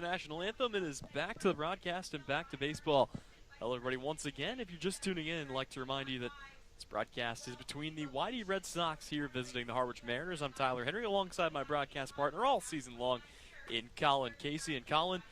the national anthem. It is back to the broadcast and back to baseball. Hello, everybody, once again. If you're just tuning in, I'd like to remind you that this broadcast is between the YD Red Sox here visiting the Harwich Mariners. I'm Tyler Henry, alongside my broadcast partner all season long in Colin Casey. And Colin,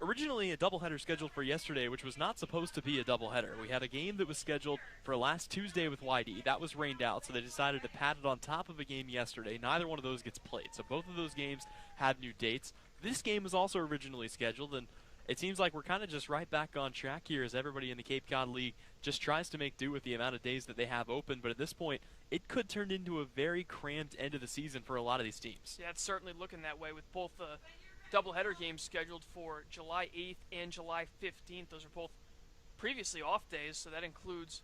originally a doubleheader scheduled for yesterday, which was not supposed to be a doubleheader. We had a game that was scheduled for last Tuesday with YD. That was rained out, so they decided to pad it on top of a game yesterday. Neither one of those gets played, so both of those games had new dates. This game was also originally scheduled, and it seems like we're kind of just right back on track here as everybody in the Cape Cod League just tries to make do with the amount of days that they have open. But at this point, it could turn into a very cramped end of the season for a lot of these teams. Yeah, it's certainly looking that way with both the doubleheader games scheduled for July 8th and July 15th. Those are both previously off days, so that includes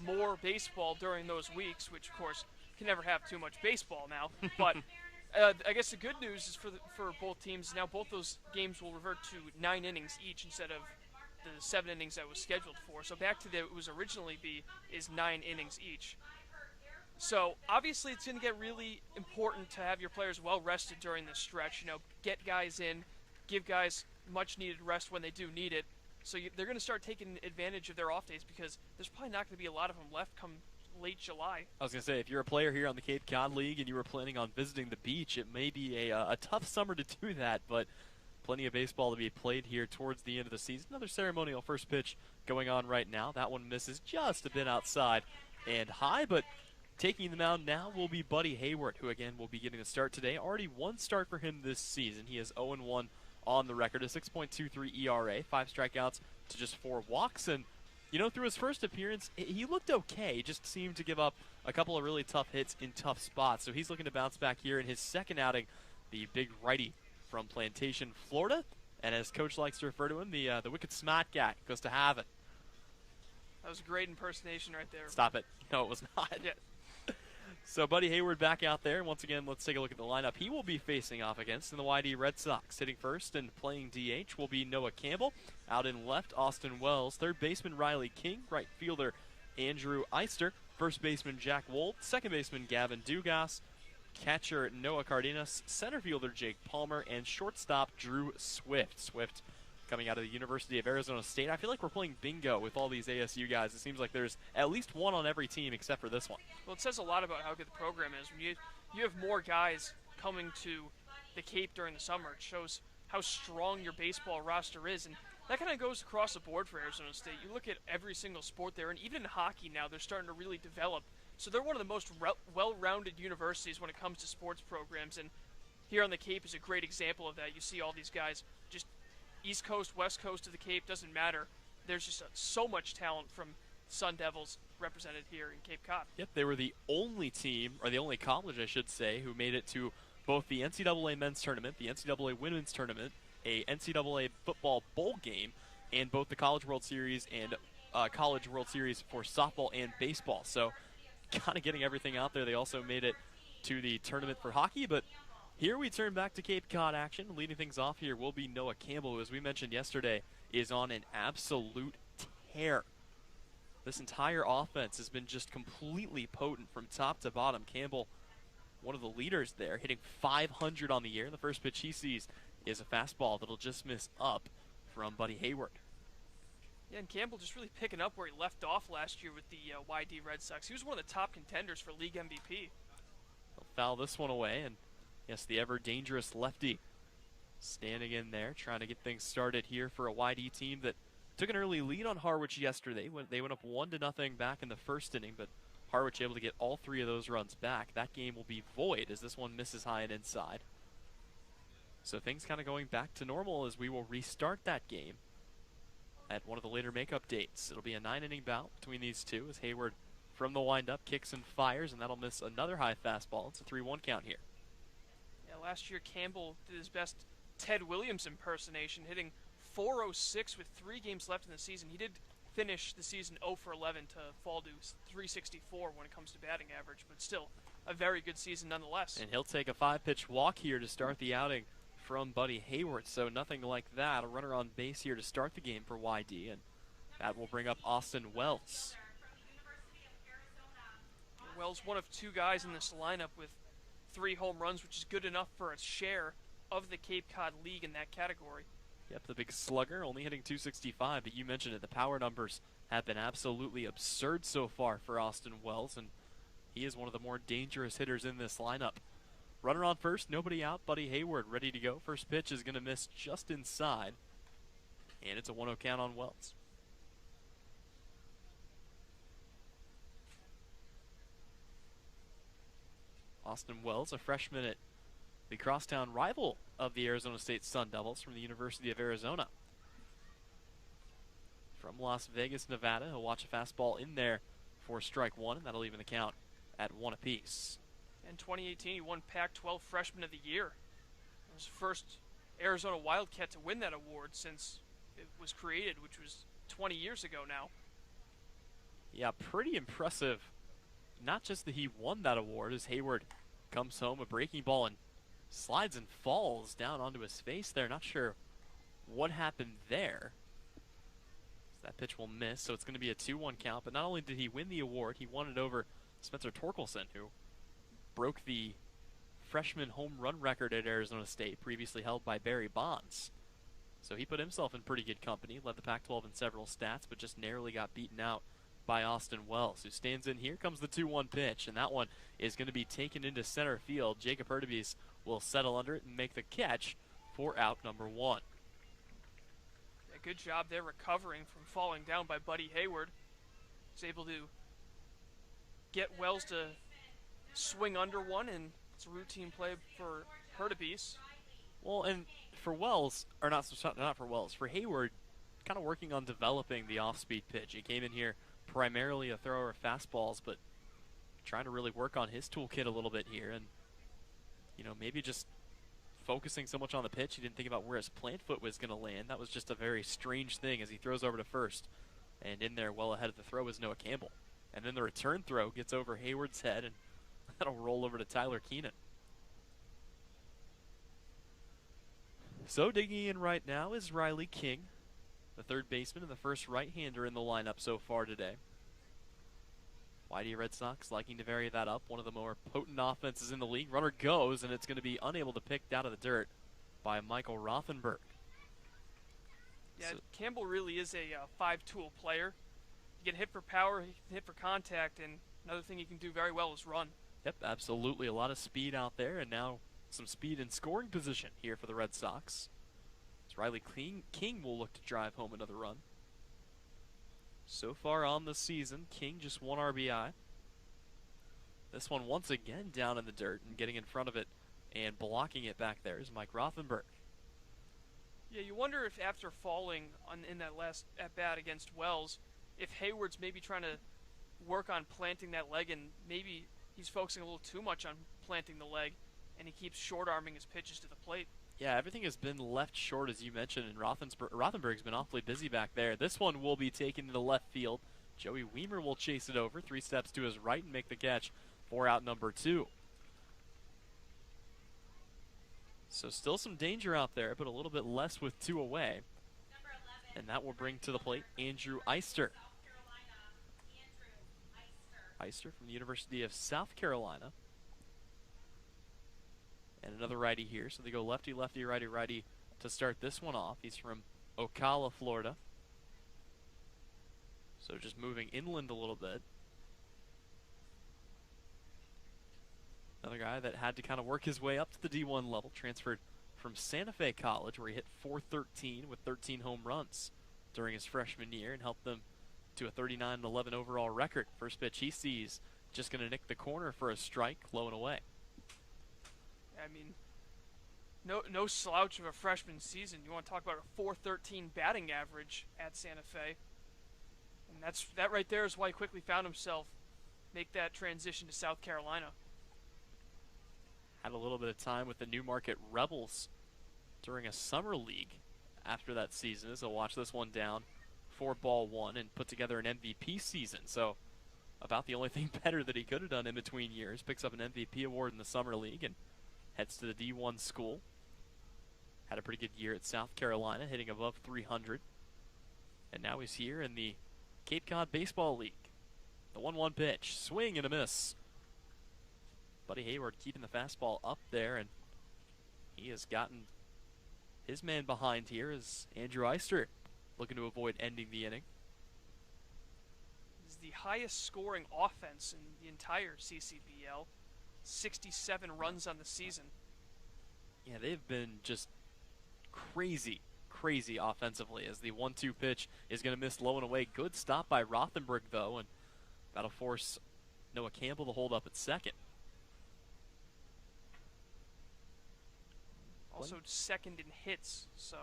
more baseball during those weeks, which, of course, can never have too much baseball now. But I guess the good news is for both teams, now both those games will revert to 9 innings each instead of the 7 innings that was scheduled for. So back to the it was originally is 9 innings each. So obviously it's going to get really important to have your players well rested during this stretch. You know, get guys in, give guys much needed rest when they do need it. So they're going to start taking advantage of their off days because there's probably not going to be a lot of them left come late July. I was going to say, if you're a player here on the Cape Cod League and you were planning on visiting the beach, it may be a tough summer to do that, but plenty of baseball to be played here towards the end of the season. Another ceremonial first pitch going on right now. That one misses just a bit outside and high, but taking the mound now will be Buddy Hayward, who again will be getting a start today. Already one start for him this season. He is 0-1 on the record, a 6.23 ERA, 5 strikeouts to just 4 walks, and you know, through his first appearance, he looked okay. He just seemed to give up a couple of really tough hits in tough spots. So he's looking to bounce back here in his second outing, the big righty from Plantation, Florida. And as Coach likes to refer to him, the wicked smart guy goes to have it. That was a great impersonation right there. Stop it. No, it was not. Yeah. So Buddy Hayward back out there. Once again, let's take a look at the lineup he will be facing off against in the YD Red Sox. Hitting first and playing DH will be Noah Campbell. Out in left, Austin Wells. Third baseman, Riley King. Right fielder, Andrew Eister. First baseman, Jack Wold. Second baseman, Gavin Dugas. Catcher, Noah Cardenas. Center fielder, Jake Palmer. And shortstop, Drew Swift. Swift coming out of the University of Arizona State. I feel like we're playing bingo with all these ASU guys. It seems like there's at least one on every team except for this one. Well, it says a lot about how good the program is. When you have more guys coming to the Cape during the summer, it shows how strong your baseball roster is. And that kind of goes across the board for Arizona State. You look at every single sport there, and even in hockey now, they're starting to really develop. So they're one of the most well-rounded universities when it comes to sports programs. And here on the Cape is a great example of that. You see all these guys just East Coast, West Coast of the Cape, doesn't matter. There's just so much talent from Sun Devils represented here in Cape Cod. Yep, they were the only team, or the only college, I should say, who made it to both the NCAA men's tournament, the NCAA women's tournament, a NCAA football bowl game, and both the College World Series and College World Series for softball and baseball. So kind of getting everything out there. They also made it to the tournament for hockey, but here we turn back to Cape Cod action. Leading things off here will be Noah Campbell, who, as we mentioned yesterday, is on an absolute tear. This entire offense has been just completely potent from top to bottom. Campbell, one of the leaders there, hitting .500 on the year. The first pitch he sees is a fastball that'll just miss up from Buddy Hayward. Yeah, and Campbell just really picking up where he left off last year with the YD Red Sox. He was one of the top contenders for league MVP. He'll foul this one away, and yes, the ever-dangerous lefty standing in there, trying to get things started here for a YD team that took an early lead on Harwich yesterday. They went up 1-0 back in the first inning, but Harwich able to get all 3 of those runs back. That game will be void as this one misses high and inside. So things kind of going back to normal as we will restart that game at one of the later makeup dates. It'll be a 9-inning bout between these two as Hayward from the windup kicks and fires, and that'll miss another high fastball. It's a 3-1 count here. Yeah, last year Campbell did his best Ted Williams impersonation, hitting .406 with 3 games left in the season. He did finish the season 0-for-11 to fall to .364 when it comes to batting average, but still a very good season nonetheless. And he'll take a 5-pitch walk here to start the outing from Buddy Hayward, so nothing like that. A runner on base here to start the game for YD, and that will bring up Austin Wells. Wells, one of 2 guys in this lineup with 3 home runs, which is good enough for a share of the Cape Cod League in that category. Yep, the big slugger, only hitting 265, but you mentioned it, the power numbers have been absolutely absurd so far for Austin Wells, and he is one of the more dangerous hitters in this lineup. Runner on first, nobody out. Buddy Hayward ready to go. First pitch is going to miss just inside, and it's a 1-0 count on Wells. Austin Wells, a freshman at the crosstown rival of the Arizona State Sun Devils from the University of Arizona. From Las Vegas, Nevada, he'll watch a fastball in there for strike one, and that'll even the count at 1 apiece. In 2018, he won Pac-12 Freshman of the Year. He was the first Arizona Wildcat to win that award since it was created, which was 20 years ago now. Yeah, pretty impressive. Not just that he won that award, as Hayward comes home, a breaking ball, and slides and falls down onto his face there. Not sure what happened there. That pitch will miss, so it's going to be a 2-1 count. But not only did he win the award, he won it over Spencer Torkelson, who broke the freshman home run record at Arizona State, previously held by Barry Bonds. So he put himself in pretty good company, led the Pac-12 in several stats, but just narrowly got beaten out by Austin Wells, who stands in. Here comes the 2-1 pitch, and that one is going to be taken into center field. Jacob Hurtubise will settle under it and make the catch for out number 1. Yeah, good job there recovering from falling down by Buddy Hayward. He's able to get Wells to swing under one, and it's a routine play for Hurtubise. Well, and for Wells, or not for Wells, for Hayward, kind of working on developing the off-speed pitch. He came in here primarily a thrower of fastballs, but trying to really work on his toolkit a little bit here, and maybe just focusing so much on the pitch, he didn't think about where his plant foot was going to land. That was just a very strange thing as he throws over to first, and in there well ahead of the throw is Noah Campbell. And then the return throw gets over Hayward's head, and that'll roll over to Tyler Keenan. So digging in right now is Riley King, the third baseman and the first right-hander in the lineup so far today. Whitey Red Sox liking to vary that up. One of the more potent offenses in the league. Runner goes, and it's going to be unable to pick out of the dirt by Michael Rothenberg. Yeah, Campbell really is a five-tool player. He can hit for power, he can hit for contact, and another thing he can do very well is run. Yep, absolutely. A lot of speed out there, and now some speed in scoring position here for the Red Sox. As Riley King will look to drive home another run. So far on the season, King just 1 RBI. This one once again down in the dirt, and getting in front of it and blocking it back there is Mike Rothenberg. Yeah, you wonder if after falling in that last at-bat against Wells, if Hayward's maybe trying to work on planting that leg, and maybe he's focusing a little too much on planting the leg, and he keeps short-arming his pitches to the plate. Yeah, everything has been left short, as you mentioned, and Rothenberg's been awfully busy back there. This one will be taken to the left field. Joey Weimer will chase it over, 3 steps to his right, and make the catch for out number 2. So still some danger out there, but a little bit less with 2 away. And that will bring to the plate Andrew Eister. Eister from the University of South Carolina. And another righty here, so they go lefty, lefty, righty, righty to start this one off. He's from Ocala, Florida. So just moving inland a little bit. Another guy that had to kind of work his way up to the D1 level, transferred from Santa Fe College, where he hit .413 with 13 home runs during his freshman year and helped them to a 39-11 overall record. First pitch he sees, just going to nick the corner for a strike, low and away. I mean, no slouch of a freshman season. You want to talk about a .413 batting average at Santa Fe. And that right there is why he quickly found himself make that transition to South Carolina. Had a little bit of time with the Newmarket Rebels during a summer league after that season, so watch this one down for ball 1 and put together an MVP season. So about the only thing better that he could have done in between years. Picks up an MVP award in the summer league and heads to the D1 school. Had a pretty good year at South Carolina, hitting above 300. And now he's here in the Cape Cod Baseball League. The 1-1 pitch, swing and a miss. Buddy Hayward keeping the fastball up there, and He has gotten his man behind here as Andrew Eister looking to avoid ending the inning. This is the highest scoring offense in the entire CCBL. 67 runs on the season. Yeah, they've been just crazy offensively as the 1-2 pitch is going to miss low and away. Good stop by Rothenberg, though, and that'll force Noah Campbell to hold up at second. Also second in hits, so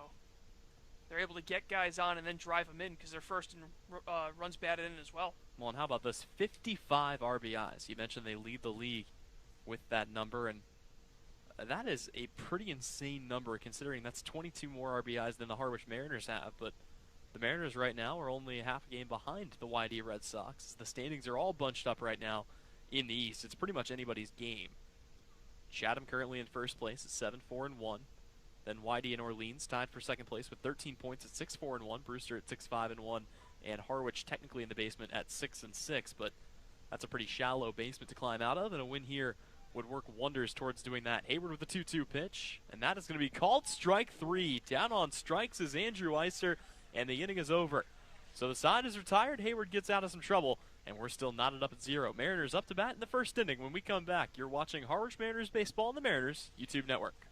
they're able to get guys on and then drive them in because they're first in runs batted in as well. Well, and how about this? 55 RBIs. You mentioned they lead the league with that number, and that is a pretty insane number considering that's 22 more RBIs than the Harwich Mariners have. But the Mariners right now are only half a game behind the YD Red Sox. The standings are all bunched up right now in the East. It's pretty much anybody's game. Chatham currently in first place at 7-4-1. Then YD and Orleans tied for second place with 13 points at 6-4-1. Brewster at 6-5-1. And Harwich technically in the basement at 6-6. But that's a pretty shallow basement to climb out of, and a win here would work wonders towards doing that. Hayward with the 2-2 pitch, and that is going to be called strike 3. Down on strikes is Andrew Eister, and the inning is over. So the side is retired. Hayward gets out of some trouble, and we're still knotted up at 0. Mariners up to bat in the first inning. When we come back, you're watching Harwich Mariners Baseball on the Mariners YouTube Network.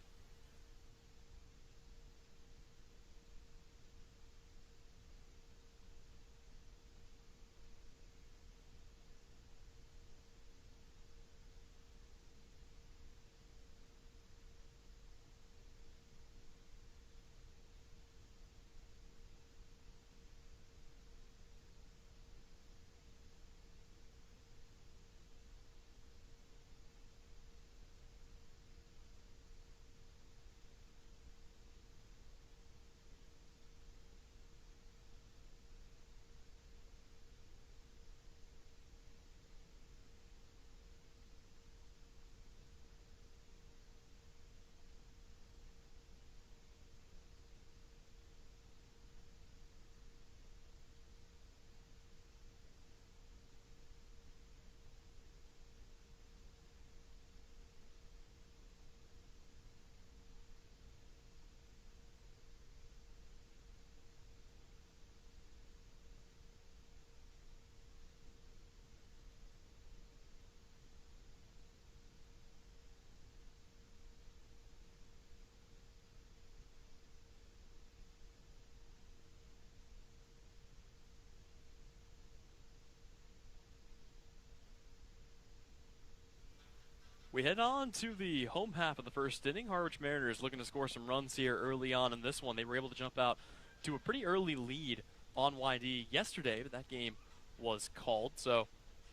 We head on to the home half of the first inning. Harwich Mariners looking to score some runs here early on in this one. They were able to jump out to a pretty early lead on YD yesterday, but that game was called. So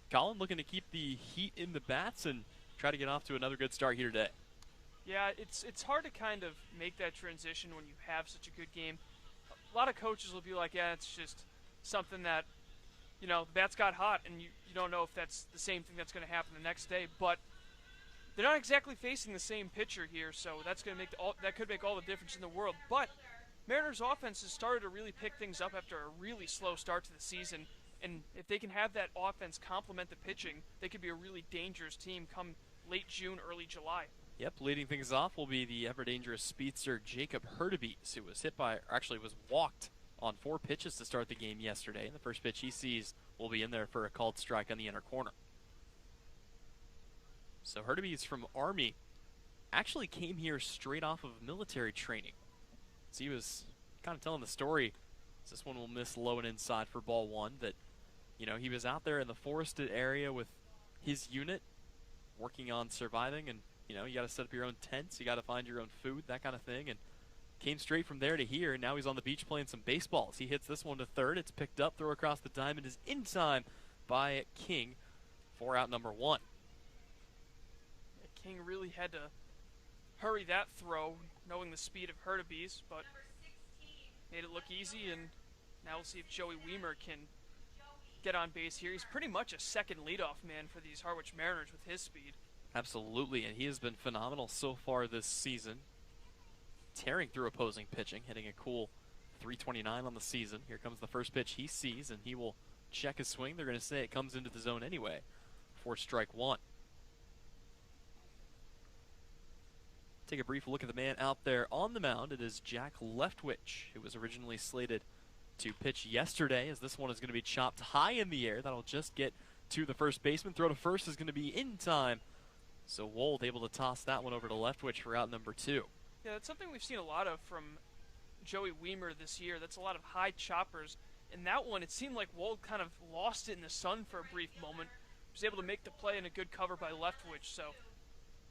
Colin looking to keep the heat in the bats and try to get off to another good start here today. Yeah, it's hard to kind of make that transition when you have such a good game. A lot of coaches will be like, yeah, it's just something that, you know, the bats got hot, and you don't know if that's the same thing that's going to happen the next day. But they're not exactly facing the same pitcher here, so that's going to make that could make all the difference in the world. But Mariners' offense has started to really pick things up after a really slow start to the season, and if they can have that offense complement the pitching, they could be a really dangerous team come late June, early July. Yep, leading things off will be the ever-dangerous speedster Jacob Hurtubise, who was was walked on 4 pitches to start the game yesterday, and the first pitch he sees will be in there for a called strike on the inner corner. So Hurtubise from Army actually came here straight off of military training. So he was kind of telling the story. This one will miss low and inside for ball 1. That, you know, he was out there in the forested area with his unit working on surviving, and, you know, you got to set up your own tents, you got to find your own food, that kind of thing, and came straight from there to here, and now he's on the beach playing some baseballs. He hits this one to third. It's picked up, throw across the diamond is in time by King for out number 1. King really had to hurry that throw, knowing the speed of Hurtubise, but made it look easy, and now we'll see if Joey Weimer can get on base here. He's pretty much a second leadoff man for these Harwich Mariners with his speed. Absolutely, and he has been phenomenal so far this season, tearing through opposing pitching, hitting a cool 329 on the season. Here comes the first pitch he sees, and he will check his swing. They're going to say it comes into the zone anyway for strike 1. take a brief look at the man out there on the mound. It is Jack Leftwich, who was originally slated to pitch yesterday, as this one is going to be chopped high in the air. That'll just get to the first baseman. Throw to first is going to be in time. So Wold able to toss that one over to Leftwich for out number 2. Yeah, that's something we've seen a lot of from Joey Weimer this year. That's a lot of high choppers. In that one, it seemed like Wold kind of lost it in the sun for a brief moment. Was able to make the play and a good cover by Leftwich. So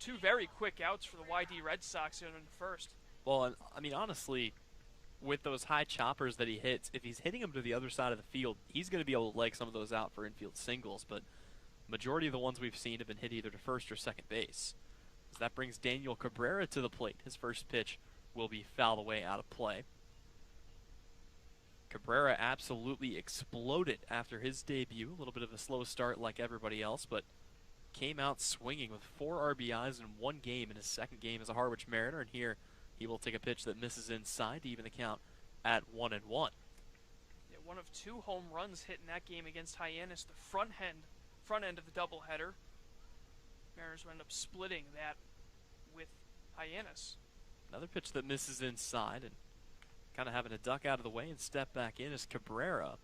2 very quick outs for the YD Red Sox in first. Well, and, I mean, honestly, with those high choppers that he hits, if he's hitting them to the other side of the field, he's going to be able to leg some of those out for infield singles. But majority of the ones we've seen have been hit either to first or second base. As that brings Daniel Cabrera to the plate. His first pitch will be fouled away out of play. Cabrera absolutely exploded after his debut. A little bit of a slow start like everybody else, but came out swinging with 4 RBIs in 1 game in his second game as a Harwich Mariner. And here he will take a pitch that misses inside to even the count at 1-1. Yeah, 1 of 2 home runs hit in that game against Hyannis, the front end of the doubleheader. Mariners will end up splitting that with Hyannis. Another pitch that misses inside, and kind of having to duck out of the way and step back in is Cabrera.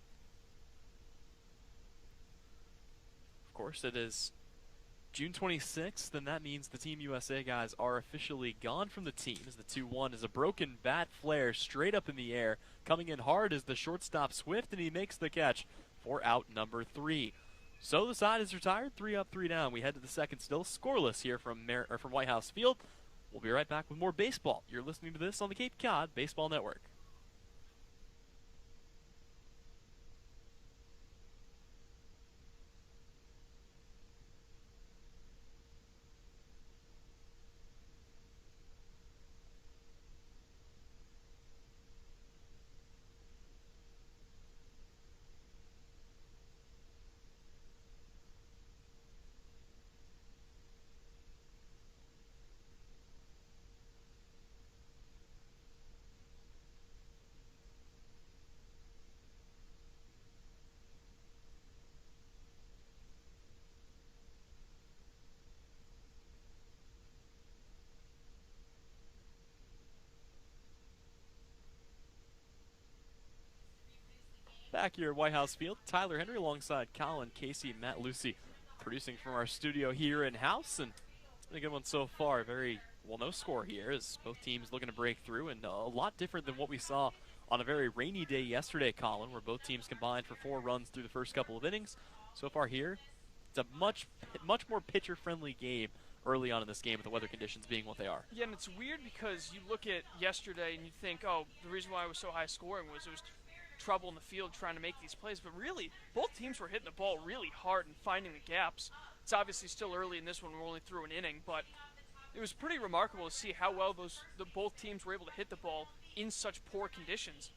Of course, it is June 26th, and that means the Team USA guys are officially gone from the team, as the 2-1 is a broken bat flare straight up in the air. Coming in hard is the shortstop Swift, and he makes the catch for out number 3. So the side is retired, 3 up, 3 down. We head to the second still, scoreless here from White House Field. We'll be right back with more baseball. You're listening to this on the Cape Cod Baseball Network. Back here at White House Field, Tyler Henry alongside Colin, Casey, Matt Lucy, producing from our studio here in-house. And it's been a good one so far. Very, well, no score here as both teams looking to break through, and a lot different than what we saw on a very rainy day yesterday, Colin, where both teams combined for 4 runs through the first couple of innings. So far here, it's a much more pitcher-friendly game early on in this game with the weather conditions being what they are. Yeah, and it's weird because you look at yesterday and you think, oh, the reason why it was so high scoring was it was trouble in the field trying to make these plays, but really both teams were hitting the ball really hard and finding the gaps. It's obviously still early in this one, we're only through an inning, but it was pretty remarkable to see how well both teams were able to hit the ball in such poor conditions.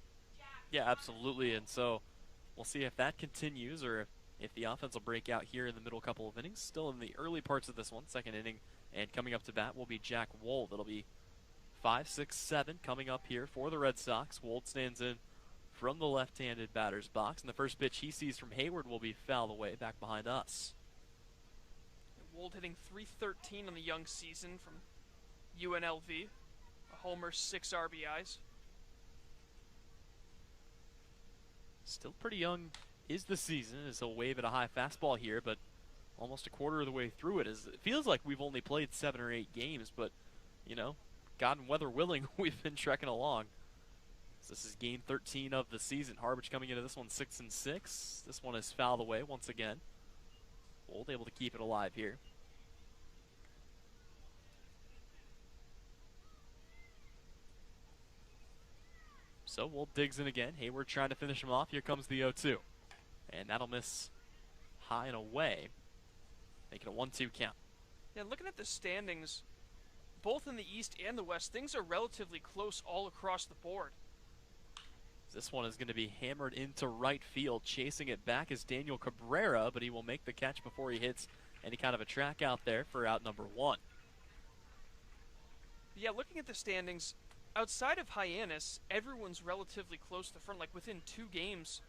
Yeah, absolutely, and so we'll see if that continues or if the offense will break out here in the middle couple of innings. Still in the early parts of this one, second inning, and coming up to bat will be Jack Wold. It'll be 5, 6, 7 coming up here for the Red Sox. Wold stands in from the left-handed batter's box, and the first pitch he sees from Hayward will be fouled away back behind us. Wold hitting .313 on the young season from UNLV. A homer, 6 RBIs. Still pretty young is the season as he'll wave at a high fastball here, but almost a quarter of the way through it. As it feels like we've only played 7 or 8 games, but, you know, God and weather willing, we've been trekking along. This is game 13 of the season. Harwich coming into this one 6-6. This one is fouled away once again. Wold able to keep it alive here. So Wold digs in again. Hayward trying to finish him off. Here comes the 0-2. And that'll miss high and away, making a 1-2 count. Yeah, looking at the standings, both in the East and the West, things are relatively close all across the board. This one is going to be hammered into right field. Chasing it back is Daniel Cabrera, but he will make the catch before he hits any kind of a track out there for out number 1. Yeah, looking at the standings, outside of Hyannis, everyone's relatively close to the front, like within 2 games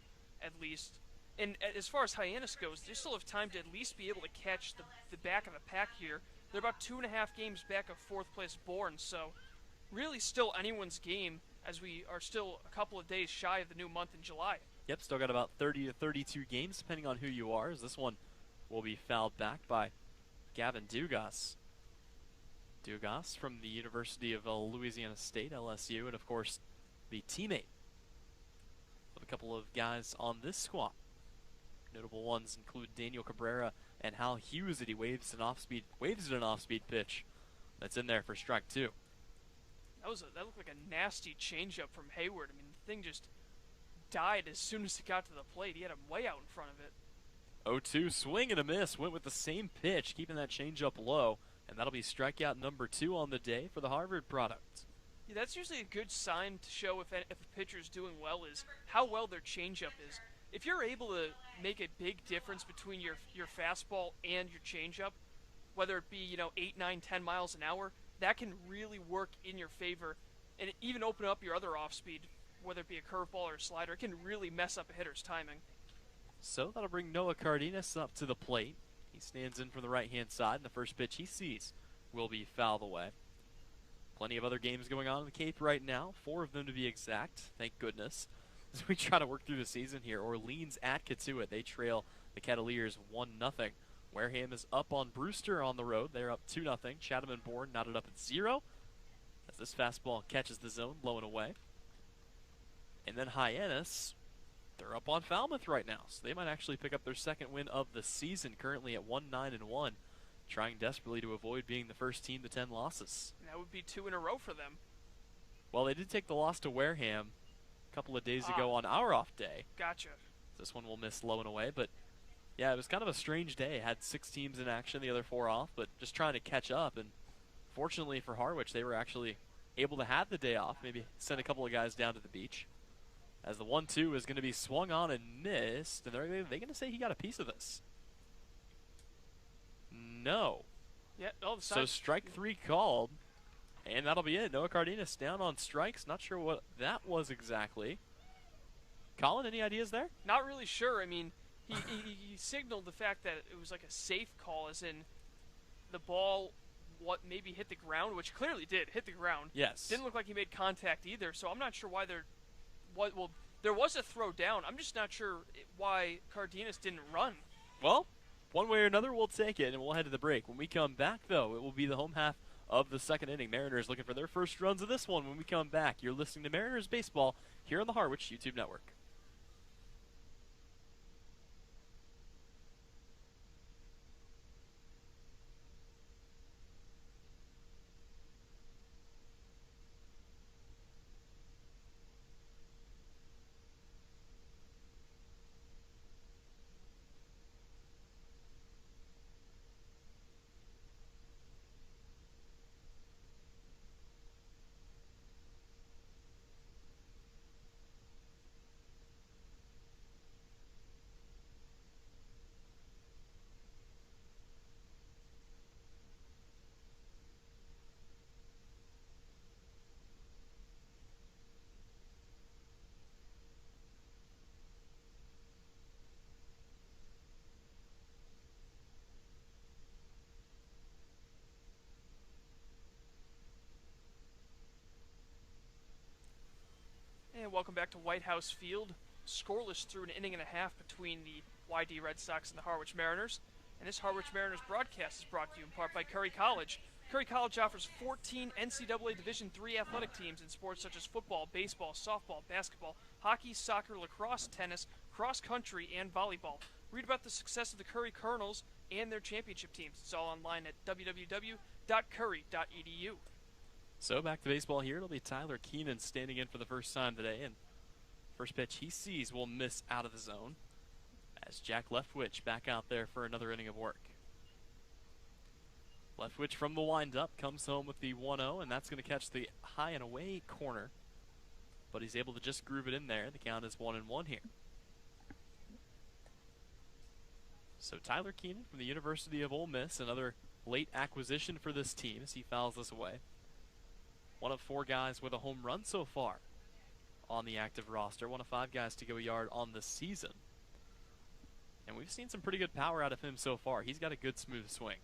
at least. And as far as Hyannis goes, they still have time to at least be able to catch the back of the pack here They're about 2.5 games back of 4th place Bourne, so really still anyone's game as we are still a couple of days shy of the new month in July. Yep, still got about 30 to 32 games, depending on who you are, as this one will be fouled back by Gavin Dugas. Dugas from the University of Louisiana State, LSU, and of course, the teammate of a couple of guys on this squad. Notable ones include Daniel Cabrera and Hal Hughes, that he waves it an off-speed pitch that's in there for strike 2. That looked like a nasty changeup from Hayward. I mean, the thing just died as soon as it got to the plate. He had him way out in front of it. 0-2, swing and a miss. Went with the same pitch, keeping that changeup low, and that'll be strikeout number 2 on the day for the Harvard product. Yeah, that's usually a good sign to show if a pitcher is doing well, is how well their changeup is. If you're able to make a big difference between your fastball and your changeup, whether it be 8, 9, 10 miles an hour, that can really work in your favor, and even open up your other off-speed, whether it be a curveball or a slider. It can really mess up a hitter's timing. So that'll bring Noah Cardenas up to the plate. He stands in from the right-hand side, and the first pitch he sees will be fouled away. Plenty of other games going on in the Cape right now, 4 of them to be exact, thank goodness. As we try to work through the season here, Orleans at Katuitt. They trail the Cavaliers 1-0. Wareham is up on Brewster on the road. They're up 2-0. Chatham and Bourne knotted up at 0. As this fastball catches the zone, low and away. And then Hyannis, they're up on Falmouth right now, so they might actually pick up their second win of the season, currently at 1-9-1, trying desperately to avoid being the first team to 10 losses. That would be 2 in a row for them. Well, they did take the loss to Wareham a couple of days ago on our off day. Gotcha. This one will miss low and away, but yeah, it was kind of a strange day. Had 6 teams in action, the other 4 off, but just trying to catch up. And fortunately for Harwich, they were actually able to have the day off, maybe send a couple of guys down to the beach. As the 1-2 is going to be swung on and missed, and are they going to say he got a piece of this? No. Yeah. So strike 3 called, and that'll be it. Noah Cardenas down on strikes. Not sure what that was exactly. Colin, any ideas there? Not really sure. I mean, he signaled the fact that it was like a safe call, as in the ball maybe hit the ground, which clearly did hit the ground. Yes. Didn't look like he made contact either, so I'm not sure why there was a throw down. I'm just not sure why Cardenas didn't run. Well, one way or another, we'll take it, and we'll head to the break. When we come back, though, it will be the home half of the second inning. Mariners looking for their first runs of this one when we come back. You're listening to Mariners Baseball here on the Harwich YouTube Network. And welcome back to White House Field. Scoreless through an inning and a half between the YD Red Sox and the Harwich Mariners. And this Harwich Mariners broadcast is brought to you in part by Curry College. Curry College offers 14 NCAA Division III athletic teams in sports such as football, baseball, softball, basketball, hockey, soccer, lacrosse, tennis, cross country, and volleyball. Read about the success of the Curry Colonels and their championship teams. It's all online at www.curry.edu. So back to baseball here. It'll be Tyler Keenan standing in for the first time today, and first pitch he sees will miss out of the zone as Jack Leftwich back out there for another inning of work. Leftwich from the windup comes home with the 1-0, and that's going to catch the high and away corner, but he's able to just groove it in there. The count is 1-1 here. So Tyler Keenan from the University of Ole Miss, another late acquisition for this team as he fouls this away. One of 4 guys with a home run so far on the active roster. One of 5 guys to go a yard on the season. And we've seen some pretty good power out of him so far. He's got a good smooth swing.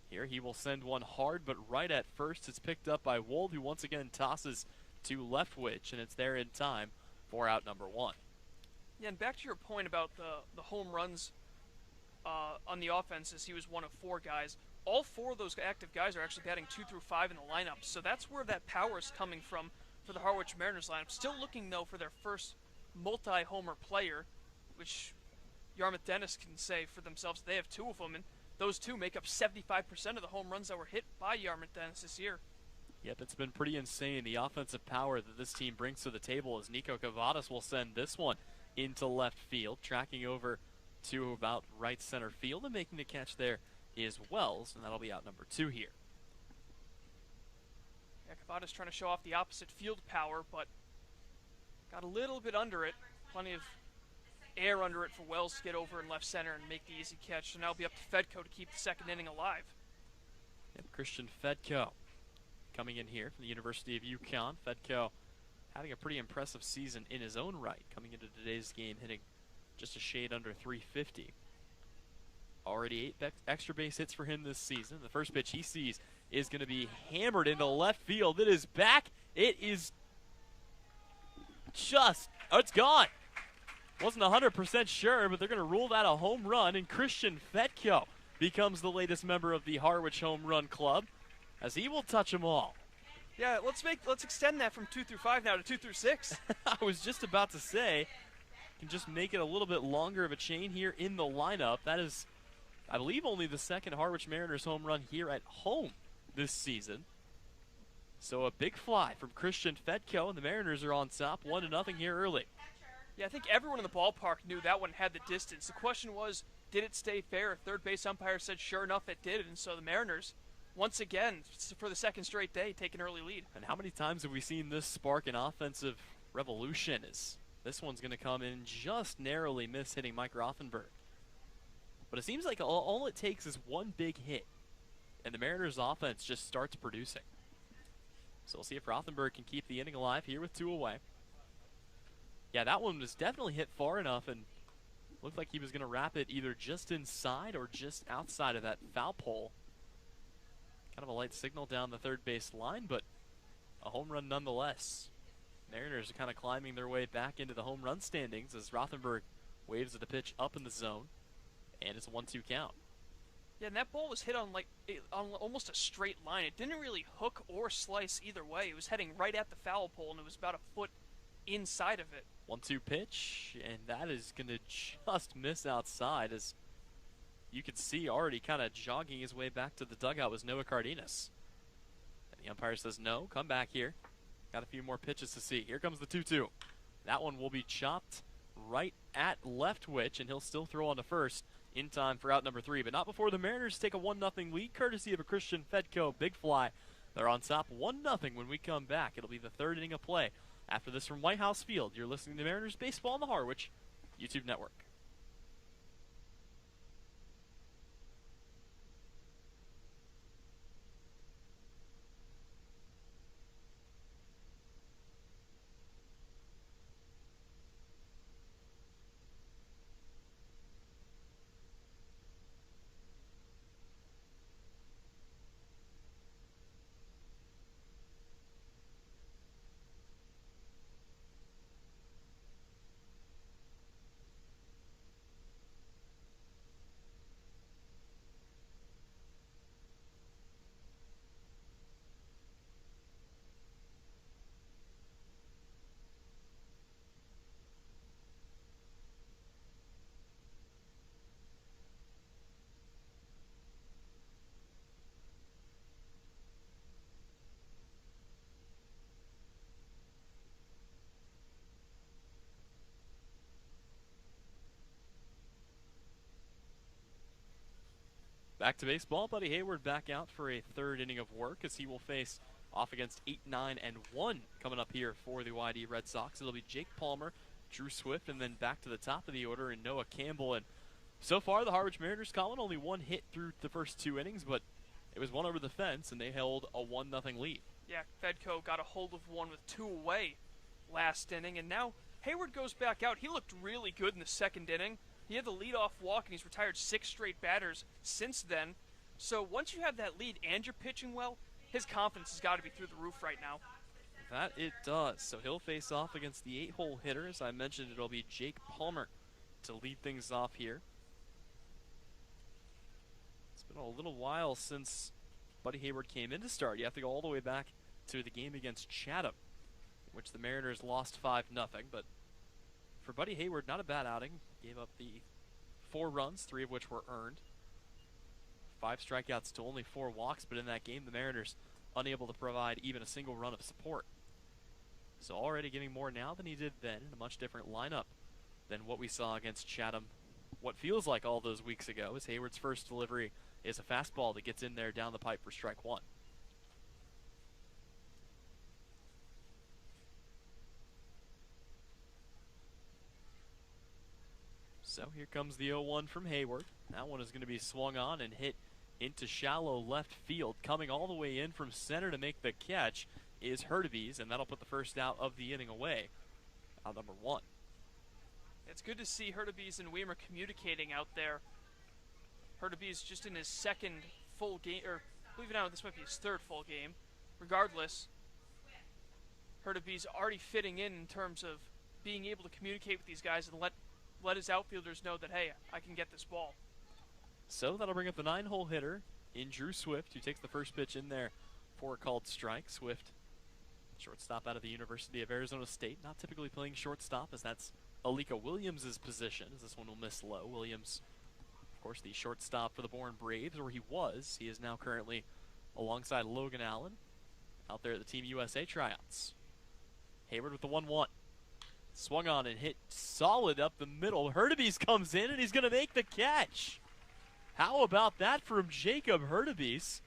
Here he will send one hard, but right at first. It's picked up by Wold, who once again tosses to Leftwich, and it's there in time for out number 1. Yeah, and back to your point about the home runs on the offenses, he was one of 4 guys. All 4 of those active guys are actually batting 2 through 5 in the lineup, so that's where that power is coming from for the Harwich Mariners lineup. Still looking, though, for their first multi-homer player, which Yarmouth Dennis can say for themselves. They have 2 of them, and those 2 make up 75% of the home runs that were hit by Yarmouth Dennis this year. Yep, it's been pretty insane, the offensive power that this team brings to the table, as Nico Cavadas will send this one into left field, tracking over to about right center field, and making the catch there is Wells, and that'll be out number 2 here. Yeah, Cavadas trying to show off the opposite field power, but got a little bit under it. Plenty of air under it for Wells to get over in left center and make the easy catch. So now it'll be up to Fedko to keep the second inning alive. Yep, Christian Fedko coming in here from the University of UConn. Fedko having a pretty impressive season in his own right, coming into today's game hitting just a shade under 350. Already 8 extra base hits for him this season. The first pitch he sees is going to be hammered into left field. It is back. It is just, oh, it's gone. Wasn't 100% sure, but they're going to rule that a home run, and Christian Fedko becomes the latest member of the Harwich Home Run Club, as he will touch them all. Yeah, let's extend that from 2 through 5 now to 2 through 6. I was just about to say, can just make it a little bit longer of a chain here in the lineup. That is, I believe, only the second Harwich Mariners home run here at home this season. So a big fly from Christian Fedko, and the Mariners are on top 1-0 here early. Yeah, I think everyone in the ballpark knew that one had the distance. The question was, did it stay fair? Third base umpire said sure enough it did, and so the Mariners, once again, for the second straight day, take an early lead. And how many times have we seen this spark an offensive revolution? As this one's going to come in just narrowly miss hitting Mike Rothenberg. But it seems like all it takes is one big hit, and the Mariners' offense just starts producing. So we'll see if Rothenberg can keep the inning alive here with 2 away. Yeah, that one was definitely hit far enough, and looked like he was going to wrap it either just inside or just outside of that foul pole. Kind of a light signal down the third base line, but a home run nonetheless. Mariners are kind of climbing their way back into the home run standings as Rothenberg waves at the pitch up in the zone, and it's a 1-2 count. Yeah, and that ball was hit on almost a straight line. It didn't really hook or slice either way. It was heading right at the foul pole, and it was about a foot inside of it. 1-2 pitch, and that is going to just miss outside, as you could see already kind of jogging his way back to the dugout was Noah Cardenas. And the umpire says no, come back here. Got a few more pitches to see. Here comes the 2-2. That one will be chopped right at Leftwich, and he'll still throw on to first in time for out number 3. But not before the Mariners take a 1-0 lead, courtesy of a Christian Fedko big fly. They're on top 1-0 when we come back. It'll be the third inning of play. After this from White House Field, you're listening to Mariners Baseball on the Harwich YouTube Network. Back to baseball. Buddy Hayward back out for a third inning of work as he will face off against 8, 9, and 1 coming up here for the YD Red Sox. It'll be Jake Palmer, Drew Swift, and then back to the top of the order in Noah Campbell. And so far, the Harwich Mariners, Colin, only 1 hit through the first 2 innings, but it was one over the fence, and they held a 1-0 lead. Yeah, Fedko got a hold of one with 2 away last inning, and now Hayward goes back out. He looked really good in the second inning. He had the leadoff walk, and he's retired 6 straight batters since then. So once you have that lead and you're pitching well, his confidence has got to be through the roof right now. That it does. So he'll face off against the 8-hole hitter. As I mentioned, it'll be Jake Palmer to lead things off here. It's been a little while since Buddy Hayward came in to start. You have to go all the way back to the game against Chatham, in which the Mariners lost 5-0. But for Buddy Hayward, not a bad outing. Gave up the 4 runs, 3 of which were earned. 5 strikeouts to only 4 walks, but in that game, the Mariners unable to provide even a single run of support. So already getting more now than he did then, in a much different lineup than what we saw against Chatham what feels like all those weeks ago, as Hayward's first delivery is a fastball that gets in there down the pipe for strike 1. So here comes the 0-1 from Hayward. That one is going to be swung on and hit into shallow left field. Coming all the way in from center to make the catch is Hurtubise, and that'll put the first out of the inning away. Out number 1. It's good to see Hurtubise and Weimer communicating out there. Hurtubise just in his second full game, or believe it or not, this might be his third full game. Regardless, Hurtubise already fitting in terms of being able to communicate with these guys and let his outfielders know that, hey, I can get this ball. So that'll bring up the 9-hole hitter in Drew Swift, who takes the first pitch in there for a called strike. Swift, shortstop out of the University of Arizona State, not typically playing shortstop, as that's Alika Williams' position, as this one will miss low. Williams, of course, the shortstop for the Bourne Braves, or he was. He is now currently alongside Logan Allen out there at the Team USA tryouts. Hayward with the 1-1. Swung on and hit solid up the middle. Hurtubise comes in, and he's going to make the catch. How about that from Jacob Hurtubise?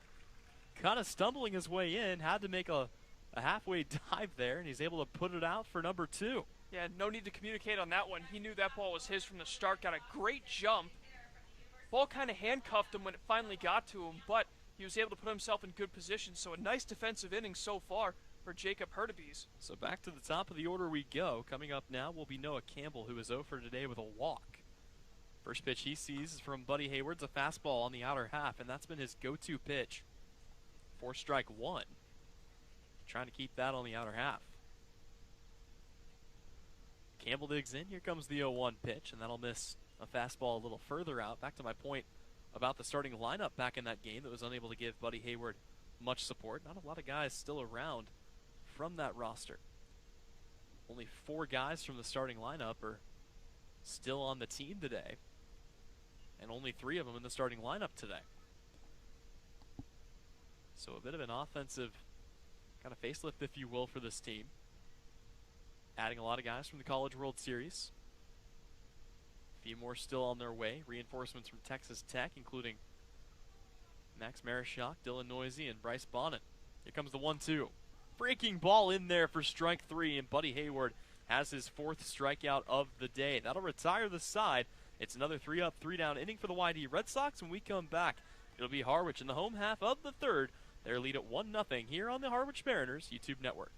Kind of stumbling his way in, had to make a halfway dive there, and he's able to put it out for number 2. Yeah, no need to communicate on that one. He knew that ball was his from the start, got a great jump. Ball kind of handcuffed him when it finally got to him, but he was able to put himself in good position, so a nice defensive inning so far for Jacob Hurtubise. So back to the top of the order we go. Coming up now will be Noah Campbell, who is 0 for today with a walk. First pitch he sees is from Buddy Hayward's a fastball on the outer half, and that's been his go-to pitch for strike 1. Trying to keep that on the outer half. Campbell digs in. Here comes the 0-1 pitch, and that'll miss a fastball a little further out. Back to my point about the starting lineup back in that game that was unable to give Buddy Hayward much support. Not a lot of guys still around from that roster. Only 4 guys from the starting lineup are still on the team today, and only 3 of them in the starting lineup today. So a bit of an offensive kind of facelift, if you will, for this team. Adding a lot of guys from the College World Series. A few more still on their way. Reinforcements from Texas Tech, including Max Marischok, Dylan Noisy, and Bryce Bonnet. Here comes the 1-2. Breaking ball in there for strike 3, and Buddy Hayward has his 4th strikeout of the day. That'll retire the side. It's another 3-up, 3-down inning for the YD Red Sox. When we come back, it'll be Harwich in the home half of the 3rd. Their lead at 1-0 here on the Harwich Mariners YouTube network.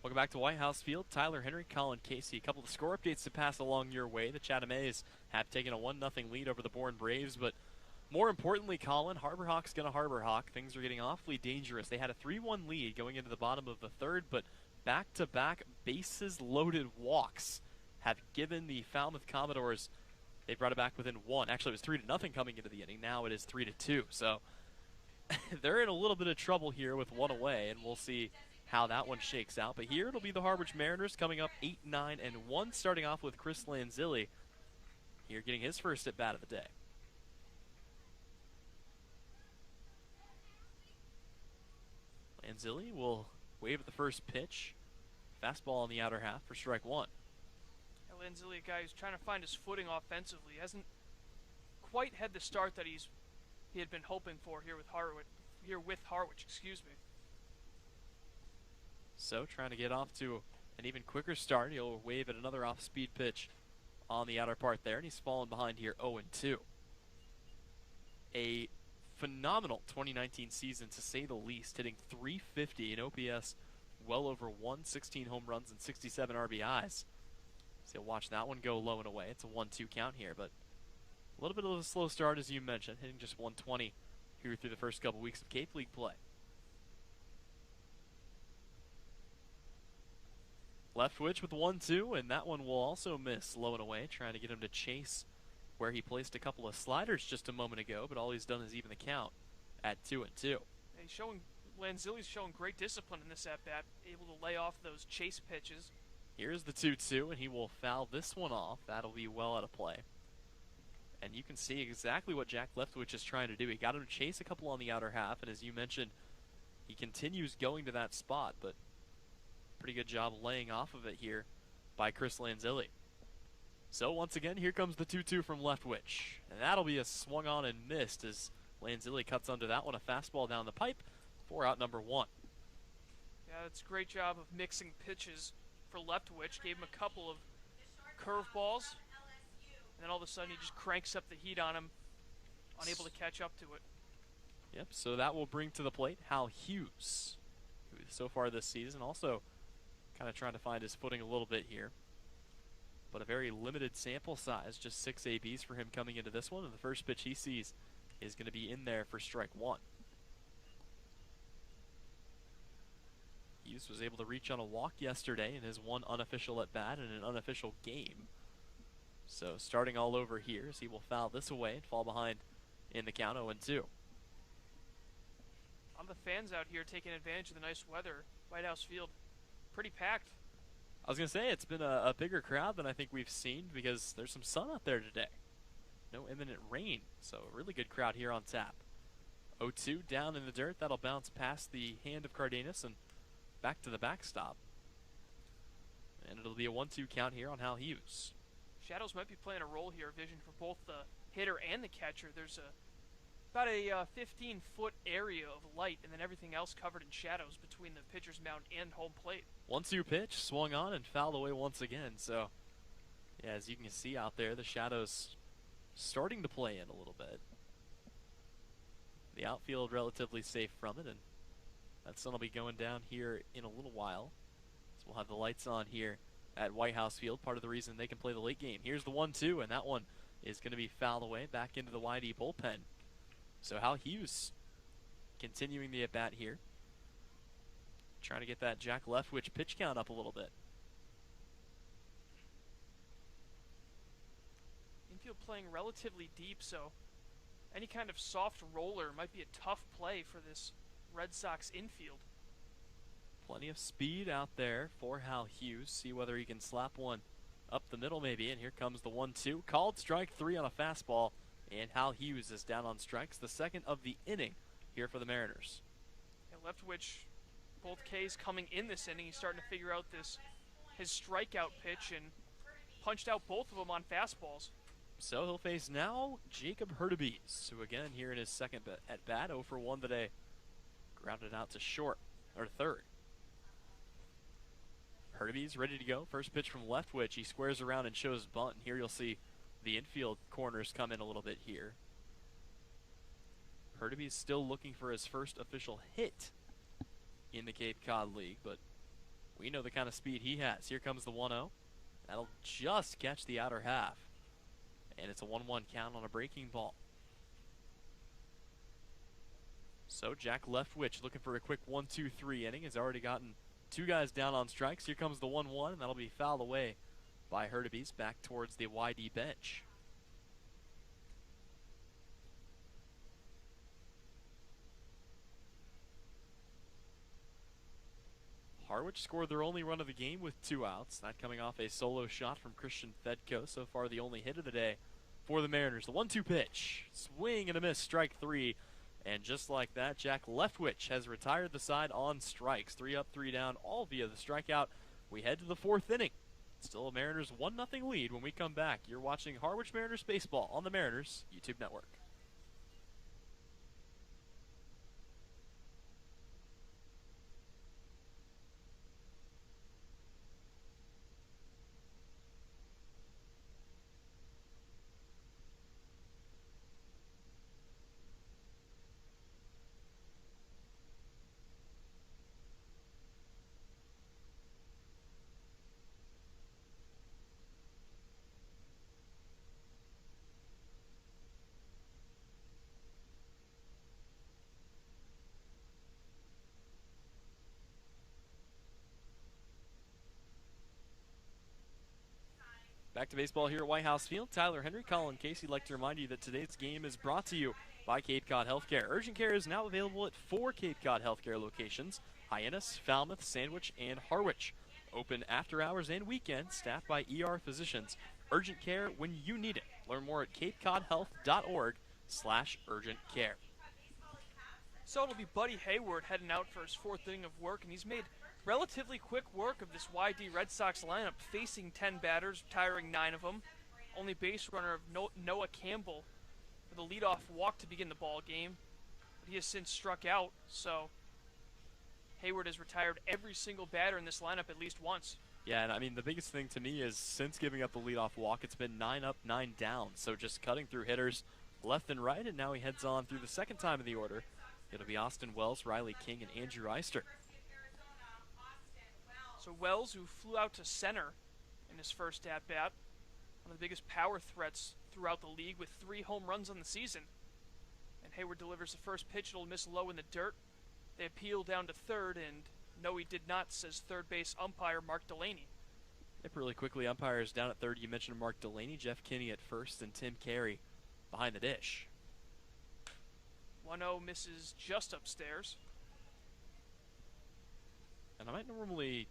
Welcome back to White House Field. Tyler Henry, Colin Casey. A couple of score updates to pass along your way. The Chatham A's have taken a 1-0 lead over the Bourne Braves, but more importantly, Colin, Harbor Hawk's going to Harbor Hawk. Things are getting awfully dangerous. They had a 3-1 lead going into the bottom of the 3rd, but back-to-back bases-loaded walks have given the Falmouth Commodores, they brought it back within 1. Actually, it was 3-0 coming into the inning. Now it is 3-2. So they're in a little bit of trouble here with one away, and we'll see how that one shakes out. But here it'll be the Harwich Mariners coming up 8-9-1, starting off with Chris Lanzilli here getting his first at bat of the day. Lanzilli will wave at the first pitch. Fastball on the outer half for strike one. Lanzilli, a guy who's trying to find his footing offensively, hasn't quite had the start that he had been hoping for here with Harwich. Excuse me. So trying to get off to an even quicker start. He'll wave at another off-speed pitch on the outer part there, and he's fallen behind here 0-2. A phenomenal 2019 season, to say the least, hitting .350 in OPS, well over 116 home runs and 67 RBIs. So watch that one go low and away. It's a 1-2 count here, but a little bit of a slow start, as you mentioned, hitting just 120 here through the first couple weeks of Cape League play. Leftwich with 1-2, and that one will also miss low and away, trying to get him to chase where he placed a couple of sliders just a moment ago, but all he's done is even the count at 2-2. Lanzilli's showing great discipline in this at-bat, able to lay off those chase pitches. Here's the 2-2, and he will foul this one off. That'll be well out of play. And you can see exactly what Jack Leftwich is trying to do. He got him to chase a couple on the outer half, and as you mentioned, he continues going to that spot, but pretty good job laying off of it here by Chris Lanzilli. So once again, here comes the 2-2 from Leftwich. And that'll be a swung on and missed as Lanzilli cuts under that one. A fastball down the pipe for out number one. Yeah, it's a great job of mixing pitches for Leftwich. Gave him a couple of curveballs, and then all of a sudden he just cranks up the heat on him, unable to catch up to it. Yep, so that will bring to the plate Hal Hughes, who so far this season also kind of trying to find his footing a little bit here. But a very limited sample size, just 6 ABs for him coming into this one, and the first pitch he sees is going to be in there for strike one. Hughes was able to reach on a walk yesterday in his one unofficial at-bat in an unofficial game. So starting all over here as he will foul this away and fall behind in the count 0-2. On the fans out here taking advantage of the nice weather, White House Field, pretty packed. I was going to say, it's been a bigger crowd than I think we've seen because there's some sun out there today. No imminent rain, so a really good crowd here on tap. 0-2 down in the dirt. That'll bounce past the hand of Cardenas and back to the backstop. And it'll be a 1-2 count here on Hal Hughes. Shadows might be playing a role here, vision for both the hitter and the catcher. There's about a 15-foot area of light, and then everything else covered in shadows between the pitcher's mound and home plate. 1-2 pitch, swung on and fouled away once again. So, yeah, as you can see out there, the shadows starting to play in a little bit. The outfield relatively safe from it, and that sun will be going down here in a little while. So we'll have the lights on here at White House Field, part of the reason they can play the late game. Here's the 1-2, and that one is going to be fouled away back into the YD bullpen. So Hal Hughes continuing the at-bat here. Trying to get that Jack Leftwich pitch count up a little bit. Infield playing relatively deep, so any kind of soft roller might be a tough play for this Red Sox infield. Plenty of speed out there for Hal Hughes. See whether he can slap one up the middle maybe. And here comes the 1-2. Called strike three on a fastball. And Hal Hughes is down on strikes. The second of the inning here for the Mariners. And Leftwich, both Ks coming in this inning. He's starting to figure out his strikeout pitch and punched out both of them on fastballs. So he'll face now Jacob Hurtubise, who again here in his second at bat, 0 for 1 today. Grounded out to short, or third. Hurtubise ready to go. First pitch from Leftwich. He squares around and shows bunt. And here you'll see the infield corners come in a little bit here. Hurtubise still looking for his first official hit in the Cape Cod League, but we know the kind of speed he has. Here comes the 1-0. That'll just catch the outer half. And it's a 1-1 count on a breaking ball. So Jack Leftwich looking for a quick 1-2-3 inning. Has already gotten 2 guys down on strikes. Here comes the 1-1, and that'll be fouled away by Hurtubise back towards the YD bench. Harwich scored their only run of the game with 2 outs. That coming off a solo shot from Christian Fedko. So far the only hit of the day for the Mariners. The 1-2 pitch. Swing and a miss, strike 3. And just like that, Jack Leftwich has retired the side on strikes. 3 up, 3 down, all via the strikeout. We head to the 4th inning. Still a Mariners 1-0 lead when we come back. You're watching Harwich Mariners Baseball on the Mariners YouTube network. Back to baseball here at White House Field. Tyler Henry, Colin Casey, like to remind you that today's game is brought to you by Cape Cod Healthcare. Urgent care is now available at 4 Cape Cod Healthcare locations: Hyannis, Falmouth, Sandwich, and Harwich. Open after hours and weekends, staffed by ER physicians. Urgent care when you need it. Learn more at capecodhealth.org/urgent care. So it'll be Buddy Hayward heading out for his 4th inning of work, and he's made relatively quick work of this YD Red Sox lineup, facing 10 batters, retiring 9 of them. Only base runner of Noah Campbell with a leadoff walk to begin the ball game. But he has since struck out, so Hayward has retired every single batter in this lineup at least once. Yeah, and I mean, the biggest thing to me is since giving up the leadoff walk, it's been 9 up, 9 down. So just cutting through hitters left and right, and now he heads on through the 2nd time of the order. It'll be Austin Wells, Riley King, and Andrew Eister. So Wells, who flew out to center in his first at-bat, one of the biggest power threats throughout the league with 3 home runs on the season. And Hayward delivers the first pitch. It'll miss low in the dirt. They appeal down to 3rd, and no, he did not, says third base umpire Mark Delaney. Yep, really quickly, umpires down at 3rd. You mentioned Mark Delaney, Jeff Kinney at 1st, and Tim Carey behind the dish. 1-0 misses just upstairs. And I might normally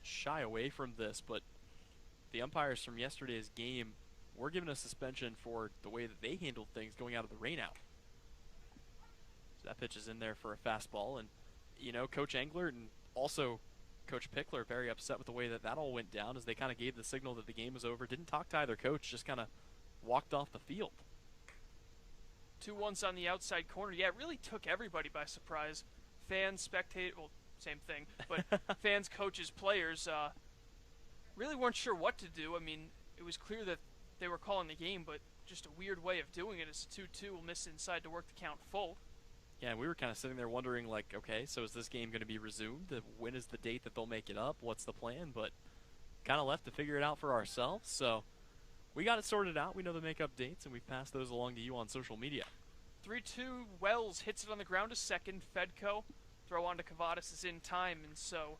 shy away from this, but the umpires from yesterday's game were given a suspension for the way that they handled things going out of the rainout. So that pitch is in there for a fastball, and you know, Coach Englert and also Coach Pickler very upset with the way that that all went down, as they kind of gave the signal that the game was over. Didn't talk to either coach, just kind of walked off the field. 2-1s on the outside corner. Yeah, it really took everybody by surprise. Fans, spectators, well, same thing, but fans, coaches, players really weren't sure what to do. I mean, it was clear that they were calling the game, but just a weird way of doing it. As 2-2 will miss inside to work the count full. Yeah, and we were kind of sitting there wondering, like, okay, so is this game going to be resumed? When is the date that they'll make it up? What's the plan? But kind of left to figure it out for ourselves. So we got it sorted out. We know the make-up dates, and we've passed those along to you on social media. 3-2, Wells hits it on the ground to 2nd. Fedko throw on to Cavadas is in time, and so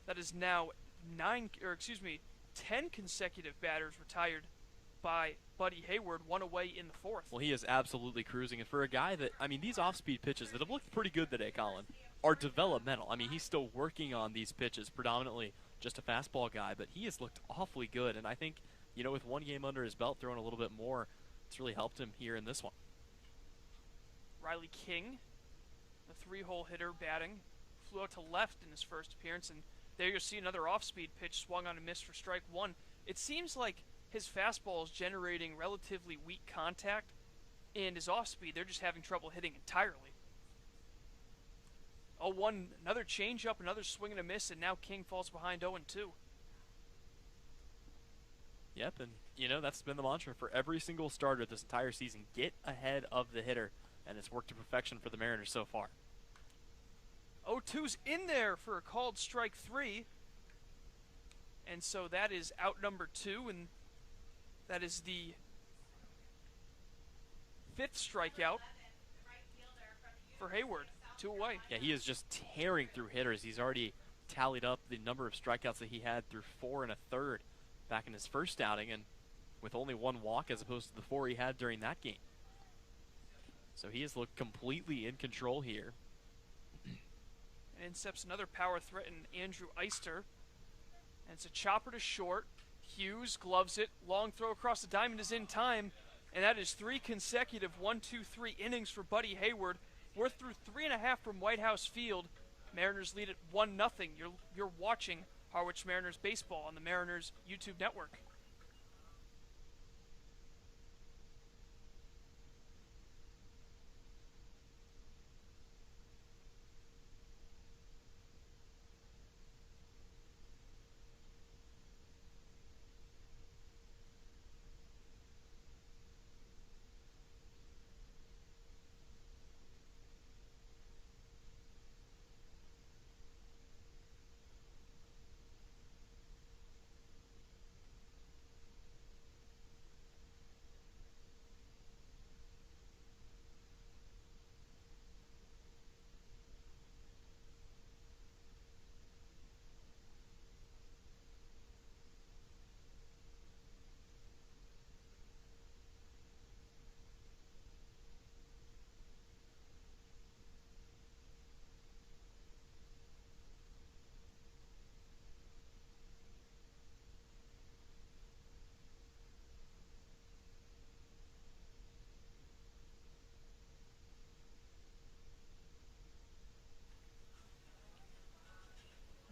that is now 10 consecutive batters retired by Buddy Hayward, 1 away in the 4th. Well, he is absolutely cruising, and for a guy that, I mean, these off-speed pitches that have looked pretty good today, Colin, are developmental. I mean, he's still working on these pitches, predominantly just a fastball guy, but he has looked awfully good, and I think, you know, with 1 game under his belt, throwing a little bit more, it's really helped him here in this one. Riley King, the 3-hole hitter, batting, flew out to left in his first appearance, and there you'll see another off-speed pitch swung on and missed for strike 1. It seems like his fastball is generating relatively weak contact, and his off-speed, they're just having trouble hitting entirely. 0-1, another changeup, another swing and a miss, and now King falls behind 0-2. Yep, and, you know, that's been the mantra for every single starter this entire season. Get ahead of the hitter, and it's worked to perfection for the Mariners so far. 0-2's in there for a called strike 3. And so that is out number 2, and that is the 5th strikeout for Hayward. 2 away. Yeah, he is just tearing through hitters. He's already tallied up the number of strikeouts that he had through 4 1/3 back in his first outing, and with only 1 walk as opposed to the 4 he had during that game. So he has looked completely in control here. And and intercepts another power threat in Andrew Eister. And it's a chopper to short. Hughes gloves it. Long throw across the diamond is in time. And that is 3 consecutive 1-2-3 innings for Buddy Hayward. We're through 3.5 from White House Field. Mariners lead at 1-0. You're watching Harwich Mariners baseball on the Mariners YouTube network.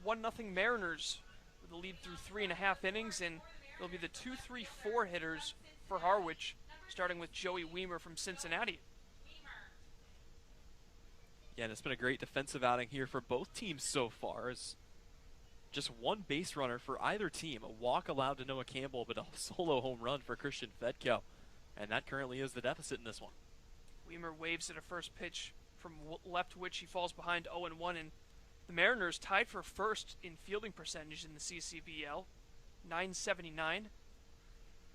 One nothing Mariners with the lead through 3.5 innings, and it'll be the 2-3-4 hitters for Harwich, starting with Joey Weimer from Cincinnati. Yeah, and it's been a great defensive outing here for both teams so far. It's just one base runner for either team. A walk allowed to Noah Campbell, but a solo home run for Christian Fedko. And that currently is the deficit in this one. Weimer waves at a first pitch from left, which he falls behind 0-1, and the Mariners tied for first in fielding percentage in the CCBL, .979.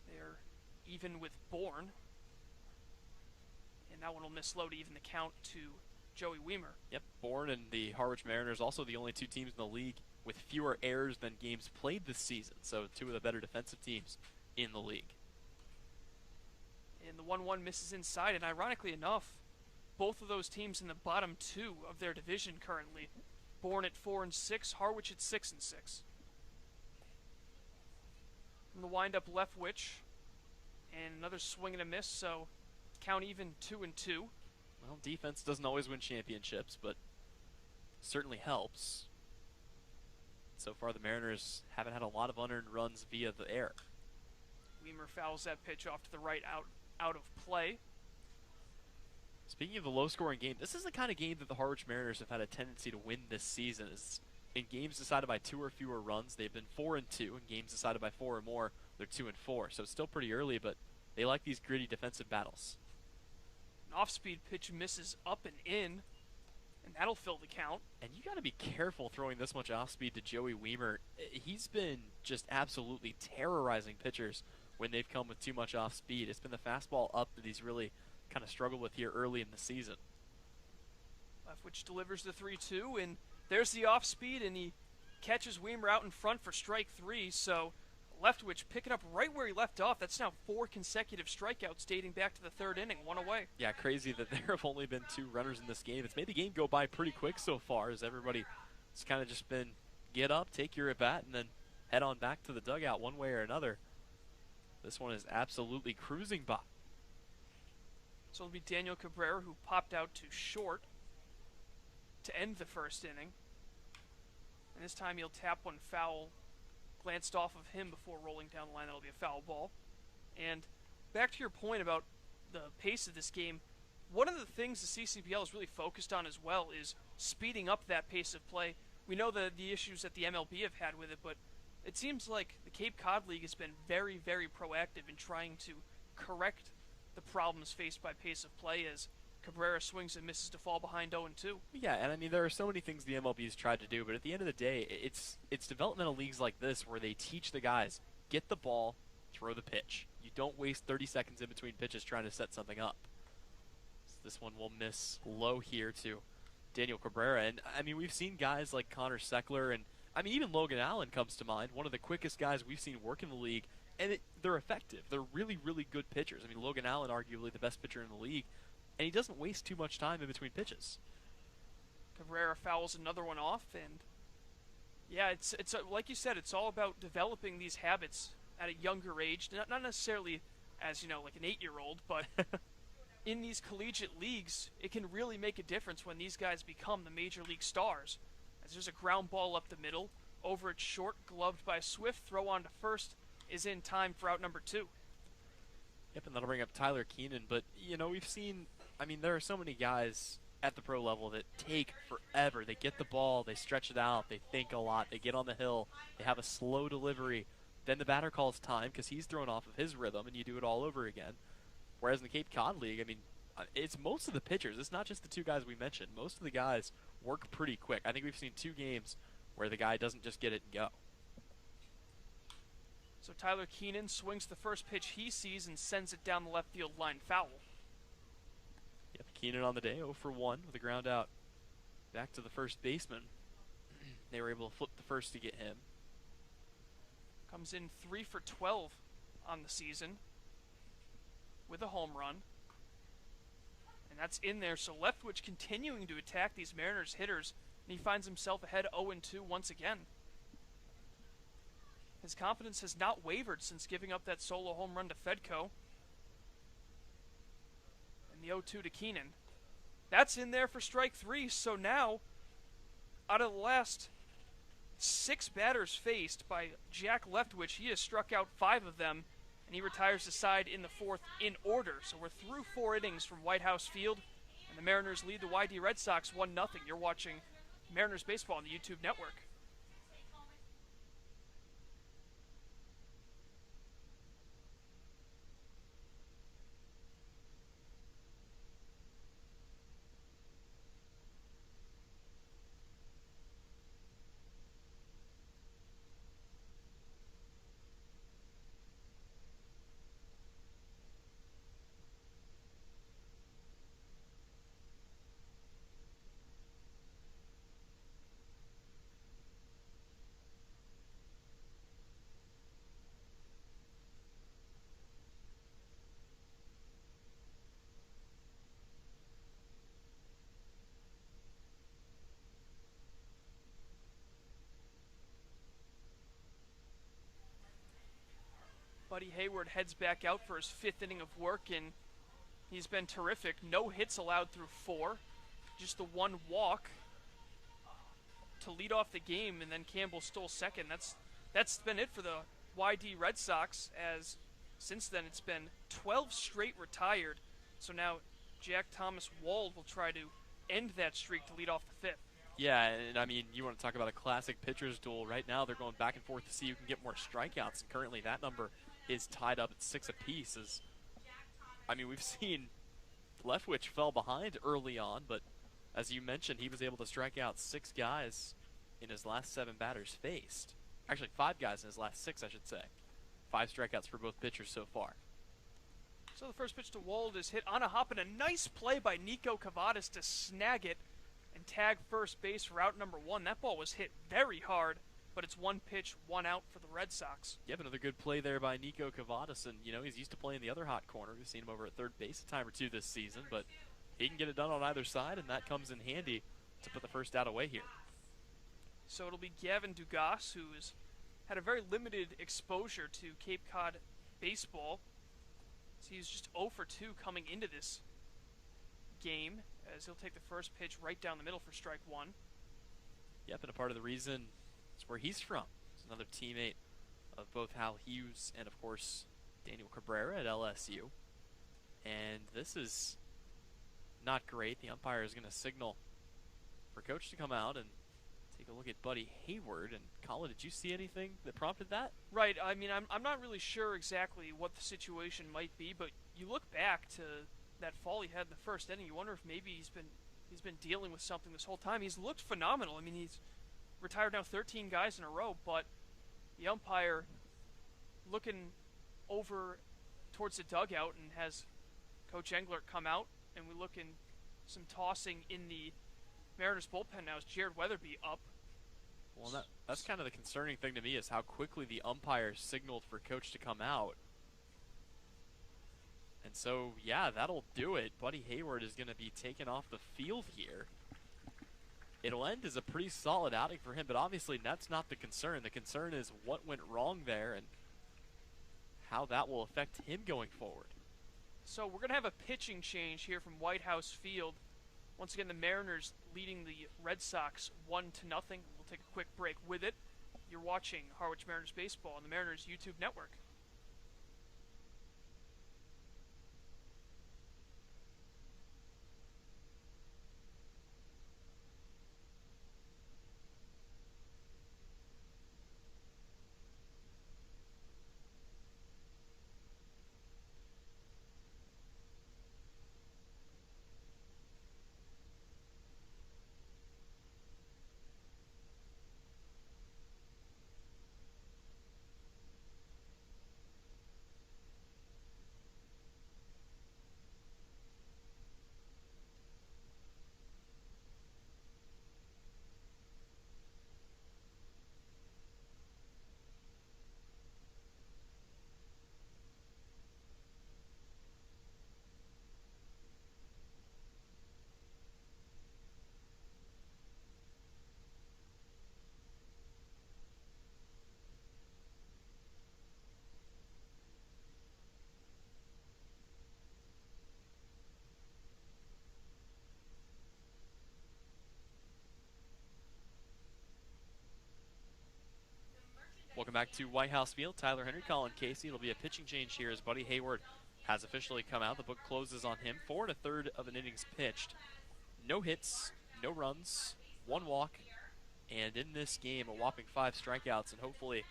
They're even with Bourne. And that one will miss low to even the count to Joey Weimer. Yep, Bourne and the Harwich Mariners, also the only 2 teams in the league with fewer errors than games played this season. So 2 of the better defensive teams in the league. And the 1-1 misses inside, and ironically enough, both of those teams in the bottom 2 of their division currently. Bourne at 4-6, Harwich at 6-6. From the windup Leftwich, and another swing and a miss, so count even 2-2. Well, defense doesn't always win championships, but certainly helps. So far, the Mariners haven't had a lot of unearned runs via the air. Weimer fouls that pitch off to the right, out of play. Speaking of the low-scoring game, this is the kind of game that the Harwich Mariners have had a tendency to win this season. It's in games decided by 2 or fewer runs, they've been 4-2. In games decided by 4 or more, they're 2-4. So it's still pretty early, but they like these gritty defensive battles. An off-speed pitch misses up and in, and that'll fill the count. And you got to be careful throwing this much off-speed to Joey Weimer. He's been just absolutely terrorizing pitchers when they've come with too much off-speed. It's been the fastball up that he's really kind of struggled with here early in the season. Leftwich delivers the 3-2, and there's the off-speed, and he catches Weimer out in front for strike 3, so Leftwich picking up right where he left off. That's now 4 consecutive strikeouts dating back to the 3rd inning, 1 away. Yeah, crazy that there have only been 2 runners in this game. It's made the game go by pretty quick so far, as everybody has kind of just been get up, take your at-bat, and then head on back to the dugout one way or another. This one is absolutely cruising by. So it'll be Daniel Cabrera who popped out to short to end the 1st inning. And this time he'll tap one foul, glanced off of him before rolling down the line. That'll be a foul ball. And back to your point about the pace of this game, one of the things the CCBL is really focused on as well is speeding up that pace of play. We know the issues that the MLB have had with it, but it seems like the Cape Cod League has been very, very proactive in trying to correct the problems faced by pace of play as Cabrera swings and misses to fall behind 0-2. Yeah, and I mean, there are so many things the MLB's tried to do, but at the end of the day, it's developmental leagues like this where they teach the guys, get the ball, throw the pitch. You don't waste 30 seconds in between pitches trying to set something up. So this one will miss low here to Daniel Cabrera. And, I mean, we've seen guys like Connor Seckler, and, I mean, even Logan Allen comes to mind, one of the quickest guys we've seen work in the league. And they're effective. They're really, really good pitchers. I mean, Logan Allen, arguably the best pitcher in the league, and he doesn't waste too much time in between pitches. Cabrera fouls another one off, and yeah, it's like you said, it's all about developing these habits at a younger age. Not necessarily as, like an 8-year-old, but in these collegiate leagues, it can really make a difference when these guys become the major league stars. As there's a ground ball up the middle, over it's short, gloved by Swift, throw on to first, is in time for out number 2. Yep, and that'll bring up Tyler Keenan, but, we've seen, there are so many guys at the pro level that take forever. They get the ball, they stretch it out, they think a lot, they get on the hill, they have a slow delivery, then the batter calls time because he's thrown off of his rhythm, and you do it all over again. Whereas in the Cape Cod League, it's most of the pitchers. It's not just the 2 guys we mentioned. Most of the guys work pretty quick. I think we've seen 2 games where the guy doesn't just get it and go. So Tyler Keenan swings the first pitch he sees and sends it down the left field line foul. Yep, Keenan on the day, 0 for 1 with a ground out. Back to the first baseman. They were able to flip the first to get him. Comes in 3 for 12 on the season with a home run. And that's in there, so Leftwich continuing to attack these Mariners hitters, and he finds himself ahead 0-2 once again. His confidence has not wavered since giving up that solo home run to Fedko. And the 0-2 to Keenan. That's in there for strike 3, so now, out of the last 6 batters faced by Jack Leftwich, he has struck out 5 of them, and he retires the side in the 4th in order. So we're through 4 innings from White House Field, and the Mariners lead the YD Red Sox 1-0. You're watching Mariners Baseball on the YouTube network. Buddy Hayward heads back out for his 5th inning of work, and he's been terrific. No hits allowed through 4. Just the 1 walk to lead off the game, and then Campbell stole second. That's been it for the YD Red Sox, as since then it's been 12 straight retired. So now Jack Thomas Wald will try to end that streak to lead off the 5th. Yeah, and you want to talk about a classic pitcher's duel. Right now they're going back and forth to see who can get more strikeouts, and currently that number is tied up at 6 apiece. We've seen Leftwich fell behind early on, but as you mentioned, he was able to strike out 6 guys in his last 7 batters faced. Actually, 5 guys in his last 6, I should say. 5 strikeouts for both pitchers so far. So the first pitch to Wald is hit on a hop, and a nice play by Nico Cavadas to snag it and tag first base for out number 1. That ball was hit very hard, but it's 1 pitch, 1 out for the Red Sox. Yep, another good play there by Nico Cavadas, and he's used to playing the other hot corner. We've seen him over at third base a time or 2 this season, but he can get it done on either side, and that comes in handy to put the first out away here. So it'll be Gavin Dugas, who has had a very limited exposure to Cape Cod baseball. So he's just 0 for 2 coming into this game, as he'll take the first pitch right down the middle for strike 1. Yep, and a part of the reason is where he's from. He's another teammate of both Hal Hughes and, of course, Daniel Cabrera at LSU. And this is not great. The umpire is going to signal for Coach to come out and take a look at Buddy Hayward. And Colin, did you see anything that prompted that? Right. I'm not really sure exactly what the situation might be, but you look back to that fall he had in the first inning, you wonder if maybe he's been dealing with something this whole time. He's looked phenomenal. He's retired now 13 guys in a row, but the umpire looking over towards the dugout and has Coach Englert come out, and we look in some tossing in the Mariners bullpen now as Jared Weatherby up. Well, that's kind of the concerning thing to me, is how quickly the umpire signaled for Coach to come out. And so, yeah, that'll do it. Buddy Hayward is going to be taken off the field here. it'll end as a pretty solid outing for him, but obviously that's not the concern. The concern is what went wrong there and how that will affect him going forward. So we're going to have a pitching change here from White House Field. Once again, the Mariners leading the Red Sox 1-0. We'll take a quick break with it. You're watching Harwich Mariners Baseball on the Mariners YouTube network. Welcome back to White House Field. Tyler Henry, Colin Casey. It'll be a pitching change here as Buddy Hayward has officially come out. The book closes on him. 4 1/3 of an innings pitched. No hits, no runs, 1 walk, and in this game, a whopping 5 strikeouts, and hopefully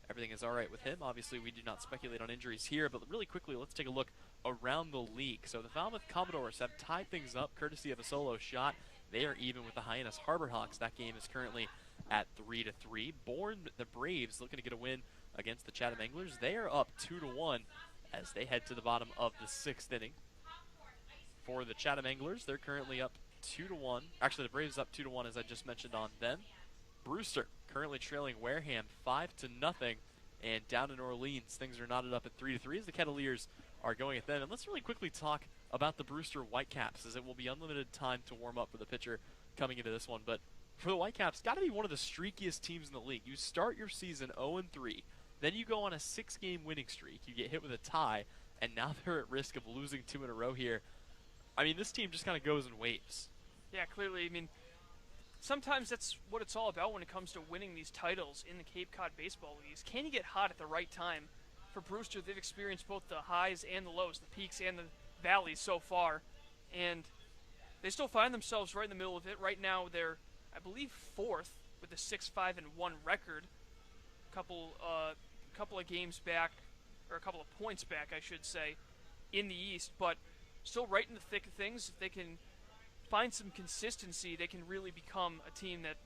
everything is all right with him. Obviously, we do not speculate on injuries here, but really quickly, let's take a look around the league. So the Falmouth Commodores have tied things up courtesy of a solo shot. They are even with the Hyannis Harbor Hawks. That game is currently at 3-3. Bourne, the Braves, looking to get a win against the Chatham Anglers. They are up 2-1 as they head to the bottom of the 6th inning. For the Chatham Anglers, they're currently up 2-1. Actually, the Braves up 2-1, as I just mentioned on them. Brewster currently trailing Wareham 5-0, and down in Orleans, things are knotted up at 3-3 as the Kettleers are going at them. And let's really quickly talk about the Brewster Whitecaps, as it will be unlimited time to warm up for the pitcher coming into this one. But for the Whitecaps, got to be one of the streakiest teams in the league. You start your season 0-3, then you go on a 6-game winning streak. You get hit with a tie, and now they're at risk of losing 2 in a row here. I mean, this team just kind of goes in waves. Yeah, clearly. I mean, sometimes that's what it's all about when it comes to winning these titles in the Cape Cod Baseball Leagues. Can you get hot at the right time? For Brewster, they've experienced both the highs and the lows, the peaks and the valleys so far, and they still find themselves right in the middle of it. Right now, they're, I believe, 4th with a 6-5-1 record. Couple of games back, or a couple of points back, I should say, in the East, but still right in the thick of things. If they can find some consistency, they can really become a team that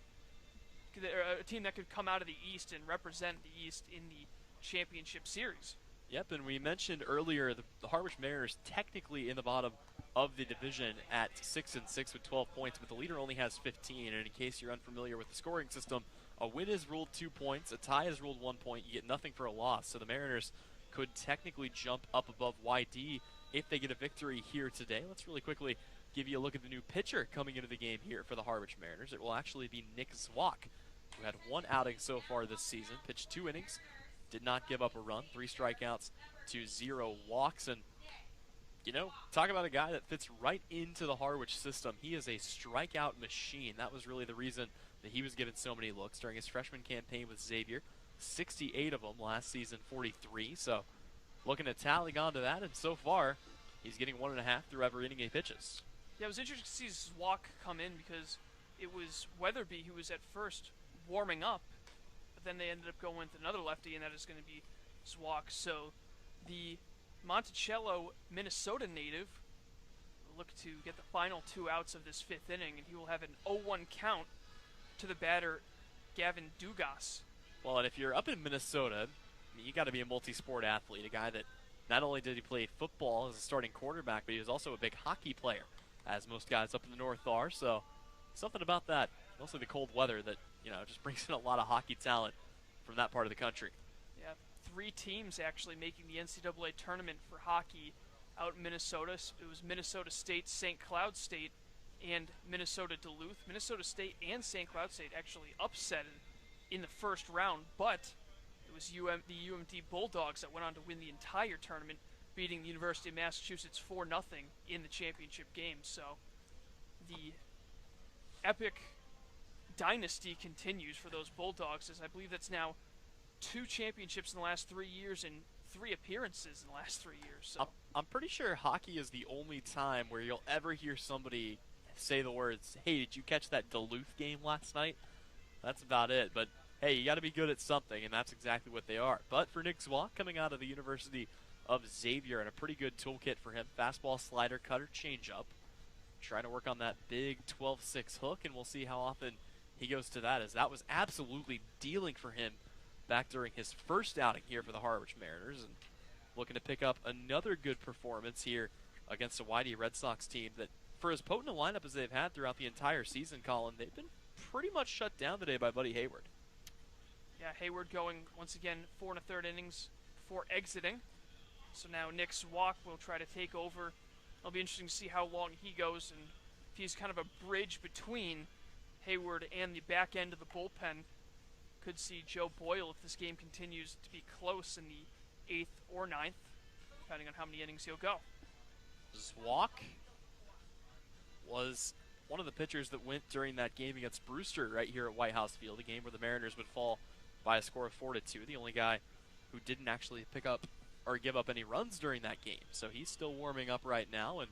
could come out of the East and represent the East in the championship series. Yep, and we mentioned earlier the Harwich Mariners technically in the bottom of the division at 6-6 with 12 points, but the leader only has 15. And in case you're unfamiliar with the scoring system, a win is ruled 2 points, a tie is ruled 1 point. You get nothing for a loss. So the Mariners could technically jump up above YD if they get a victory here today. Let's really quickly give you a look at the new pitcher coming into the game here for the Harwich Mariners. It will actually be Nick Zwak, who had 1 outing so far this season, pitched 2 innings, did not give up a run, 3 strikeouts to 0 walks. And, you know, talk about a guy that fits right into the Harwich system. He is a strikeout machine. That was really the reason that he was given so many looks during his freshman campaign with Xavier. 68 of them last season, 43. So looking to tally on to that, and so far he's getting 1.5 through every inning he pitches. Yeah, it was interesting to see Zwak come in because it was Weatherby who was at first warming up, but then they ended up going with another lefty, and that is going to be Zwak. So the Monticello, Minnesota native will look to get the final 2 outs of this 5th inning, and he will have an 0-1 count to the batter, Gavin Dugas. Well, and if you're up in Minnesota, you got to be a multi-sport athlete, a guy that not only did he play football as a starting quarterback, but he was also a big hockey player, as most guys up in the north are. So something about that, mostly the cold weather, that, you know, just brings in a lot of hockey talent from that part of the country. Yeah, 3 teams actually making the NCAA tournament for hockey out in Minnesota. It was Minnesota State, St. Cloud State, and Minnesota Duluth. Minnesota State and St. Cloud State actually upset in the first round, but it was the UMD Bulldogs that went on to win the entire tournament, beating the University of Massachusetts 4-0 in the championship game. So the epic dynasty continues for those Bulldogs, as I believe that's now 2 championships in the last 3 years and 3 appearances in the last 3 years. So I'm pretty sure hockey is the only time where you'll ever hear somebody say the words, "Hey, did you catch that Duluth game last night?" That's about it. But hey, you got to be good at something, and that's exactly what they are. But for Nick Zwok, coming out of the University of Xavier, and a pretty good toolkit for him: fastball, slider, cutter, changeup. Trying to work on that big 12-6 hook, and we'll see how often he goes to that, as that was absolutely dealing for him back during his first outing here for the Harwich Mariners, and looking to pick up another good performance here against a YD Red Sox team that, for as potent a lineup as they've had throughout the entire season, Colin, they've been pretty much shut down today by Buddy Hayward. Yeah, Hayward going once again 4 1/3 innings before exiting. So now Nick Zwok will try to take over. It'll be interesting to see how long he goes, and if he's kind of a bridge between Hayward and the back end of the bullpen. Could see Joe Boyle, if this game continues to be close, in the 8th or 9th, depending on how many innings he'll go. Zwok was one of the pitchers that went during that game against Brewster right here at White House Field, a game where the Mariners would fall by a score of 4-2. The only guy who didn't actually pick up or give up any runs during that game. So he's still warming up right now, and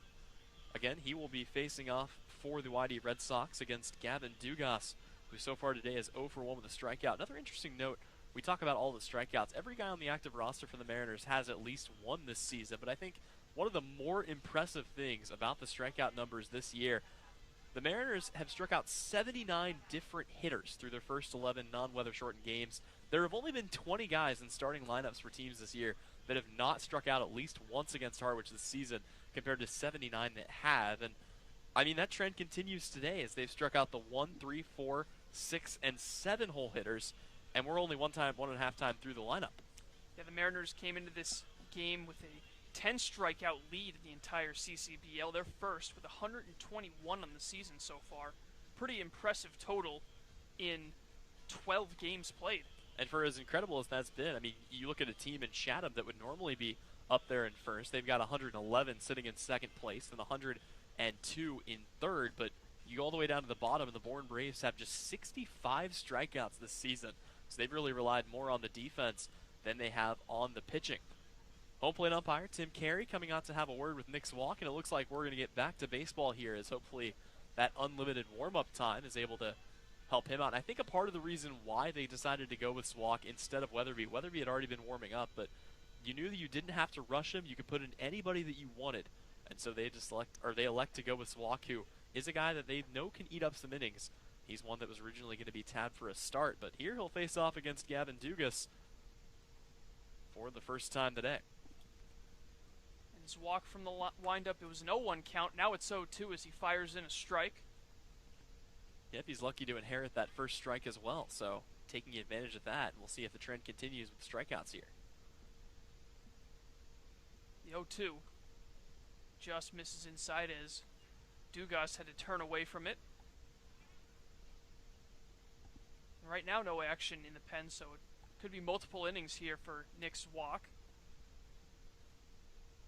again, he will be facing off for the YD Red Sox against Gavin Dugas, who so far today is 0 for 1 with a strikeout. Another interesting note, we talk about all the strikeouts. Every guy on the active roster for the Mariners has at least one this season, but I think one of the more impressive things about the strikeout numbers this year, the Mariners have struck out 79 different hitters through their first 11 non-weather shortened games. There have only been 20 guys in starting lineups for teams this year that have not struck out at least once against Harwich this season, compared to 79 that have. And I mean, that trend continues today as they've struck out the 1, 3, 4, 6, and 7 hole hitters, and we're only 1.5 time through the lineup. Yeah, the Mariners came into this game with a 10 strikeout lead in the entire CCBL. They're first with 121 on the season so far. Pretty impressive total in 12 games played. And for as incredible as that's been, I mean, you look at a team in Chatham that would normally be up there in first. They've got 111 sitting in second place and 102 in third, but you go all the way down to the bottom, and the Bourne Braves have just 65 strikeouts this season. So they've really relied more on the defense than they have on the pitching. Home plate umpire Tim Carey coming out to have a word with Nick Zwok, and it looks like we're going to get back to baseball here, as hopefully that unlimited warm-up time is able to help him out. And I think a part of the reason why they decided to go with Zwok instead of Weatherby had already been warming up, but you knew that you didn't have to rush him. You could put in anybody that you wanted, and so they elect to go with Zwok, who is a guy that they know can eat up some innings. He's one that was originally going to be tabbed for a start, but here he'll face off against Gavin Dugas for the first time today. And Zwok from the windup, it was an 0-1 count. Now it's 0-2 as he fires in a strike. Yep, he's lucky to inherit that first strike as well, so taking advantage of that. We'll see if the trend continues with strikeouts here. The 0-2 just misses inside as Dugas had to turn away from it. And right now, no action in the pen, so it could be multiple innings here for Nick Zwok.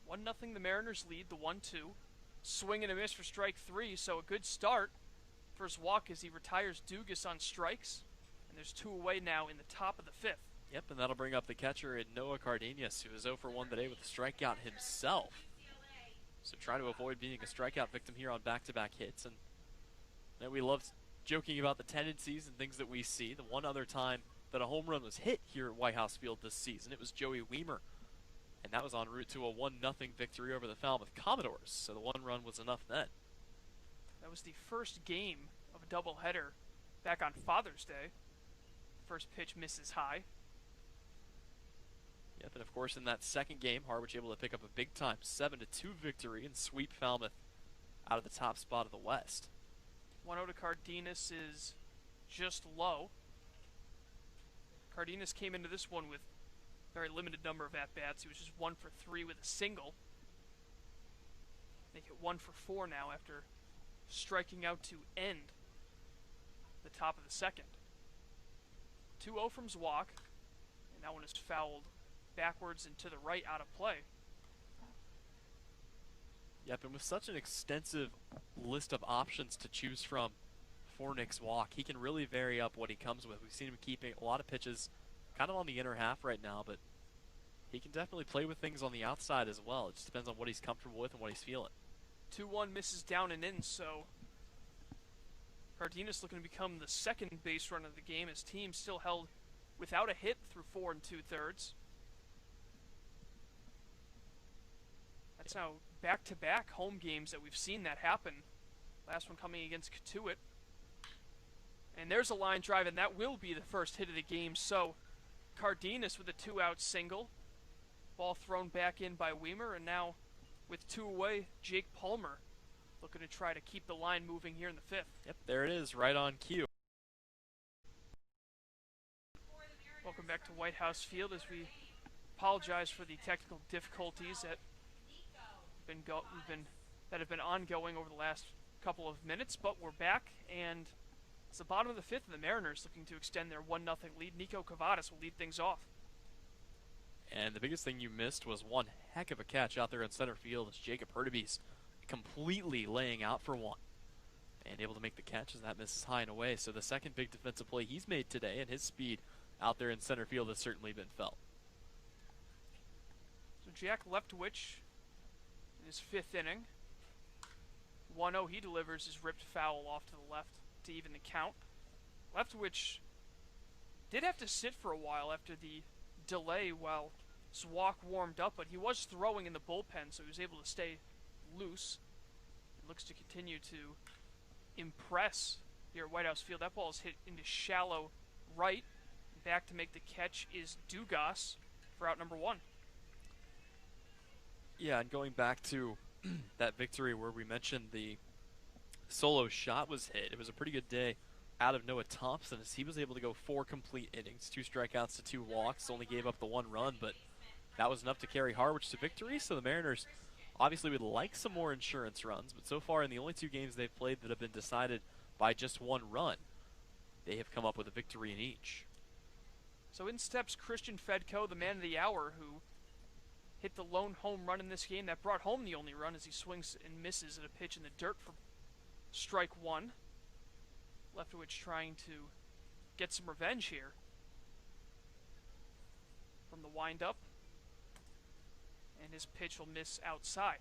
1-0 the Mariners lead, the 1-2. Swing and a miss for strike 3, so a good start for Zwok as he retires Dugas on strikes. And there's 2 away now in the top of the 5th. Yep, and that'll bring up the catcher in Noah Cardenas, who is 0 for 1 today with a strikeout himself. So trying to avoid being a strikeout victim here on back-to-back hits. And we love joking about the tendencies and things that we see. The one other time that a home run was hit here at White House Field this season, it was Joey Weimer. And that was en route to a 1-0 victory over the Falmouth Commodores. So the 1 run was enough then. That was the first game of a doubleheader back on Father's Day. First pitch misses high. Yep, and of course in that second game, Harwich able to pick up a big-time 7-2 victory and sweep Falmouth out of the top spot of the West. 1-0 to Cardenas is just low. Cardenas came into this one with a very limited number of at-bats. He was just 1 for 3 with a single. Make it 1 for 4 now after striking out to end the top of the second. 2-0 from Zwak, and that one is fouled backwards and to the right out of play. Yep, and with such an extensive list of options to choose from for Nick Zwak, he can really vary up what he comes with. We've seen him keeping a lot of pitches kind of on the inner half right now, but he can definitely play with things on the outside as well. It just depends on what he's comfortable with and what he's feeling. 2-1 misses down and in, so Cardenas looking to become the second base run of the game. His team still held without a hit through 4 2/3. That's now back-to-back home games that we've seen that happen. Last one coming against Katuitt. And there's a line drive, and that will be the first hit of the game. So Cardenas with a 2-out single. Ball thrown back in by Weimer, and now with 2 away, Jake Palmer looking to try to keep the line moving here in the 5th. Yep, there it is, right on cue. Welcome back to White House Field as we apologize for the technical difficulties that have been ongoing over the last couple of minutes, but we're back, and it's the bottom of the 5th, and the Mariners looking to extend their 1-0 lead. Nico Cavadas will lead things off. And the biggest thing you missed was one heck of a catch out there in center field as Jacob Hurtubise completely laying out for one and able to make the catch as that misses high and away. So the second big defensive play he's made today, and his speed out there in center field has certainly been felt. So Jack Leftwich in his 5th inning. 1-0, he delivers his ripped foul off to the left to even the count. Leftwich did have to sit for a while after the delay while Zwak warmed up, but he was throwing in the bullpen, so he was able to stay loose. It looks to continue to impress here at White House Field. That ball is hit into shallow right. Back to make the catch is Dugas for out number 1. Yeah, and going back to that victory where we mentioned the solo shot was hit, it was a pretty good day out of Noah Thompson as he was able to go 4 complete innings, 2 strikeouts to 2 walks, only gave up the 1 run, but that was enough to carry Harwich to victory. So the Mariners obviously would like some more insurance runs, but so far in the only 2 games they've played that have been decided by just 1 run, they have come up with a victory in each. So in steps Christian Fedko, the man of the hour, who hit the lone home run in this game that brought home the only run as he swings and misses at a pitch in the dirt for strike 1. Leftwich trying to get some revenge here from the windup, and his pitch will miss outside.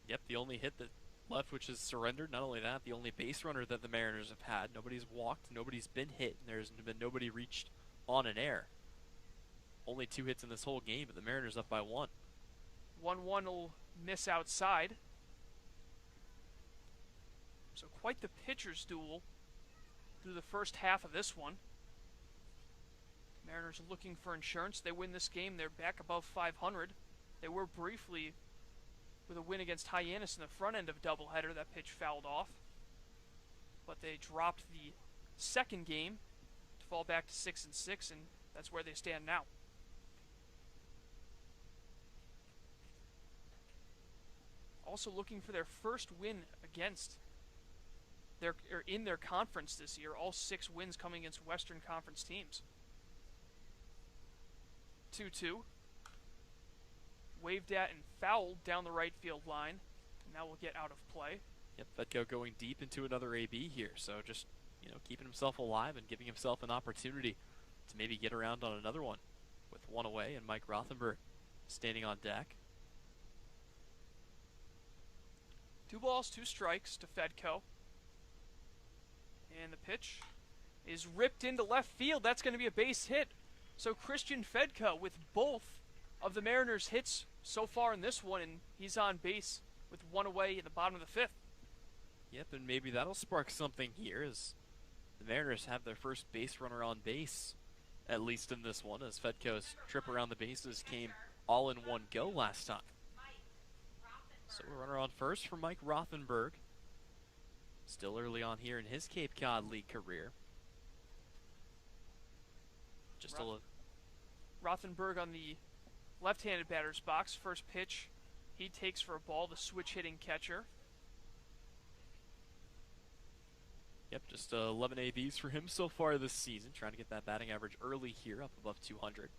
Yep, the only hit that Leftwich has surrendered. Not only that, the only base runner that the Mariners have had. Nobody's walked, nobody's been hit, and there's been nobody reached on an air. Only 2 hits in this whole game, but the Mariners up by 1. 1-1 will miss outside. So quite the pitcher's duel through the first half of this one. Mariners are looking for insurance. They win this game. They're back above 500. They were briefly with a win against Hyannis in the front end of a doubleheader. That pitch fouled off. But they dropped the second game to fall back to 6-6, and that's where they stand now. Also looking for their first win against in their conference this year. All 6 wins coming against Western Conference teams. 2-2. Waved at and fouled down the right field line. And that will get out of play. Yep, Fedko going deep into another AB here. So just, keeping himself alive and giving himself an opportunity to maybe get around on another one with 1 away, and Mike Rothenberg standing on deck. 2 balls, 2 strikes to Fedko. And the pitch is ripped into left field. That's going to be a base hit. So Christian Fedko with both of the Mariners' hits so far in this one, and he's on base with 1 away in the bottom of the 5th. Yep, and maybe that'll spark something here as the Mariners have their first base runner on base, at least in this one, as Fedko's trip around the bases came all in one go last time. So a runner on first for Mike Rothenberg. Still early on here in his Cape Cod League career. Just a look. Rothenberg on the left-handed batter's box. First pitch He takes for a ball, the switch hitting catcher. Yep, just 11 ABs for him so far this season, trying to get that batting average early here, up above 200.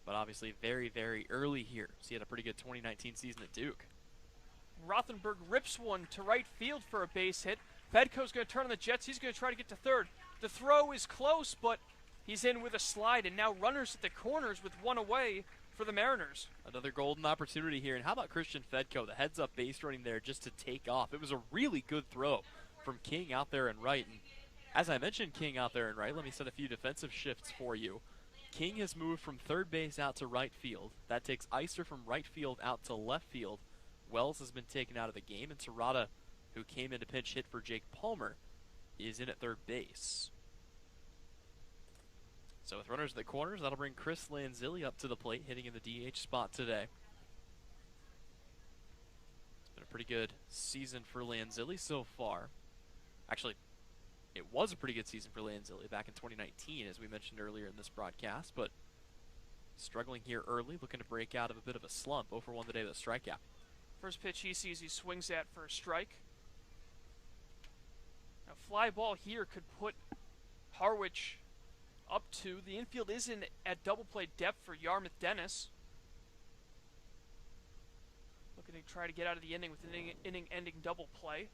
But obviously very, very early here. So he had a pretty good 2019 season at Duke. Rothenberg rips one to right field for a base hit. Fedko's going to turn on the Jets. He's going to try to get to third. The throw is close, but he's in with a slide, and now runners at the corners with one away for the Mariners. Another golden opportunity here. And how about Christian Fedko, the heads-up base running there just to take off. It was a really good throw from King out there and right. And as I mentioned King out there and right, let me set a few defensive shifts for you. King has moved from third base out to right field. That takes Eister from right field out to left field. Wells has been taken out of the game, and Terada, who came in to pinch hit for Jake Palmer, is in at third base. So with runners at the corners, that'll bring Chris Lanzilli up to the plate, hitting in the DH spot today. It's been a pretty good season for Lanzilli so far. Actually, it was a pretty good season for Lanzilli back in 2019, as we mentioned earlier in this broadcast, but struggling here early, looking to break out of a bit of a slump. 0 for 1 today with a strikeout. First pitch he sees, he swings at for a strike. A fly ball here could put Harwich up to. The infield is in at double play depth for Yarmouth Dennis. Looking to try to get out of the inning with an inning-ending double play.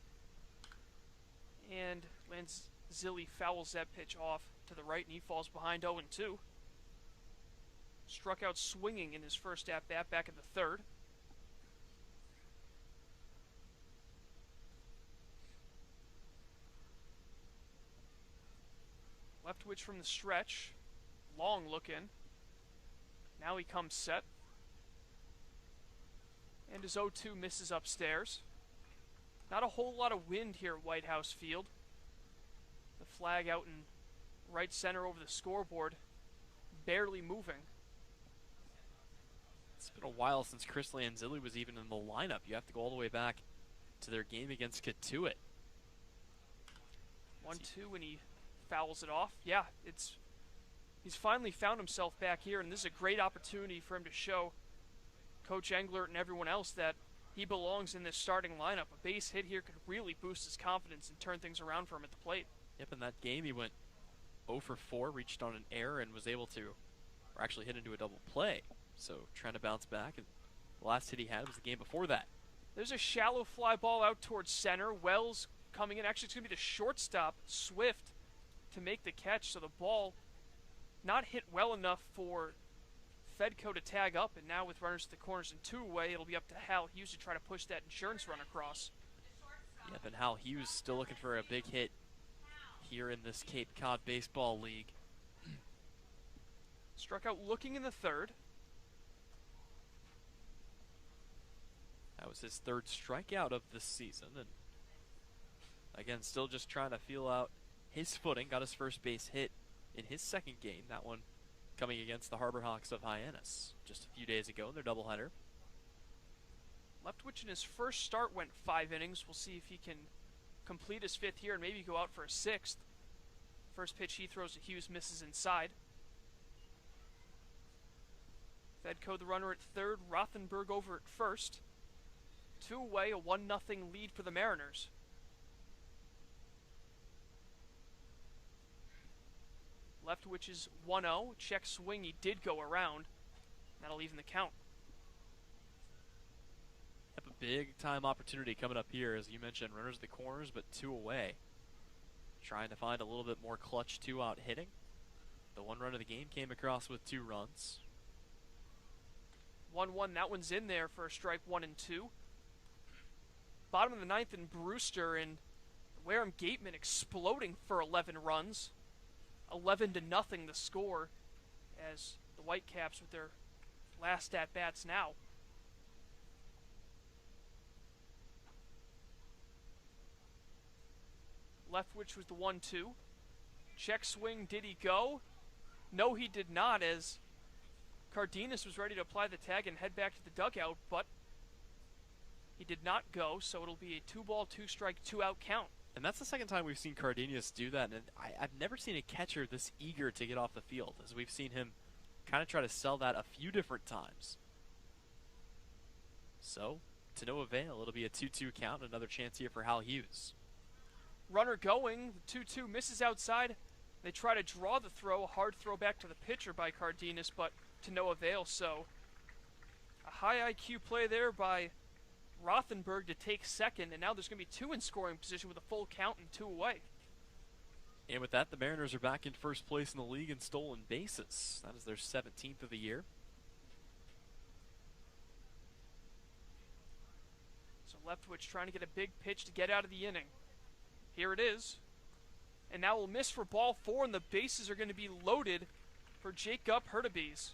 And Lanzilli fouls that pitch off to the right, and he falls behind 0-2. Struck out swinging in his first at-bat back in the third. Leftwich from the stretch. Long look in. Now he comes set. And his 0-2 misses upstairs. Not a whole lot of wind here at White House Field. The flag out in right center over the scoreboard, barely moving. It's been a while since Chris Lanzilli was even in the lineup. You have to go all the way back to their game against Katuitt. 1-2 and he fouls it off. Yeah, he's finally found himself back here, and this is a great opportunity for him to show Coach Englert and everyone else that he belongs in this starting lineup. A base hit here could really boost his confidence and turn things around for him at the plate. Yep, in that game he went 0 for 4, reached on an error, and was able to, or actually hit into a double play. So trying to bounce back, and the last hit he had was the game before that. There's a shallow fly ball out towards center. Wells coming in. Actually, it's going to be the shortstop, Swift, to make the catch. So the ball not hit well enough for Fedko to tag up, and now with runners at the corners and 2 away, it'll be up to Hal Hughes to try to push that insurance run across. Yep, and Hal Hughes still looking for a big hit here in this Cape Cod Baseball League. Struck out looking in the third. That was his third strikeout of this season, and again, still just trying to feel out his footing. Got his first base hit in his second game, that one coming against the Harbor Hawks of Hyannis just a few days ago in their doubleheader. Leftwich in his first start went 5 innings. We'll see if he can complete his 5th here and maybe go out for a 6th. First pitch he throws to Hughes, misses inside. Fedko the runner at third, Rothenberg over at first. 2 away, a 1-0 lead for the Mariners. Leftwich is 1-0. Check swing, he did go around. That'll even the count. Have a big time opportunity coming up here, as you mentioned. Runners at the corners, but 2 away. Trying to find a little bit more clutch 2-out hitting. The 1 run of the game came across with 2 runs. 1-1, that one's in there for a strike 1 and 2. Bottom of the 9th, and Brewster and Wareham Gateman exploding for 11 runs. 11-0 the score, as the Whitecaps with their last at-bats now. Leftwich was the 1-2. Check swing, did he go? No, he did not, as Cardenas was ready to apply the tag and head back to the dugout, but he did not go, so it'll be a 2-ball, 2-strike, 2-out count. And that's the second time we've seen Cardenas do that, and I've never seen a catcher this eager to get off the field, as we've seen him kind of try to sell that a few different times. So, to no avail. It'll be a 2-2 count, another chance here for Hal Hughes. Runner going, the 2-2 misses outside. They try to draw the throw, a hard throw back to the pitcher by Cardenas, but to no avail. So, a high IQ play there by Rothenberg to take second, and now there's going to be two in scoring position with a full count and two away. And with that, the Mariners are back in first place in the league in stolen bases. That is their 17th of the year. So Leftwich trying to get a big pitch to get out of the inning. Here it is. And now we'll miss for ball four, and the bases are going to be loaded for Jacob Hurtubise.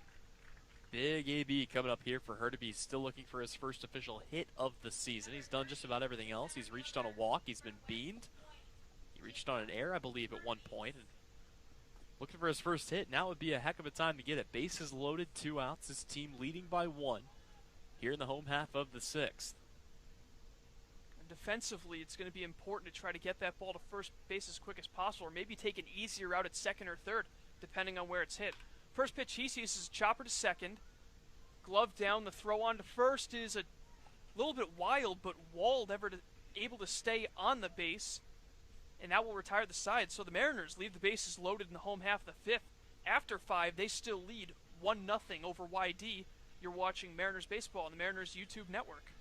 Big AB coming up here for Hurtubise, still looking for his first official hit of the season. He's done just about everything else. He's reached on a walk. He's been beamed. He reached on an error, I believe, at one point. And looking for his first hit. Now would be a heck of a time to get it. Bases loaded, 2 outs. His team leading by 1 here in the home half of the 6th. And defensively, it's going to be important to try to get that ball to first base as quick as possible, or maybe take an easier route at second or third, depending on where it's hit. First pitch he sees is a chopper to second. Glove down, the throw on to first is a little bit wild, but Wald able to stay on the base, and that will retire the side. So the Mariners leave the bases loaded in the home half of the 5th. After 5, they still lead 1-0 over YD. You're watching Mariners baseball on the Mariners YouTube network.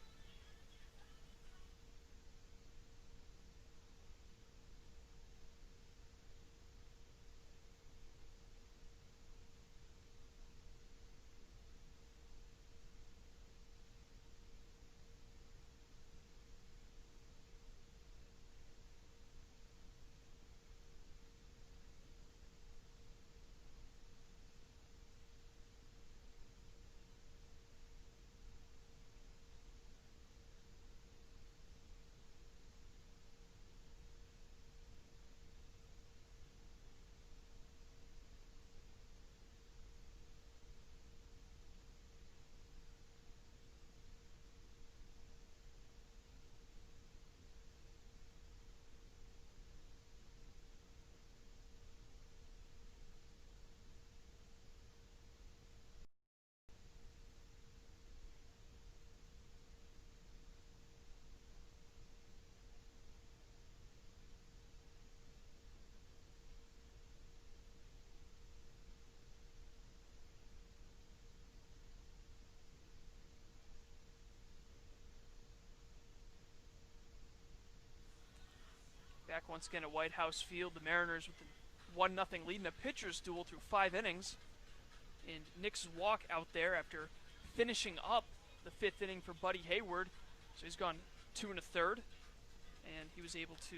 Back once again at White House Field, the Mariners with a 1-0 lead in a pitcher's duel through 5 innings. And Nick's walk out there after finishing up the 5th inning for Buddy Hayward. So he's gone 2 1/3, and he was able to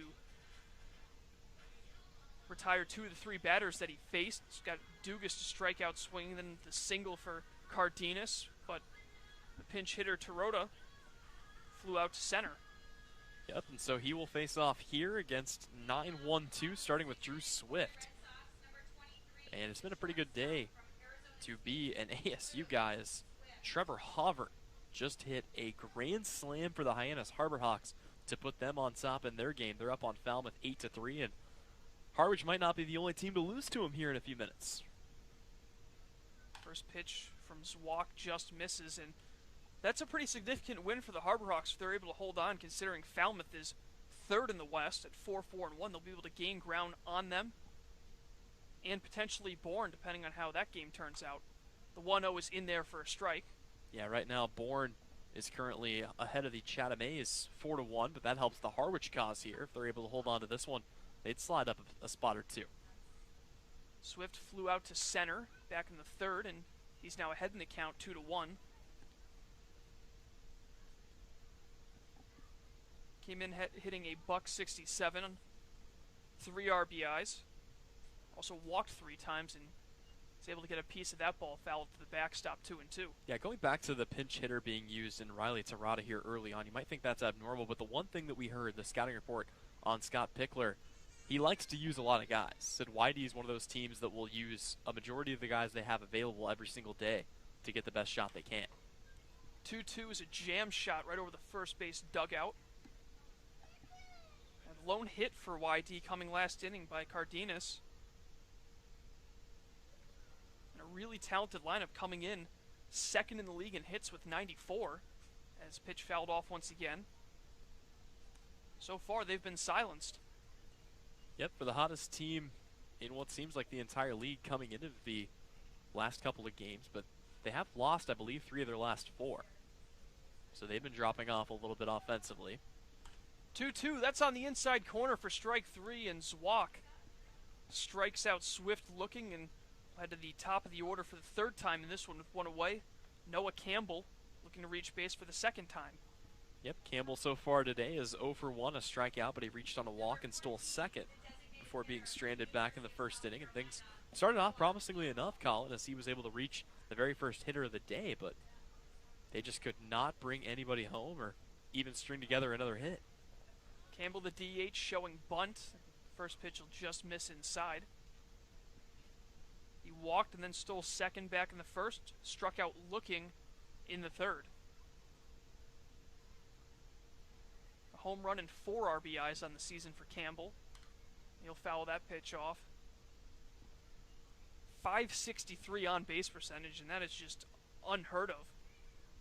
retire 2 of the 3 batters that he faced. He's got Dugas to strike out swinging, then the single for Cardenas, but the pinch hitter Tarota flew out to center. Yep, and so he will face off here against 9-1-2, starting with Drew Swift. And it's been a pretty good day to be an ASU guy, as Trevor Hauver just hit a grand slam for the Hyannis Harbor Hawks to put them on top in their game. They're up on Falmouth 8-3, and Harwich might not be the only team to lose to him here in a few minutes. First pitch from Zwok just misses, and that's a pretty significant win for the Harbor Hawks if they're able to hold on, considering Falmouth is 3rd in the West at 4-4-1. They'll be able to gain ground on them and potentially Bourne, depending on how that game turns out. The 1-0 is in there for a strike. Yeah, right now Bourne is currently ahead of the Chatham A's 4-1, but that helps the Harwich cause here. If they're able to hold on to this one, they'd slide up a spot or 2. Swift flew out to center back in the 3rd, and he's now ahead in the count 2-1. Came in hitting a .167, 3 RBIs. Also walked 3 times and was able to get a piece of that ball fouled to the backstop 2-2. Yeah, going back to the pinch hitter being used in Riley Tarada here early on, you might think that's abnormal, but the one thing that we heard, the scouting report on Scott Pickler, he likes to use a lot of guys. Said YD is one of those teams that will use a majority of the guys they have available every single day to get the best shot they can. 2-2 is a jam shot right over the first base dugout. And lone hit for YD coming last inning by Cardenas. And a really talented lineup coming in 2nd in the league in hits with 94. as pitch fouled off once again. So far, they've been silenced. Yep, for the hottest team in what seems like the entire league coming into the last couple of games, but they have lost, I believe, 3 of their last 4. So they've been dropping off a little bit offensively. 2-2, that's on the inside corner for strike 3, and Zwak strikes out Swift looking and head to the top of the order for the 3rd time in this one with 1 away. Noah Campbell looking to reach base for the 2nd time. Yep, Campbell so far today is 0 for 1, a strikeout, but he reached on a walk and stole second before being stranded back in the 1st inning. And things started off promisingly enough, Colin, as he was able to reach the very first hitter of the day, but they just could not bring anybody home or even string together another hit. Campbell, the DH, showing bunt. First pitch will just miss inside. He walked and then stole second back in the 1st, struck out looking in the 3rd. A home run and 4 RBIs on the season for Campbell. He'll foul that pitch off. .563 on base percentage, and that is just unheard of.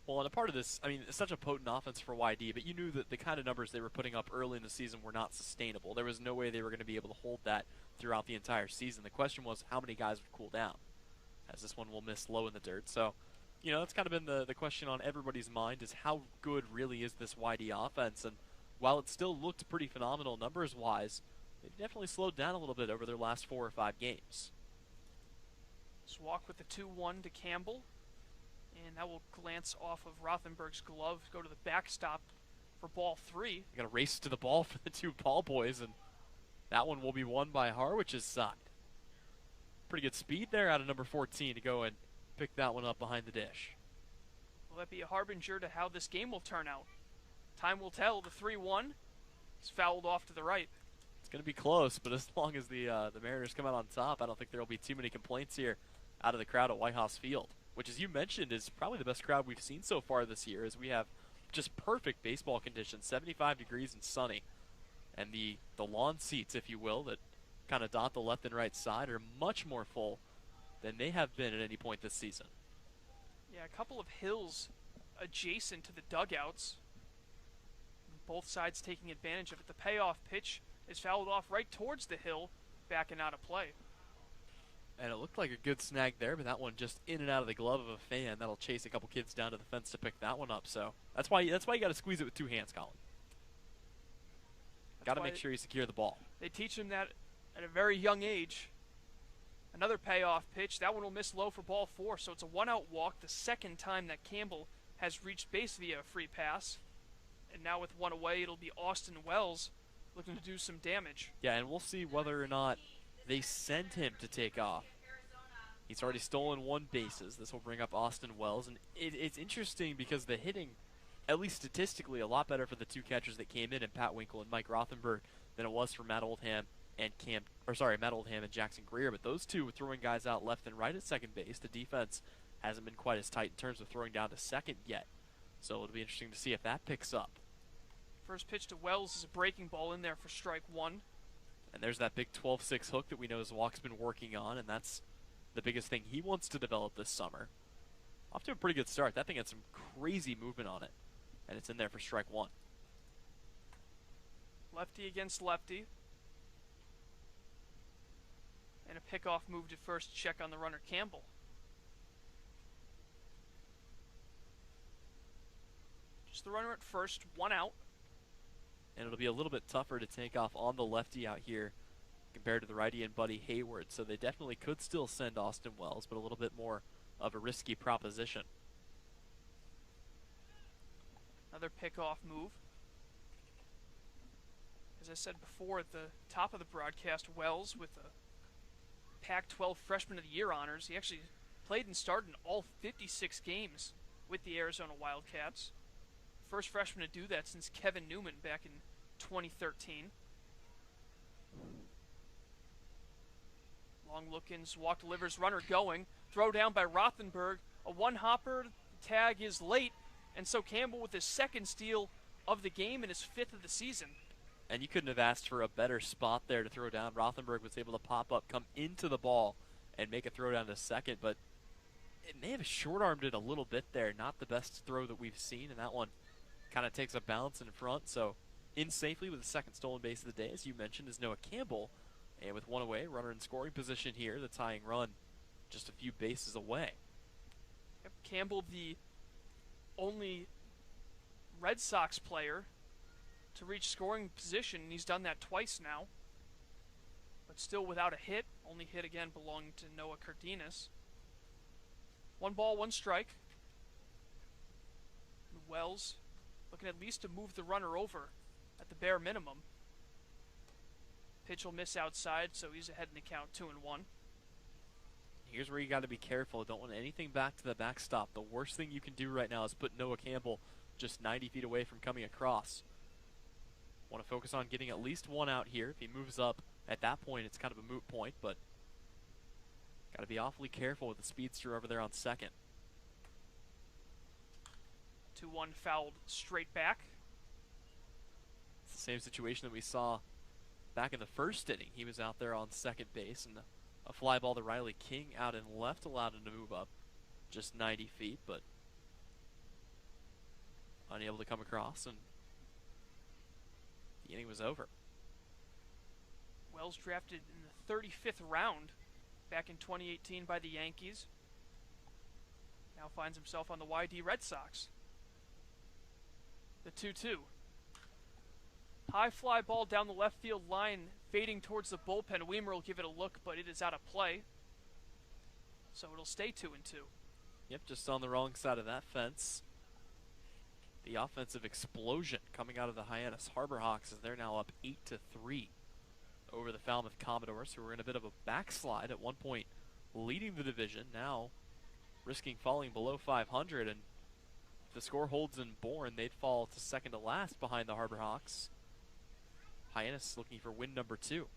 Well, and a part of this, I mean, it's such a potent offense for YD, but you knew that the kind of numbers they were putting up early in the season were not sustainable. There was no way they were going to be able to hold that throughout the entire season. The question was how many guys would cool down, as this one will miss low in the dirt. So, you know, that's kind of been the question on everybody's mind is how good really is this YD offense? And while it still looked pretty phenomenal numbers-wise, they've definitely slowed down a little bit over their last 4 or 5 games. Swak with the 2-1 to Campbell. And that will glance off of Rothenberg's glove, go to the backstop for ball 3. You got to race to the ball for the 2 ball boys, and that one will be won by Harwich's side. Pretty good speed there out of number 14 to go and pick that one up behind the dish. Will that be a harbinger to how this game will turn out? Time will tell. The 3-1 is fouled off to the right. It's going to be close, but as long as the Mariners come out on top, I don't think there will be too many complaints here out of the crowd at White House Field, which, as you mentioned, is probably the best crowd we've seen so far this year, as we have just perfect baseball conditions, 75 degrees and sunny. And the lawn seats, if you will, that kind of dot the left and right side are much more full than they have been at any point this season. Yeah, a couple of hills adjacent to the dugouts. Both sides taking advantage of it. The payoff pitch is fouled off right towards the hill, backing out of play. And it looked like a good snag there, but that one just in and out of the glove of a fan. That'll chase a couple kids down to the fence to pick that one up. So that's why you got to squeeze it with 2 hands, Colin. Got to make sure you secure the ball. They teach him that at a very young age. Another payoff pitch. That one will miss low for ball 4, so it's a 1-out walk. The 2nd time that Campbell has reached base via a free pass. And now with 1 away, it'll be Austin Wells looking to do some damage. Yeah, and we'll see whether or not they send him to take off. He's already stolen 1 bases. This will bring up Austin Wells. And it's interesting because the hitting, at least statistically, a lot better for the 2 catchers that came in Pat Winkle and Mike Rothenberg than it was for Matt Oldham and Matt Oldham and Jackson Greer. But those 2 were throwing guys out left and right at second base. The defense hasn't been quite as tight in terms of throwing down to second yet. So it'll be interesting to see if that picks up. First pitch to Wells is a breaking ball in there for strike 1. And there's that big 12-6 hook that we know Zwak's been working on, and that's the biggest thing he wants to develop this summer. Off to a pretty good start. That thing had some crazy movement on it, and it's in there for strike 1. Lefty against lefty. And a pickoff move to first, check on the runner Campbell. Just the runner at first, 1 out. And it'll be a little bit tougher to take off on the lefty out here compared to the righty and Buddy Hayward. So they definitely could still send Austin Wells, but a little bit more of a risky proposition. Another pickoff move. As I said before at the top of the broadcast, Wells with the Pac-12 Freshman of the Year honors. He actually played and started in all 56 games with the Arizona Wildcats. First freshman to do that since Kevin Newman back in 2013. Long look in, Zwak delivers, runner going. Throw down by Rothenberg. A 1-hopper, the tag is late, and so Campbell with his 2nd steal of the game and his 5th of the season. And you couldn't have asked for a better spot there to throw down. Rothenberg was able to pop up, come into the ball, and make a throw down to second, but it may have short-armed it a little bit there. Not the best throw that we've seen, and that one kind of takes a bounce in front. So in safely with the second stolen base of the day, as you mentioned, is Noah Campbell. And with one away, runner in scoring position here, the tying run just a few bases away. Yep, Campbell, the only Red Sox player to reach scoring position, and he's done that twice now. But still without a hit. Only hit again belonging to Noah Cardenas. 1 ball, 1 strike. And Wells looking at least to move the runner over at the bare minimum. Pitch will miss outside, so he's ahead in the count 2-1. Here's where you got to be careful. Don't want anything back to the backstop. The worst thing you can do right now is put Noah Campbell just 90 feet away from coming across. Want to focus on getting at least 1 out here. If he moves up at that point, it's kind of a moot point, but got to be awfully careful with the speedster over there on second. 2-1 fouled straight back. It's the same situation that we saw back in the first inning. He was out there on second base, and a fly ball to Riley King out and left allowed him to move up just 90 feet, but unable to come across, and the inning was over. Wells drafted in the 35th round back in 2018 by the Yankees. Now finds himself on the YD Red Sox. The 2-2. High fly ball down the left field line, fading towards the bullpen. Weimer will give it a look, but it is out of play. So it'll stay 2-2. Yep, just on the wrong side of that fence. The offensive explosion coming out of the Hyannis Harbor Hawks as they're now up 8-3 over the Falmouth Commodores, who were in a bit of a backslide at one point, leading the division, now risking falling below 500, and if the score holds in Bourne, they'd fall to second to last behind the Harbor Hawks. Hyannis looking for win number 2.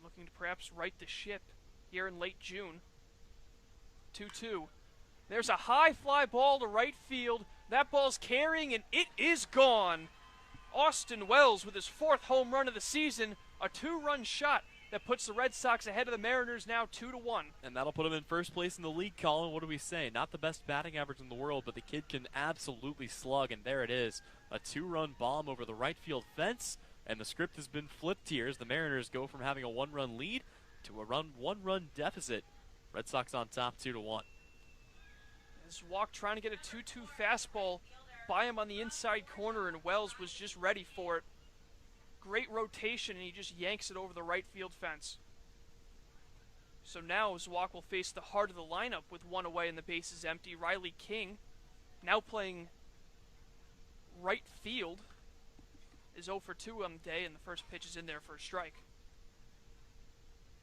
Looking to perhaps right the ship here in late June. 2-2. There's a high fly ball to right field. That ball's carrying, and it is gone. Austin Wells with his 4th home run of the season. A 2-run shot that puts the Red Sox ahead of the Mariners now 2-1. And that'll put him in first place in the league, Colin. What do we say? Not the best batting average in the world, but the kid can absolutely slug, and there it is. A 2-run bomb over the right field fence, and the script has been flipped here as the Mariners go from having a 1-run lead to a 1-run deficit. Red Sox on top 2-1. As Walk trying to get a 2-2 fastball by him on the inside corner, and Wells was just ready for it. Great rotation, and he just yanks it over the right field fence. So now Zwak will face the heart of the lineup with 1 away and the bases empty. Riley King, now playing right field, is 0 for 2 on the day, and the first pitch is in there for a strike.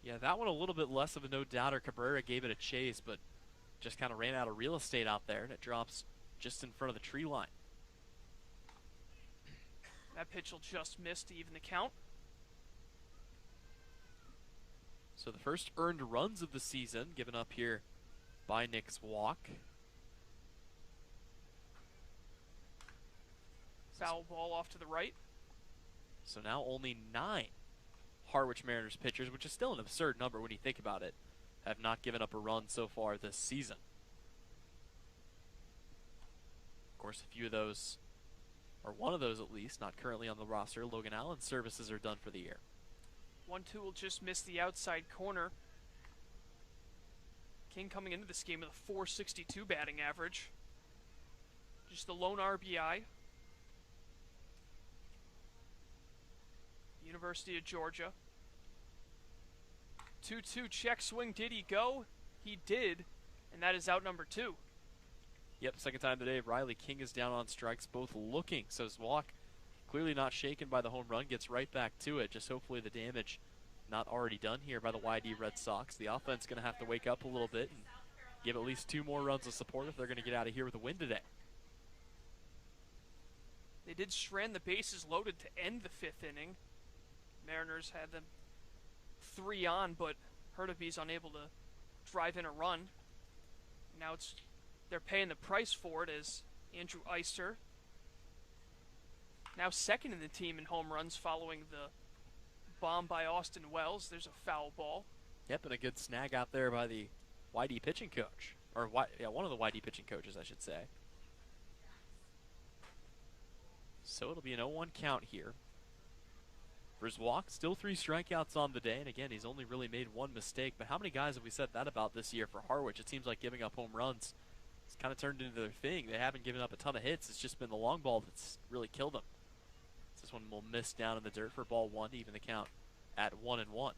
Yeah, that one a little bit less of a no-doubter. Cabrera gave it a chase, but just kind of ran out of real estate out there, and it drops just in front of the tree line. That pitch will just miss to even the count. So the first earned runs of the season given up here by Nick Zwak. Foul ball off to the right. So now only 9 Harwich Mariners pitchers, which is still an absurd number when you think about it, have not given up a run so far this season. Of course, a few of those, or one of those at least, not currently on the roster. Logan Allen's services are done for the year. 1-2 will just miss the outside corner. King coming into this game with a .462 batting average. Just the lone RBI. University of Georgia. 2-2 check swing. Did he go? He did, and that is out number 2. Yep, second time today. Riley King is down on strikes, both looking. So Zwak, clearly not shaken by the home run, gets right back to it. Just hopefully the damage not already done here by the YD Red Sox. The offense going to have to wake up a little bit and give at least 2 more runs of support if they're going to get out of here with a win today. They did strand the bases loaded to end the 5th inning. Mariners had them 3 on, but Hurtubise unable to drive in a run. Now they're paying the price for it as Andrew Eister, now second in the team in home runs following the bomb by Austin Wells. There's a foul ball. Yep, and a good snag out there by the YD pitching coach. Or one of the YD pitching coaches, I should say. So it'll be an 0-1 count here. For his walk, still 3 strikeouts on the day, and again, he's only really made 1 mistake. But how many guys have we said that about this year for Harwich? It seems like giving up home runs. It's kind of turned into their thing. They haven't given up a ton of hits. It's just been the long ball that's really killed them. This one will miss down in the dirt for ball 1 to even the count at 1-1.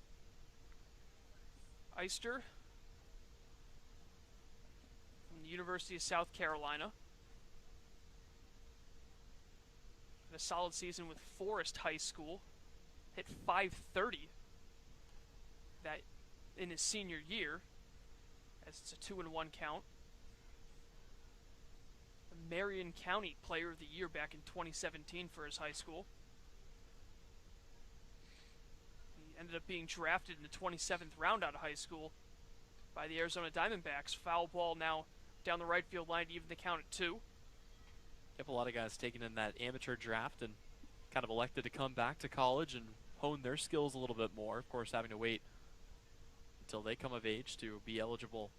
Eister from the University of South Carolina. Had a solid season with Forest High School. Hit .530 that in his senior year, as it's a 2-1 count. The Marion County Player of the Year back in 2017 for his high school. He ended up being drafted in the 27th round out of high school by the Arizona Diamondbacks. Foul ball now down the right field line to even the count at 2. Yep, a lot of guys taken in that amateur draft and kind of elected to come back to college and hone their skills a little bit more. Of course, having to wait until they come of age to be eligible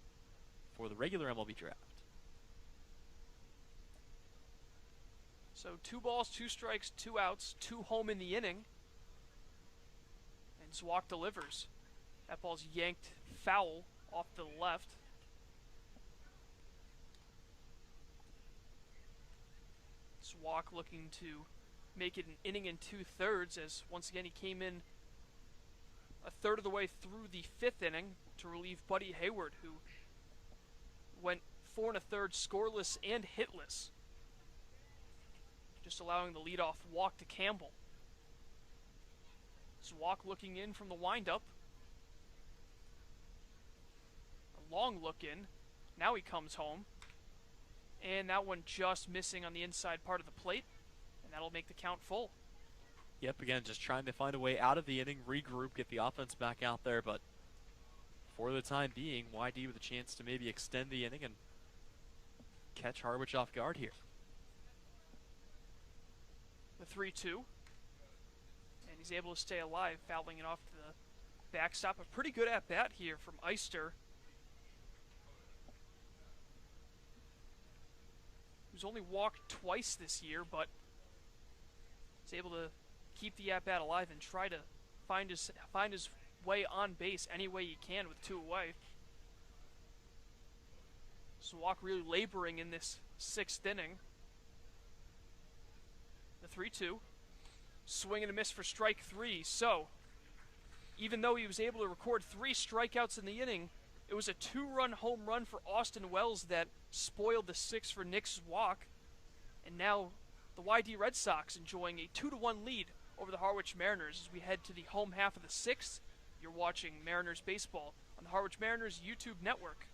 for the regular MLB draft. So 2 balls, 2 strikes, 2 outs, 2 home in the inning. And Zwak delivers. That ball's yanked foul off to the left. Zwak looking to make it an inning and 2/3, as once again he came in a third of the way through the 5th inning to relieve Buddy Hayward, who went 4 1/3 scoreless and hitless, just allowing the leadoff walk to Campbell. Zwak looking in from the windup. A long look in. Now he comes home. And that one just missing on the inside part of the plate. And that'll make the count full. Yep, again, just trying to find a way out of the inning, regroup, get the offense back out there. But for the time being, YD with a chance to maybe extend the inning and catch Harwich off guard here. The 3-2. And he's able to stay alive, fouling it off to the backstop. A pretty good at-bat here from Eister, who's only walked twice this year, but is able to keep the at-bat alive and try to find his way on base any way he can with 2 away. Zwak really laboring in this 6th inning. The 3-2. Swing and a miss for strike 3. So, even though he was able to record 3 strikeouts in the inning, it was a 2-run home run for Austin Wells that spoiled the 6 for Nick Zwak. And now the YD Red Sox enjoying a 2-1 lead over the Harwich Mariners as we head to the home half of the 6th. You're watching Mariners baseball on the Harwich Mariners YouTube network.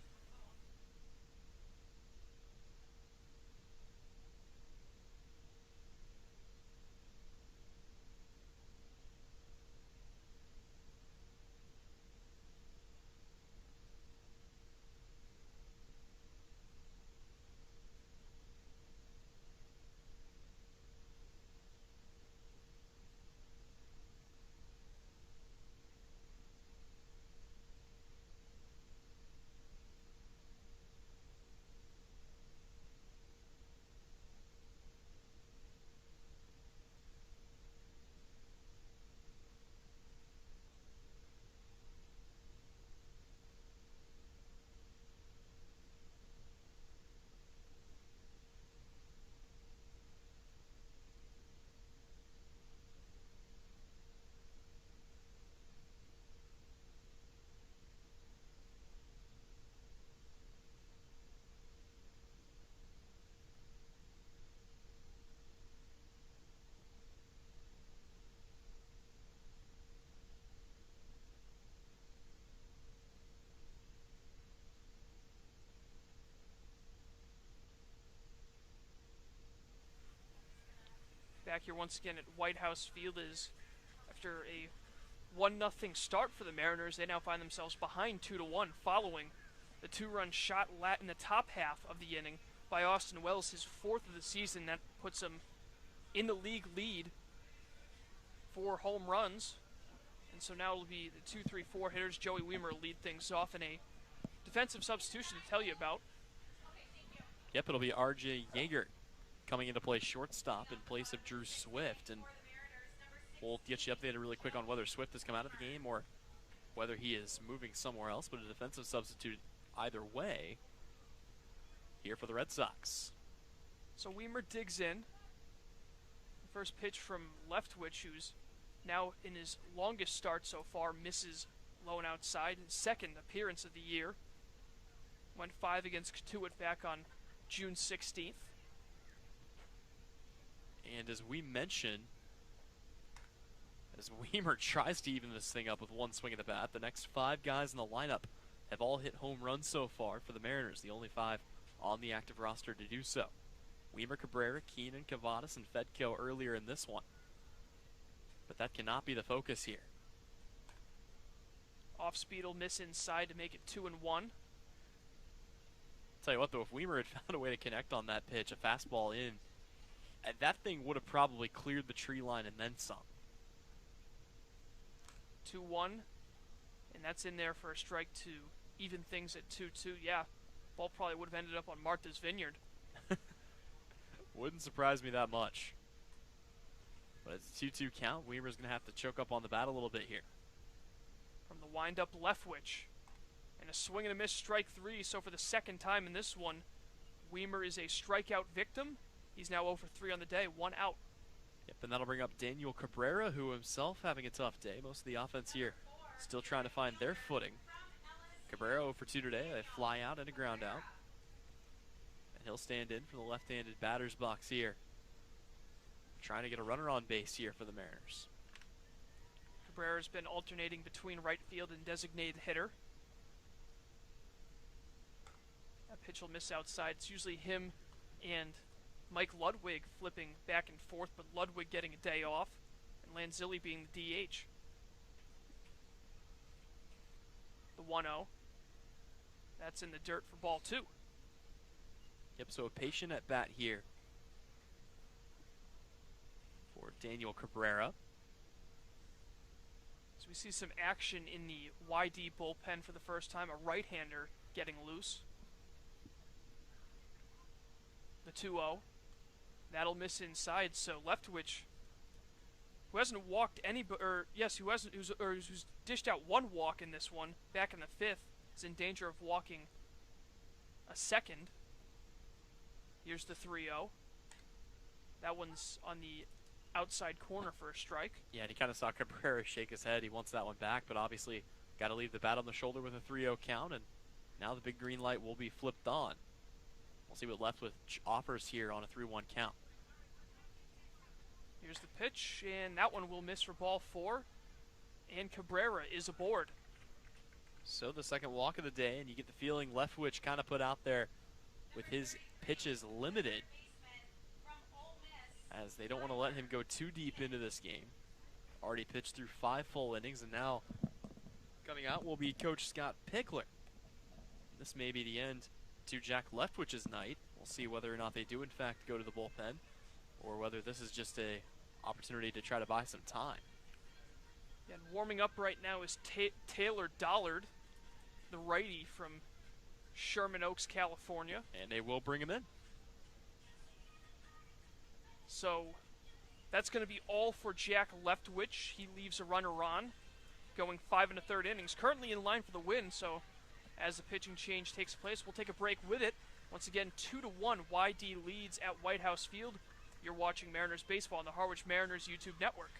Back here once again at White House Field is after a 1-0 start for the Mariners. They now find themselves behind 2-1 following the 2-run shot in the top half of the inning by Austin Wells, his 4th of the season. That puts him in the league lead for home runs. And so now it'll be the 2, 3, 4 hitters. Joey Weimer will lead things off in a defensive substitution to tell you about. Yep, it'll be RJ Yeager coming into play shortstop in place of Drew Swift. And we'll get you updated really quick on whether Swift has come out of the game or whether he is moving somewhere else, but a defensive substitute either way here for the Red Sox. So Weimer digs in. First pitch from Leftwich, who's now in his longest start so far, misses low and outside. His second appearance of the year. Went 5 against Katuitt back on June 16th. And as we mentioned, as Weimer tries to even this thing up with one swing of the bat, the next 5 guys in the lineup have all hit home runs so far for the Mariners, the only 5 on the active roster to do so. Weimer, Cabrera, Keenan, Cavadas, and Fedko earlier in this one. But that cannot be the focus here. Off speed will miss inside to make it 2-1. Tell you what though, if Weimer had found a way to connect on that pitch, a fastball in, that thing would have probably cleared the tree line and then some. 2-1, and that's in there for a strike to even things at 2-2. Yeah, ball probably would have ended up on Martha's Vineyard. Wouldn't surprise me that much. But it's a 2-2 count. Weimer's going to have to choke up on the bat a little bit here. From the wind-up Leftwich. And a swing and a miss, strike 3. So for the second time in this one, Weimer is a strikeout victim. He's now 0 for 3 on the day, 1 out. Yep, and that'll bring up Daniel Cabrera, who himself having a tough day. Most of the offense here still trying to find their footing. Cabrera 0 for 2 today, a fly out and a ground out. And he'll stand in for the left-handed batter's box here. Trying to get a runner on base here for the Mariners. Cabrera's been alternating between right field and designated hitter. That pitch will miss outside. It's usually him and Mike Ludwig flipping back and forth, but Ludwig getting a day off, and Lanzilli being the DH. The 1-0. That's in the dirt for ball 2. Yep, so a patient at bat here for Daniel Cabrera. So we see some action in the YD bullpen for the first time. A right-hander getting loose. The 2-0. That'll miss inside, so Leftwich, who hasn't walked any, who's dished out 1 walk in this one, back in the 5th, is in danger of walking a second. Here's the 3-0. That one's on the outside corner for a strike. Yeah, and he kind of saw Cabrera shake his head. He wants that one back, but obviously got to leave the bat on the shoulder with a 3-0 count, and now the big green light will be flipped on. We'll see what Leftwich offers here on a 3-1 count. Here's the pitch, and that one will miss for ball 4, and Cabrera is aboard. So the second walk of the day, and you get the feeling Leftwich kind of put out there with his pitches limited, as they don't want to let him go too deep into this game. Already pitched through 5 full innings, and now coming out will be Coach Scott Pickler. This may be the end to Jack Leftwich's night. We'll see whether or not they do in fact go to the bullpen, or whether this is just a opportunity to try to buy some time. And warming up right now is Taylor Dollard, the righty from Sherman Oaks, California. And they will bring him in. So that's going to be all for Jack Leftwich. He leaves a runner on, going 5 1/3 innings. Currently in line for the win, so as the pitching change takes place, we'll take a break with it. Once again, 2-1 YD leads at White House Field. You're watching Mariners baseball on the Harwich Mariners YouTube network.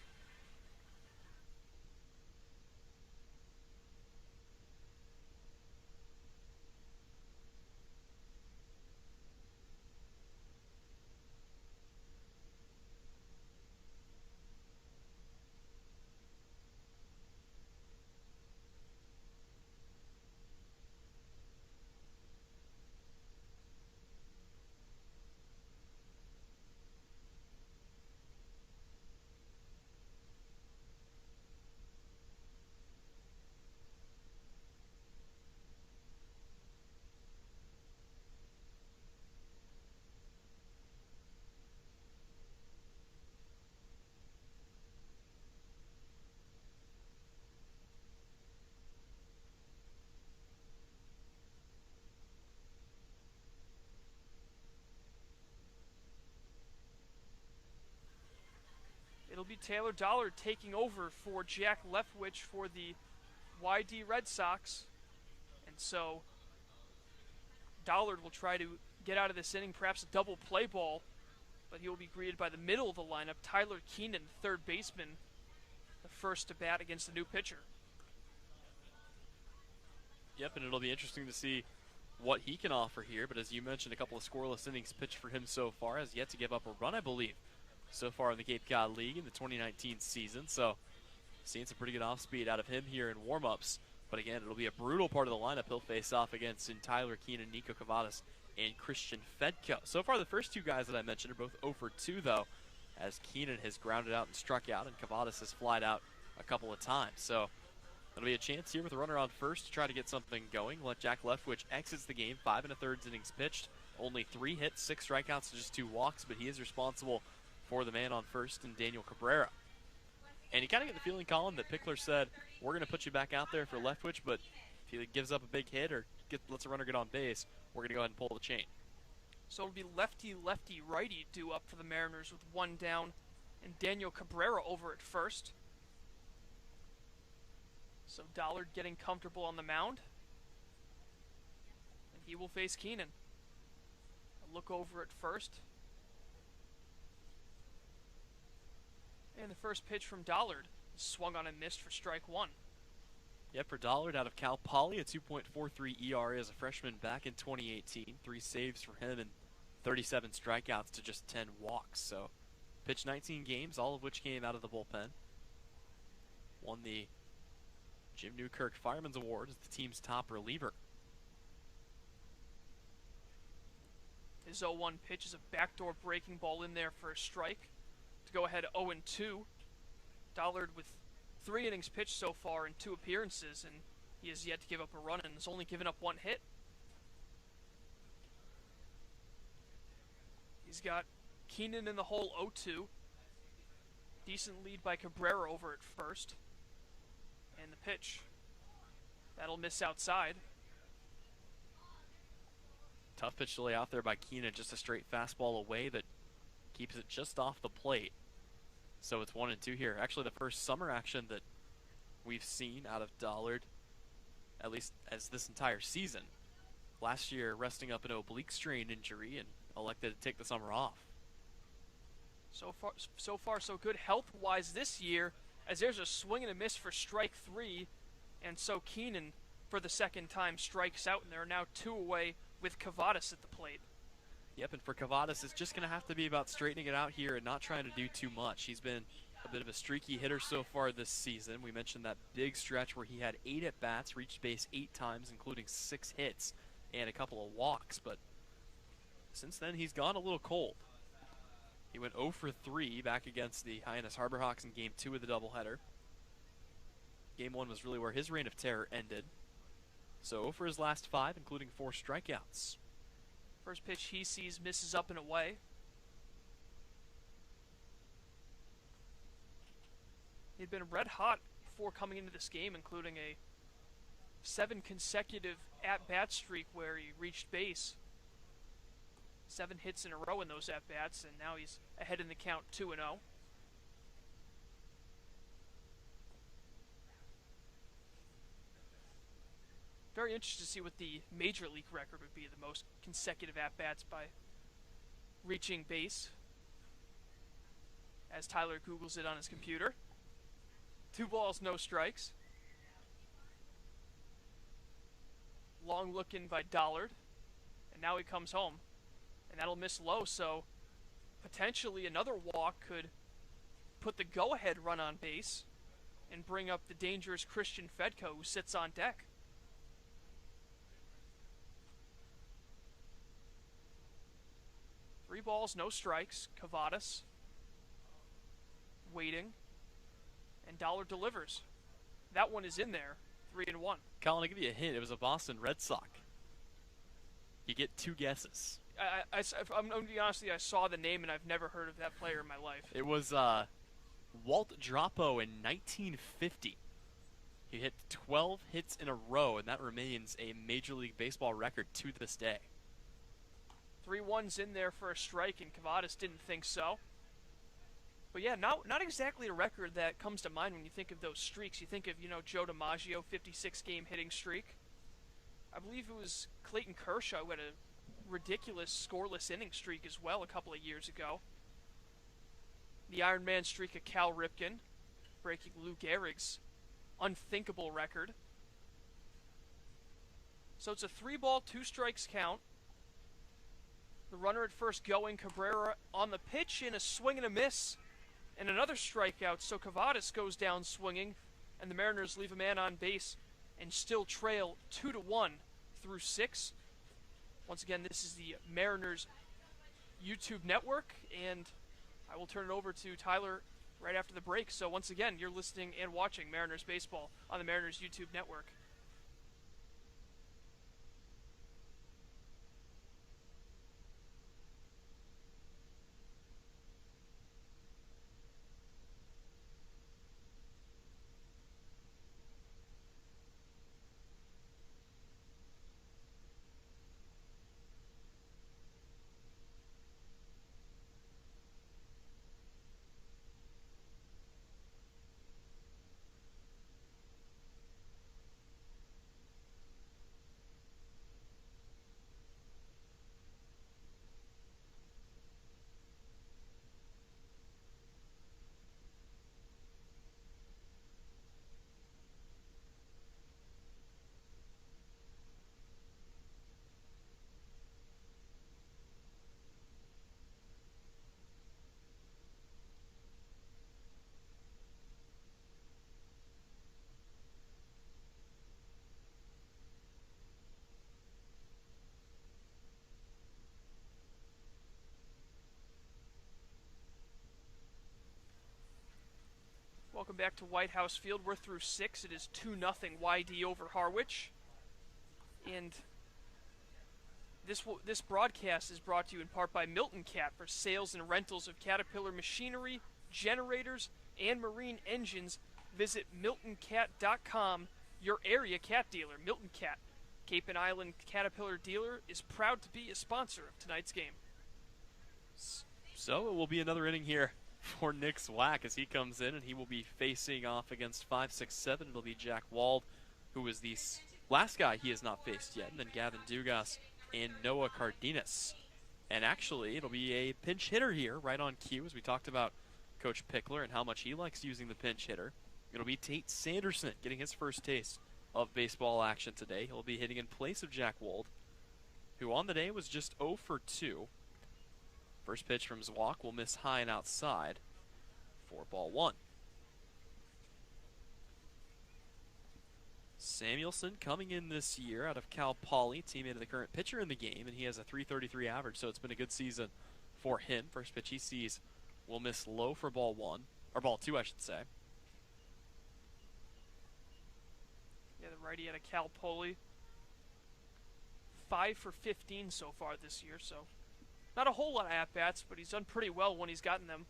it'll be Taylor Dollard taking over for Jack Leftwich for the YD Red Sox. And so Dollard will try to get out of this inning, perhaps a double play ball, but he will be greeted by the middle of the lineup, Tyler Keenan, third baseman, the first to bat against the new pitcher. Yep, and it'll be interesting to see what he can offer here, but as you mentioned, a couple of scoreless innings pitched for him so far, has yet to give up a run, I believe, so far in the Cape Cod League in the 2019 season, so seeing some pretty good off-speed out of him here in warm-ups, but again, it'll be a brutal part of the lineup he'll face off against in Tyler Keenan, Nico Cavadas, and Christian Fedko. So far, the first two guys that I mentioned are both 0 for 2, though, as Keenan has grounded out and struck out, and Cavadas has flied out a couple of times, so it'll be a chance here with a runner on first to try to get something going. Let Jack Leftwich exits the game, 5 1/3 innings pitched, only 3 hits, 6 strikeouts, and just 2 walks, but he is responsible for the man on first and Daniel Cabrera. And you kind of get the feeling, Colin, that Pickler said, we're going to put you back out there for Leftwich, but if he gives up a big hit or lets a runner get on base, we're going to go ahead and pull the chain. So it'll be lefty, lefty, righty due up for the Mariners with 1 down, and Daniel Cabrera over at first. So Dollard getting comfortable on the mound, and he will face Keenan. A look over at first. And the first pitch from Dollard swung on and missed for strike 1. Yep, for Dollard out of Cal Poly, a 2.43 ERA as a freshman back in 2018. 3 saves for him and 37 strikeouts to just 10 walks. So pitched 19 games, all of which came out of the bullpen. Won the Jim Newkirk Fireman's Award as the team's top reliever. His 0-1 pitch is a backdoor breaking ball in there for a strike to go ahead 0-2. Dollard with 3 innings pitched so far in 2 appearances, and he has yet to give up a run and has only given up 1 hit. He's got Keenan in the hole 0-2. Decent lead by Cabrera over at first. And the pitch, that'll miss outside. Tough pitch to lay out there by Keenan, just a straight fastball away that keeps it just off the plate. So it's 1-2 here. Actually, the first summer action that we've seen out of Dollard, at least as this entire season. Last year, resting up an oblique strain injury and elected to take the summer off. So far, so good health-wise this year, as there's a swing and a miss for strike 3, and so Keenan, for the second time, strikes out, and there are now 2 away with Cavadas at the plate. Yep, and for Cavadas, it's just going to have to be about straightening it out here and not trying to do too much. He's been a bit of a streaky hitter so far this season. We mentioned that big stretch where he had 8 at-bats, reached base 8 times, including 6 hits and a couple of walks, but since then he's gone a little cold. He went 0 for 3 back against the Hyannis Harbor Hawks in Game 2 of the doubleheader. Game 1 was really where his reign of terror ended. So 0 for his last 5, including 4 strikeouts. First pitch he sees misses up and away. He'd been red hot before coming into this game, including a 7 consecutive at-bat streak where he reached base. 7 hits in a row in those at-bats, and now he's ahead in the count 2-0. Very interested to see what the major league record would be, the most consecutive at-bats by reaching base. As Tyler Googles it on his computer. 2 balls, no strikes. Long look in by Dollard, and now he comes home. And that'll miss low, so potentially another walk could put the go-ahead run on base and bring up the dangerous Christian Fedko, who sits on deck. Three balls, no strikes. Cavadas waiting, and Dollard delivers. That one is in there, 3-1. Colin, I'll give you a hint. It was a Boston Red Sox. You get 2 guesses. I'm going to be honest with you, I saw the name and I've never heard of that player in my life. It was Walt Dropo in 1950. He hit 12 hits in a row, and that remains a Major League Baseball record to this day. 3-1's in there for a strike, and Cavadas didn't think so. But yeah, not exactly a record that comes to mind when you think of those streaks. You think of, Joe DiMaggio, 56-game hitting streak. I believe it was Clayton Kershaw who had a ridiculous scoreless inning streak as well a couple of years ago. The Iron Man streak of Cal Ripken, breaking Lou Gehrig's unthinkable record. So it's a 3-ball, 2 strikes count. The runner at first going, Cabrera on the pitch, and a swing and a miss, and another strikeout. So Cavadas goes down swinging, and the Mariners leave a man on base and still trail 2-1 through 6. Once again, this is the Mariners YouTube network, and I will turn it over to Tyler right after the break. So once again, you're listening and watching Mariners baseball on the Mariners YouTube network. Welcome back to White House Field. We're through 6. It is 2-0 YD over Harwich. And this broadcast is brought to you in part by Milton Cat for sales and rentals of Caterpillar machinery, generators, and marine engines. Visit MiltonCat.com, your area cat dealer. Milton Cat, Cape and Island Caterpillar dealer, is proud to be a sponsor of tonight's game. So it will be another inning here for Nick Zwack as he comes in, and he will be facing off against 5-6-7. It'll be Jack Wald, who is the last guy he has not faced yet, and then Gavin Dugas and Noah Cardenas. And actually, it'll be a pinch hitter here, right on cue, as we talked about Coach Pickler and how much he likes using the pinch hitter. It'll be Tate Sanderson getting his first taste of baseball action today. He'll be hitting in place of Jack Wald, who on the day was just 0 for 2. First pitch from Zwack will miss high and outside for ball 1. Samuelson coming in this year out of Cal Poly, teammate of the current pitcher in the game, and he has a .333 average, so it's been a good season for him. First pitch he sees will miss low for ball 1, or ball 2, I should say. Yeah, the righty out of Cal Poly. 5 for 15 so far this year, so not a whole lot of at-bats, but he's done pretty well when he's gotten them.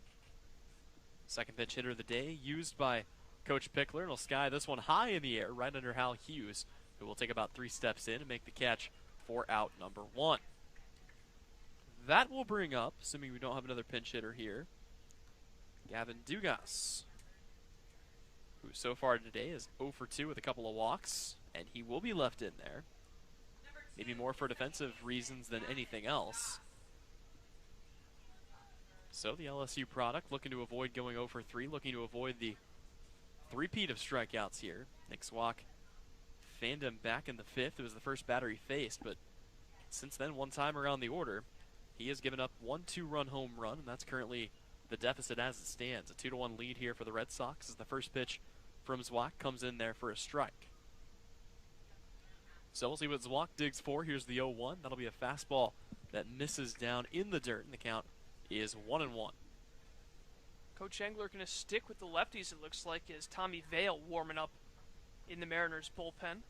Second pitch hitter of the day, used by Coach Pickler, and he'll sky this one high in the air, right under Hal Hughes, who will take about 3 steps in and make the catch for out number 1. That will bring up, assuming we don't have another pinch hitter here, Gavin Dugas, who so far today is 0 for 2 with a couple of walks, and he will be left in there. Maybe more for defensive reasons than anything else. So the LSU product looking to avoid going 0 for 3, looking to avoid the three-peat of strikeouts here. Nick Zwack fanned him back in the 5th. It was the first batter he faced, but since then, one time around the order, he has given up 1 2-run home run, and that's currently the deficit as it stands. A 2-1 lead here for the Red Sox as the first pitch from Zwack comes in there for a strike. So we'll see what Zwack digs for. Here's the 0-1. That'll be a fastball that misses down in the dirt, and the count is 1-1. Coach Engler going to stick with the lefties, it looks like, as Tommy Vale warming up in the Mariners bullpen.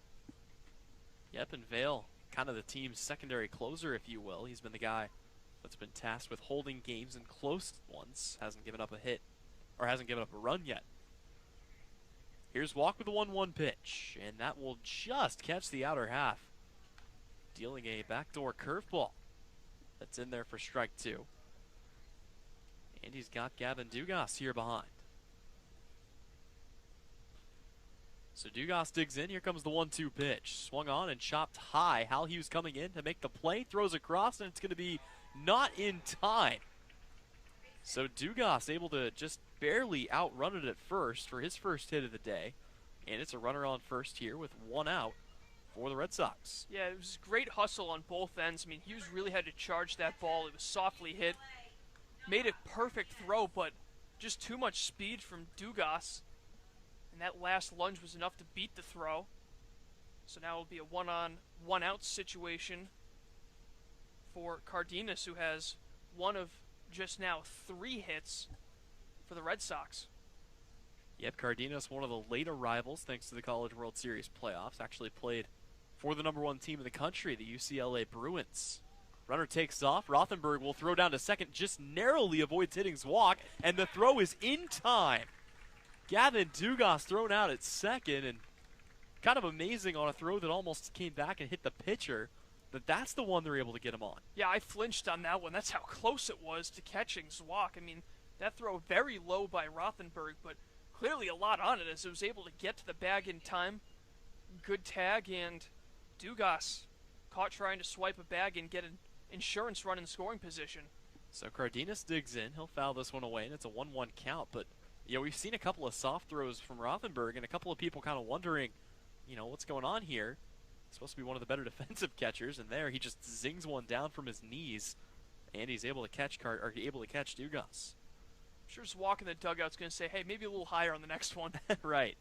Yep, and Vale, kind of the team's secondary closer, if you will. He's been the guy that's been tasked with holding games in close ones. Hasn't given up a hit, or hasn't given up a run yet. Here's Walk with the 1-1 pitch, and that will just catch the outer half, dealing a backdoor curveball that's in there for strike 2. And he's got Gavin Dugas here behind. So Dugas digs in. Here comes the 1-2 pitch. Swung on and chopped high. Hal Hughes coming in to make the play. Throws across, and it's going to be not in time. So Dugas able to just barely outrun it at first for his first hit of the day. And it's a runner on first here with one out for the Red Sox. Yeah, it was great hustle on both ends. I mean, Hughes really had to charge that ball. It was softly hit. Made a perfect throw, but just too much speed from Dugas. And that last lunge was enough to beat the throw. So now it'll be a one-on, one-out situation for Cardenas, who has one of just now 3 hits for the Red Sox. Yep, Cardenas, one of the late arrivals thanks to the College World Series playoffs, actually played for the #1 team in the country, the UCLA Bruins. Runner takes off. Rothenberg will throw down to second, just narrowly avoids hitting's walk, and the throw is in time. Gavin Dugas thrown out at second, and kind of amazing on a throw that almost came back and hit the pitcher, but that's the one they're able to get him on. Yeah, I flinched on that one. That's how close it was to catching Zwak. I mean, that throw very low by Rothenberg, but clearly a lot on it as it was able to get to the bag in time. Good tag, and Dugas caught trying to swipe a bag and get an insurance run in scoring position. So Cardenas digs in. He'll foul this one away, and it's a 1-1 count, but we've seen a couple of soft throws from Rothenberg, and a couple of people kind of wondering, what's going on here. He's supposed to be one of the better defensive catchers, and there he just zings one down from his knees, and he's able to catch Dugas. I'm sure Zwak in the dugout's going to say, hey, maybe a little higher on the next one. Right.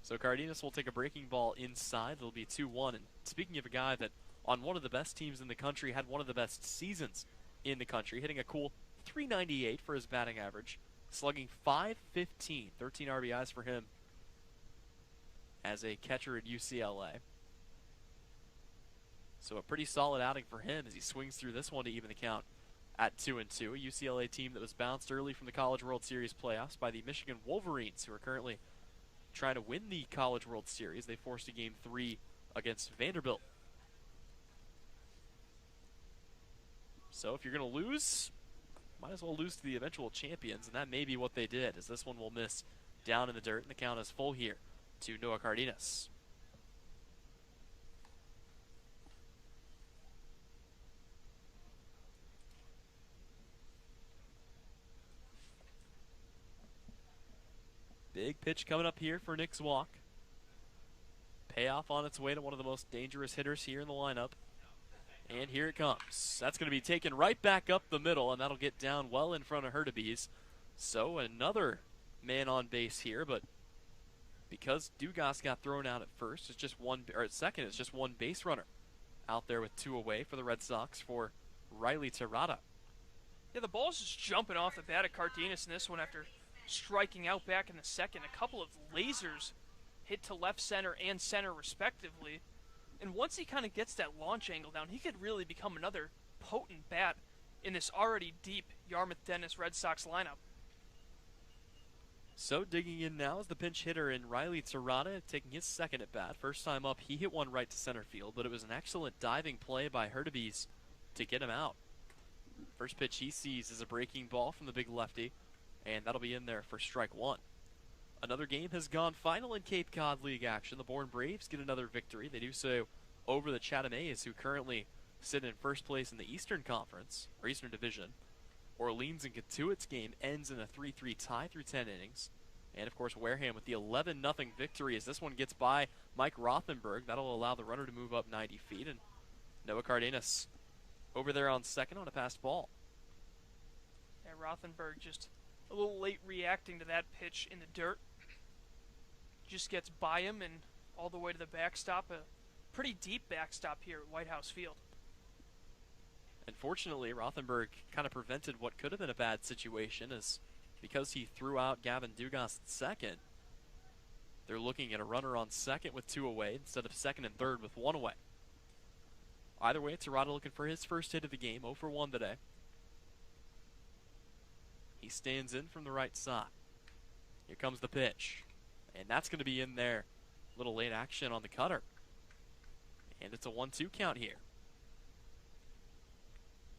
So Cardenas will take a breaking ball inside. It'll be 2-1. And speaking of a guy that on one of the best teams in the country had one of the best seasons in the country, hitting a cool .398 for his batting average, slugging .515, 13 RBIs for him as a catcher at UCLA. So a pretty solid outing for him as he swings through this one to even the count at 2-2. A UCLA team that was bounced early from the College World Series playoffs by the Michigan Wolverines, who are currently trying to win the College World Series. They forced a Game 3 against Vanderbilt. So if you're going to lose, might as well lose to the eventual champions, and that may be what they did, as this one will miss down in the dirt, and the count is full here to Noah Cardenas. Big pitch coming up here for Nick Zwak. Payoff on its way to one of the most dangerous hitters here in the lineup. And here it comes. That's going to be taken right back up the middle, and that'll get down well in front of Hurtubise. So another man on base here, but because Dugas got thrown out at first, it's just one, or at second, it's just one base runner out there with 2 away for the Red Sox for Riley Terada. Yeah, the ball's just jumping off the bat of Cardenas in this one after striking out back in the second. A couple of lasers hit to left center and center respectively. And once he kind of gets that launch angle down, he could really become another potent bat in this already deep Yarmouth-Dennis Red Sox lineup. So digging in now is the pinch hitter in Riley Terada, taking his second at bat. First time up, he hit one right to center field, but it was an excellent diving play by Hurtubise to get him out. First pitch he sees is a breaking ball from the big lefty, and that'll be in there for strike one. Another game has gone final in Cape Cod League action. The Bourne Braves get another victory. They do so over the Chatham A's, who currently sit in first place in the Eastern Conference, or Eastern Division. Orleans and Catuit's game ends in a 3-3 tie through 10 innings. And, of course, Wareham with the 11-0 victory as this one gets by Mike Rothenberg. That'll allow the runner to move up 90 feet. And Noah Cardenas over there on second on a passed ball. Yeah, Rothenberg just a little late reacting to that pitch in the dirt. Just gets by him and all the way to the backstop. A pretty deep backstop here at White House Field. Unfortunately, Rothenberg kind of prevented what could have been a bad situation, as because he threw out Gavin Dugas at second, they're looking at a runner on second with 2 away instead of second and third with 1 away. Either way, Terada looking for his first hit of the game, 0 for 1 today. He stands in from the right side. Here comes the pitch. And that's going to be in there. Little late action on the cutter. And it's a 1-2 count here.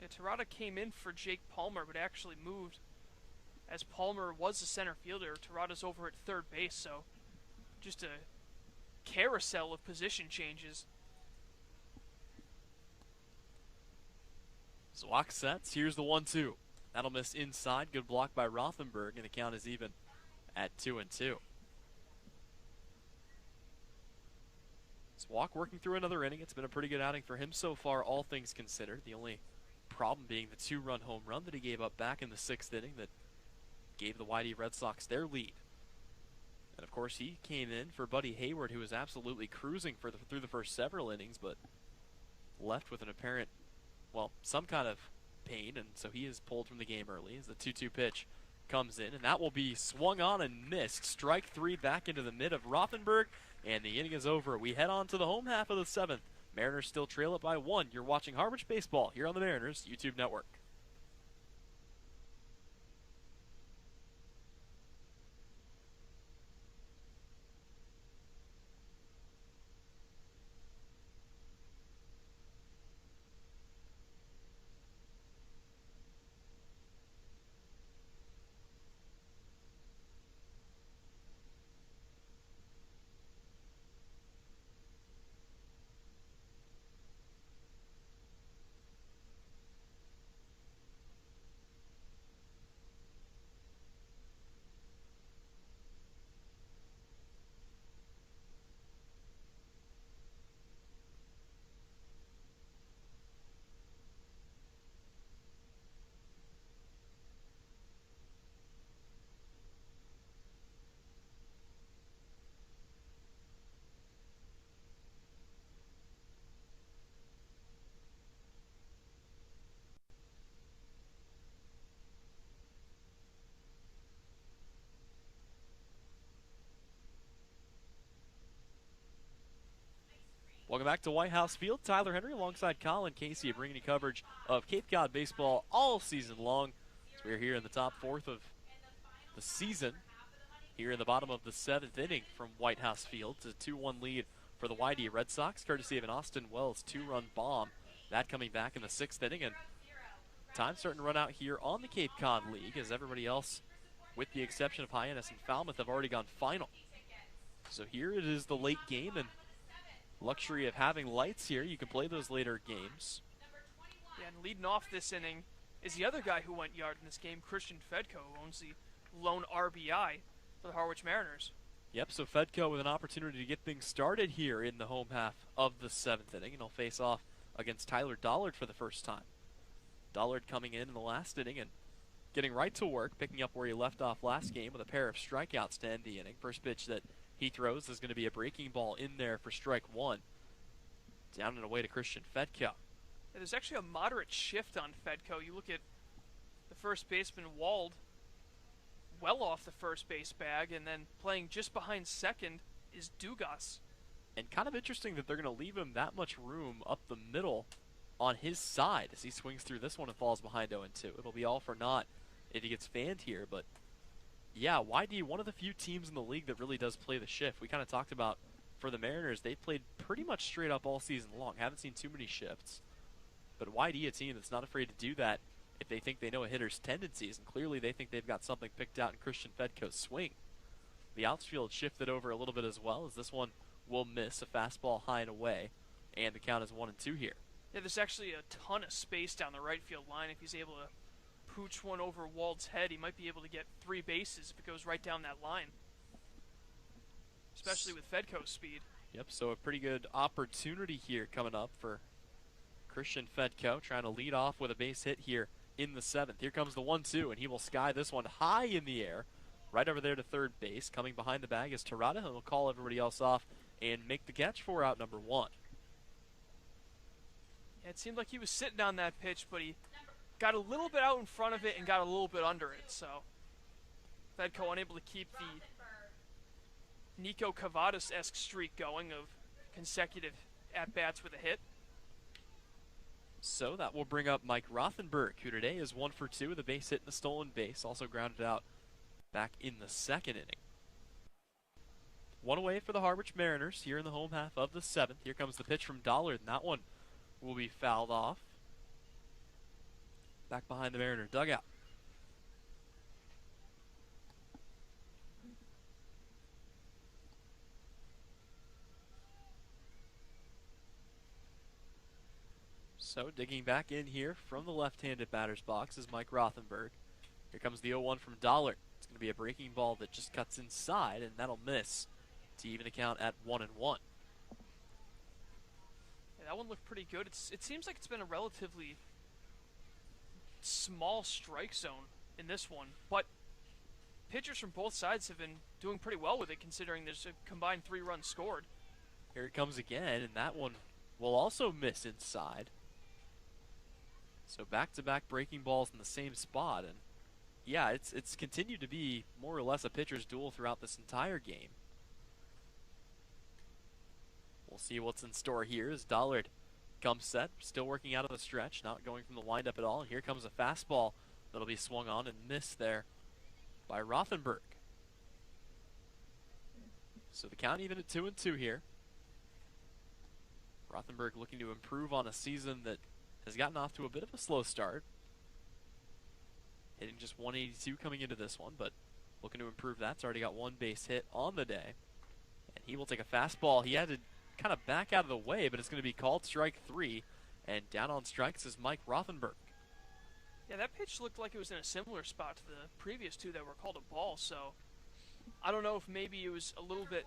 Yeah, Terada came in for Jake Palmer, but actually moved as Palmer was the center fielder. Terrada's over at third base, so just a carousel of position changes. Zwak sets. Here's the 1-2. That'll miss inside. Good block by Rothenberg, and the count is even at 2-2. Zwak working through another inning. It's been a pretty good outing for him so far, all things considered. The only problem being the 2-run home run that he gave up back in the 6th inning that gave the YD Red Sox their lead. And of course, he came in for Buddy Hayward, who was absolutely cruising through the first several innings, but left with an apparent, well, some kind of pain, and so he is pulled from the game early as the 2-2 pitch comes in, and that will be swung on and missed. Strike 3 back into the mid of Rothenberg, and the inning is over. We head on to the home half of the 7th. Mariners still trail it by 1. You're watching Harwich Baseball here on the Mariners YouTube network. Welcome back to White House Field. Tyler Henry alongside Colin Casey bringing you coverage of Cape Cod baseball all season long. So we're here in the top 4th of the season, here in the bottom of the 7th inning from White House Field. It's a 2-1 lead for the YD Red Sox, courtesy of an Austin Wells 2-run bomb. That coming back in the 6th inning, and time starting to run out here on the Cape Cod League as everybody else, with the exception of Hyannis and Falmouth, have already gone final. So here it is the late game, and luxury of having lights here. You can play those later games. Yeah, and leading off this inning is the other guy who went yard in this game, Christian Fedko, who owns the lone RBI for the Harwich Mariners. Yep, so Fedko with an opportunity to get things started here in the home half of the 7th inning, and he'll face off against Tyler Dollard for the first time. Dollard coming in the last inning and getting right to work, picking up where he left off last game with a pair of strikeouts to end the inning. First pitch that he throws is going to be a breaking ball in there for strike 1. Down and away to Christian Fedko. Yeah, there's actually a moderate shift on Fedko. You look at the first baseman, Wald, well off the first base bag, and then playing just behind second is Dugas. And kind of interesting that they're going to leave him that much room up the middle on his side as he swings through this one and falls behind 0-2. It'll be all for naught if he gets fanned here, but yeah, YD, one of the few teams in the league that really does play the shift. We kind of talked about for the Mariners, they played pretty much straight up all season long. Haven't seen too many shifts. But YD, a team that's not afraid to do that if they think they know a hitter's tendencies, and clearly they think they've got something picked out in Christian Fedko's swing. The outfield shifted over a little bit as well, as this one will miss a fastball high and away, and the count is 1-2 here. Yeah, there's actually a ton of space down the right field line. If he's able to pooch one over Wald's head, he might be able to get 3 bases if it goes right down that line, especially with Fedko's speed. Yep, so a pretty good opportunity here coming up for Christian Fedko, trying to lead off with a base hit here in the 7th. Here comes the 1-2, and he will sky this one high in the air, right over there to third base. Coming behind the bag is Terrada, and he'll call everybody else off and make the catch for out number 1. Yeah, it seemed like he was sitting on that pitch, but he got a little bit out in front of it and got a little bit under it, so Fedko unable to keep the Nico Cavadas-esque streak going of consecutive at-bats with a hit. So that will bring up Mike Rothenberg, who today is 1 for 2 with a base hit and a stolen base, also grounded out back in the 2nd inning. One away for the Harwich Mariners here in the home half of the 7th. Here comes the pitch from Dollard, and that one will be fouled off. Back behind the Mariner dugout. So digging back in here from the left-handed batter's box is Mike Rothenberg. Here comes the 0-1 from Dollard. It's going to be a breaking ball that just cuts inside, and that'll miss to even the count at 1-1. Yeah, that one looked pretty good. It seems like it's been a relatively small strike zone in this one, but pitchers from both sides have been doing pretty well with it, considering there's a combined 3 runs scored. Here it comes again, and that one will also miss inside. So back-to-back breaking balls in the same spot, and yeah, it's continued to be more or less a pitcher's duel throughout this entire game. We'll see what's in store here as Dollard comes set, still working out of the stretch, not going from the windup at all. And here comes a fastball that'll be swung on and missed there by Rothenberg. So the count even at 2-2 here. Rothenberg looking to improve on a season that has gotten off to a bit of a slow start. Hitting just 182 coming into this one, but looking to improve that. It's already got 1 base hit on the day. And he will take a fastball. He had to kind of back out of the way, but it's going to be called strike 3. And down on strikes is Mike Rothenberg. Yeah, that pitch looked like it was in a similar spot to the previous 2 that were called a ball, so I don't know if maybe it was a little bit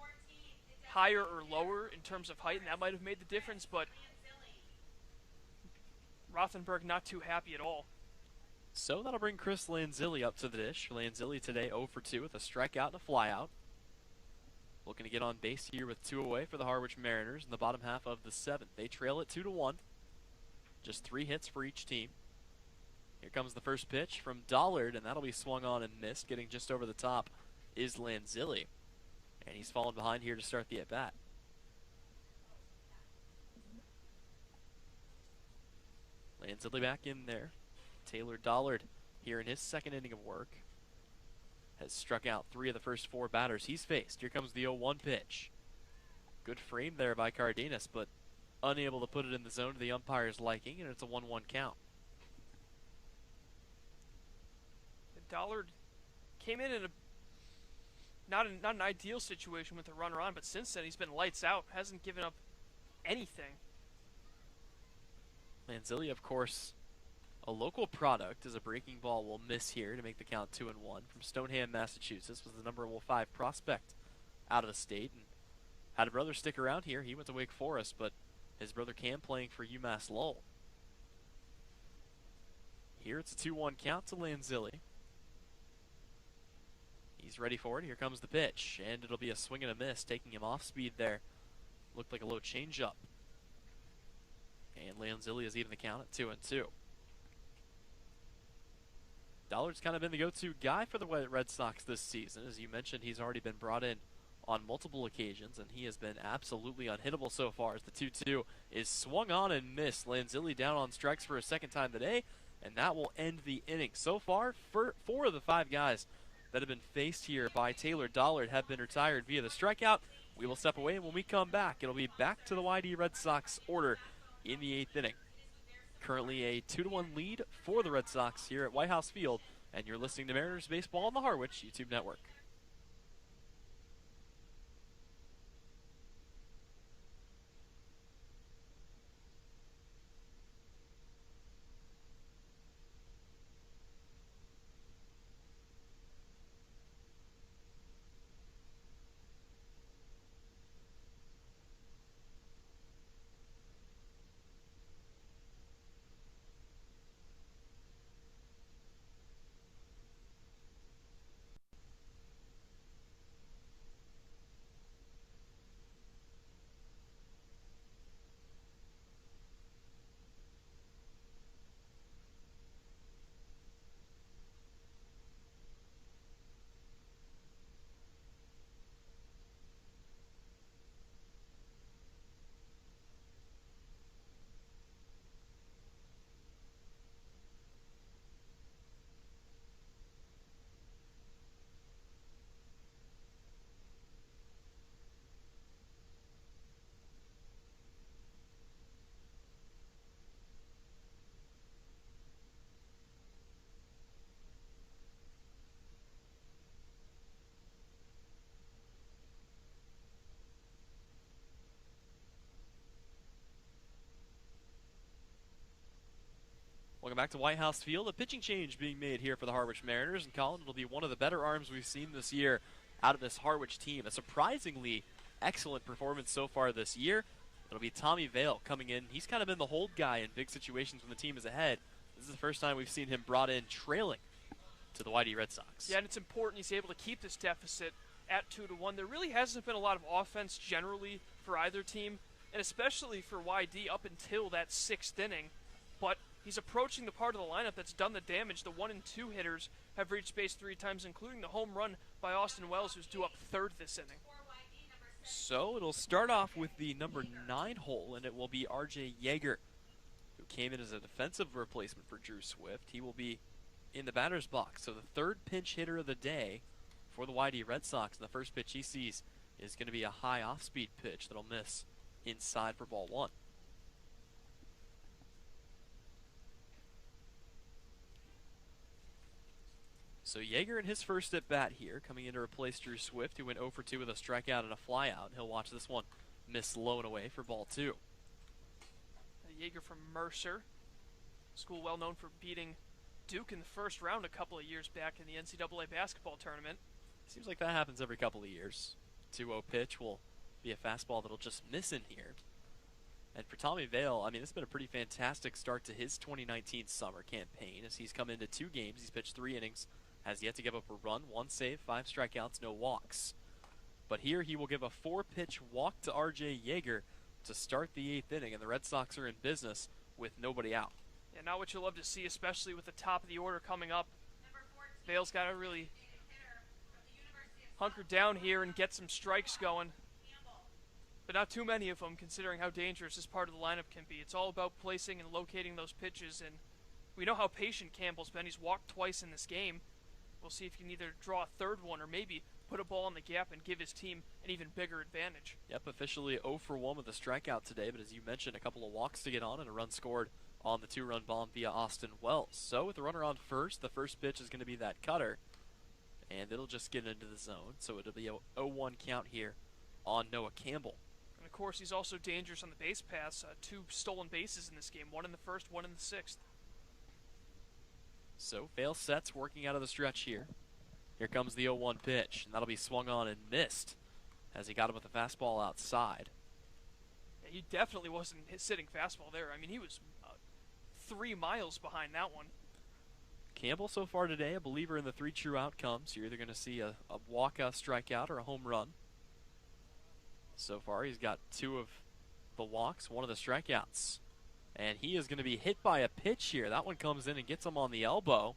higher or lower in terms of height, and that might have made the difference, but Rothenberg not too happy at all. So that'll bring Chris Lanzilli up to the dish. Lanzilli today 0 for 2 with a strikeout and a flyout. Looking to get on base here with 2 away for the Harwich Mariners in the bottom half of the 7th. They trail it 2-1. Just 3 hits for each team. Here comes the first pitch from Dollard, and that'll be swung on and missed. Getting just over the top is Lanzilli. And he's fallen behind here to start the at-bat. Lanzilli back in there. Taylor Dollard here in his second inning of work has struck out 3 of the first 4 batters he's faced. Here comes the 0-1 pitch. Good frame there by Cardenas, but unable to put it in the zone to the umpire's liking, and it's a 1-1 count. Dollard came in a not an ideal situation with a runner on, but since then he's been lights out, hasn't given up anything. Lanzilli, of course, a local product, as a breaking ball will miss here to make the count 2-1. From Stoneham, Massachusetts, was the number 5 prospect out of the state, and had a brother stick around here. He went to Wake Forest, but his brother Cam playing for UMass Lowell. Here it's a 2-1 count to Lanzilli. He's ready for it. Here comes the pitch, and it'll be a swing and a miss, taking him off speed there. Looked like a low changeup. And Lanzilli is even the count at 2-2. Dollard's kind of been the go-to guy for the Red Sox this season. As you mentioned, he's already been brought in on multiple occasions, and he has been absolutely unhittable so far as the 2-2 is swung on and missed. Lanzilli down on strikes for a second time today, and that will end the inning. So far, 4 of the 5 guys that have been faced here by Taylor Dollard have been retired via the strikeout. We will step away, and when we come back, it'll be back to the YD Red Sox order in the 8th inning. Currently a 2-1 lead for the Red Sox here at White House Field, and you're listening to Mariners Baseball on the Harwich YouTube Network. Welcome back to White House Field. A pitching change being made here for the Harwich Mariners, and Colin, it'll be one of the better arms we've seen this year out of this Harwich team. A surprisingly excellent performance so far this year. It'll be Tommy Vale coming in. He's kind of been the hold guy in big situations when the team is ahead. This is the first time we've seen him brought in trailing to the Whitey Red Sox. Yeah, and it's important he's able to keep this deficit at 2-1. There really hasn't been a lot of offense generally for either team, and especially for YD up until that 6th inning. But he's approaching the part of the lineup that's done the damage. The 1 and 2 hitters have reached base 3 times, including the home run by Austin Wells, who's due up 3rd this inning. So it'll start off with the number 9 hole, and it will be R.J. Yeager, who came in as a defensive replacement for Drew Swift. He will be in the batter's box. So the 3rd pinch hitter of the day for the YD Red Sox. And the first pitch he sees is going to be a high off-speed pitch that'll miss inside for ball 1. So Yeager in his first at bat here, coming in to replace Drew Swift, who went 0 for 2 with a strikeout and a flyout. He'll watch this one miss low and away for ball 2. Yeager from Mercer, school well known for beating Duke in the first round a couple of years back in the NCAA basketball tournament. Seems like that happens every couple of years. 2-0 pitch will be a fastball that'll just miss in here. And for Tommy Vale, I mean, it's been a pretty fantastic start to his 2019 summer campaign as he's come into 2 games. He's pitched 3 innings, has yet to give up a run, 1 save, 5 strikeouts, no walks. But here he will give a 4-pitch walk to R.J. Yeager to start the 8th inning, and the Red Sox are in business with nobody out. Yeah, now what you'll love to see, especially with the top of the order coming up. Vale's got to really hunker down here and get some strikes going. But not too many of them, considering how dangerous this part of the lineup can be. It's all about placing and locating those pitches, and we know how patient Campbell's been. He's walked twice in this game. We'll see if he can either draw a 3rd one or maybe put a ball in the gap and give his team an even bigger advantage. Yep, officially 0 for 1 with a strikeout today, but as you mentioned, a couple of walks to get on and a run scored on the 2-run bomb via Austin Wells. So with the runner on first, the first pitch is going to be that cutter, and it'll just get into the zone. So it'll be a 0-1 count here on Noah Campbell. And of course, he's also dangerous on the base pass. 2 stolen bases in this game, 1 in the 1st, 1 in the 6th. So Vale sets, working out of the stretch here. Here comes the 0-1 pitch, and that'll be swung on and missed as he got him with a fastball outside. Yeah, he definitely wasn't sitting fastball there. I mean, he was 3 miles behind that one. Campbell so far today, a believer in the 3 true outcomes. You're either going to see a walk, a strikeout, or a home run. So far, he's got 2 of the walks, 1 of the strikeouts. And he is going to be hit by a pitch here. That one comes in and gets him on the elbow.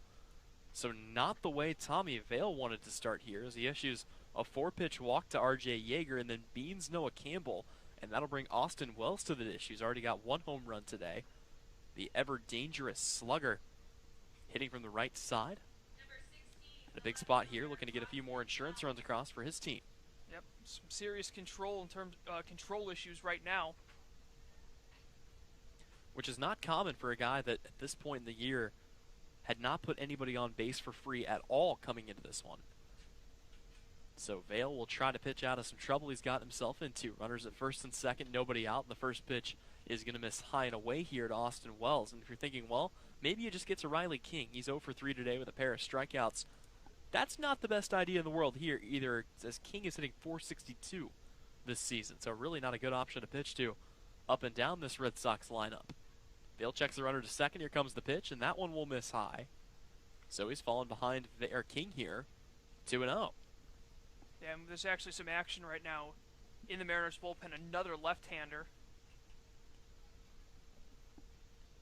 So not the way Tommy Vale wanted to start here, as he issues a 4-pitch walk to R.J. Yeager and then beans Noah Campbell. And that'll bring Austin Wells to the dish. He's already got 1 home run today. The ever-dangerous slugger hitting from the right side. And a big spot here, looking to get a few more insurance runs across for his team. Yep, some serious control in terms control issues right now. Which is not common for a guy that at this point in the year had not put anybody on base for free at all coming into this one. So Vale will try to pitch out of some trouble he's got himself into. Runners at first and second, nobody out. And the first pitch is going to miss high and away here to Austin Wells. And if you're thinking, well, maybe he just gets a Riley King. He's 0 for 3 today with a pair of strikeouts. That's not the best idea in the world here either, as King is hitting .462 this season. So really not a good option to pitch to up and down this Red Sox lineup. Vale checks the runner to second. Here comes the pitch, and that one will miss high. So he's fallen behind King here, 2-0. Yeah, there's actually some action right now in the Mariners bullpen. Another left-hander.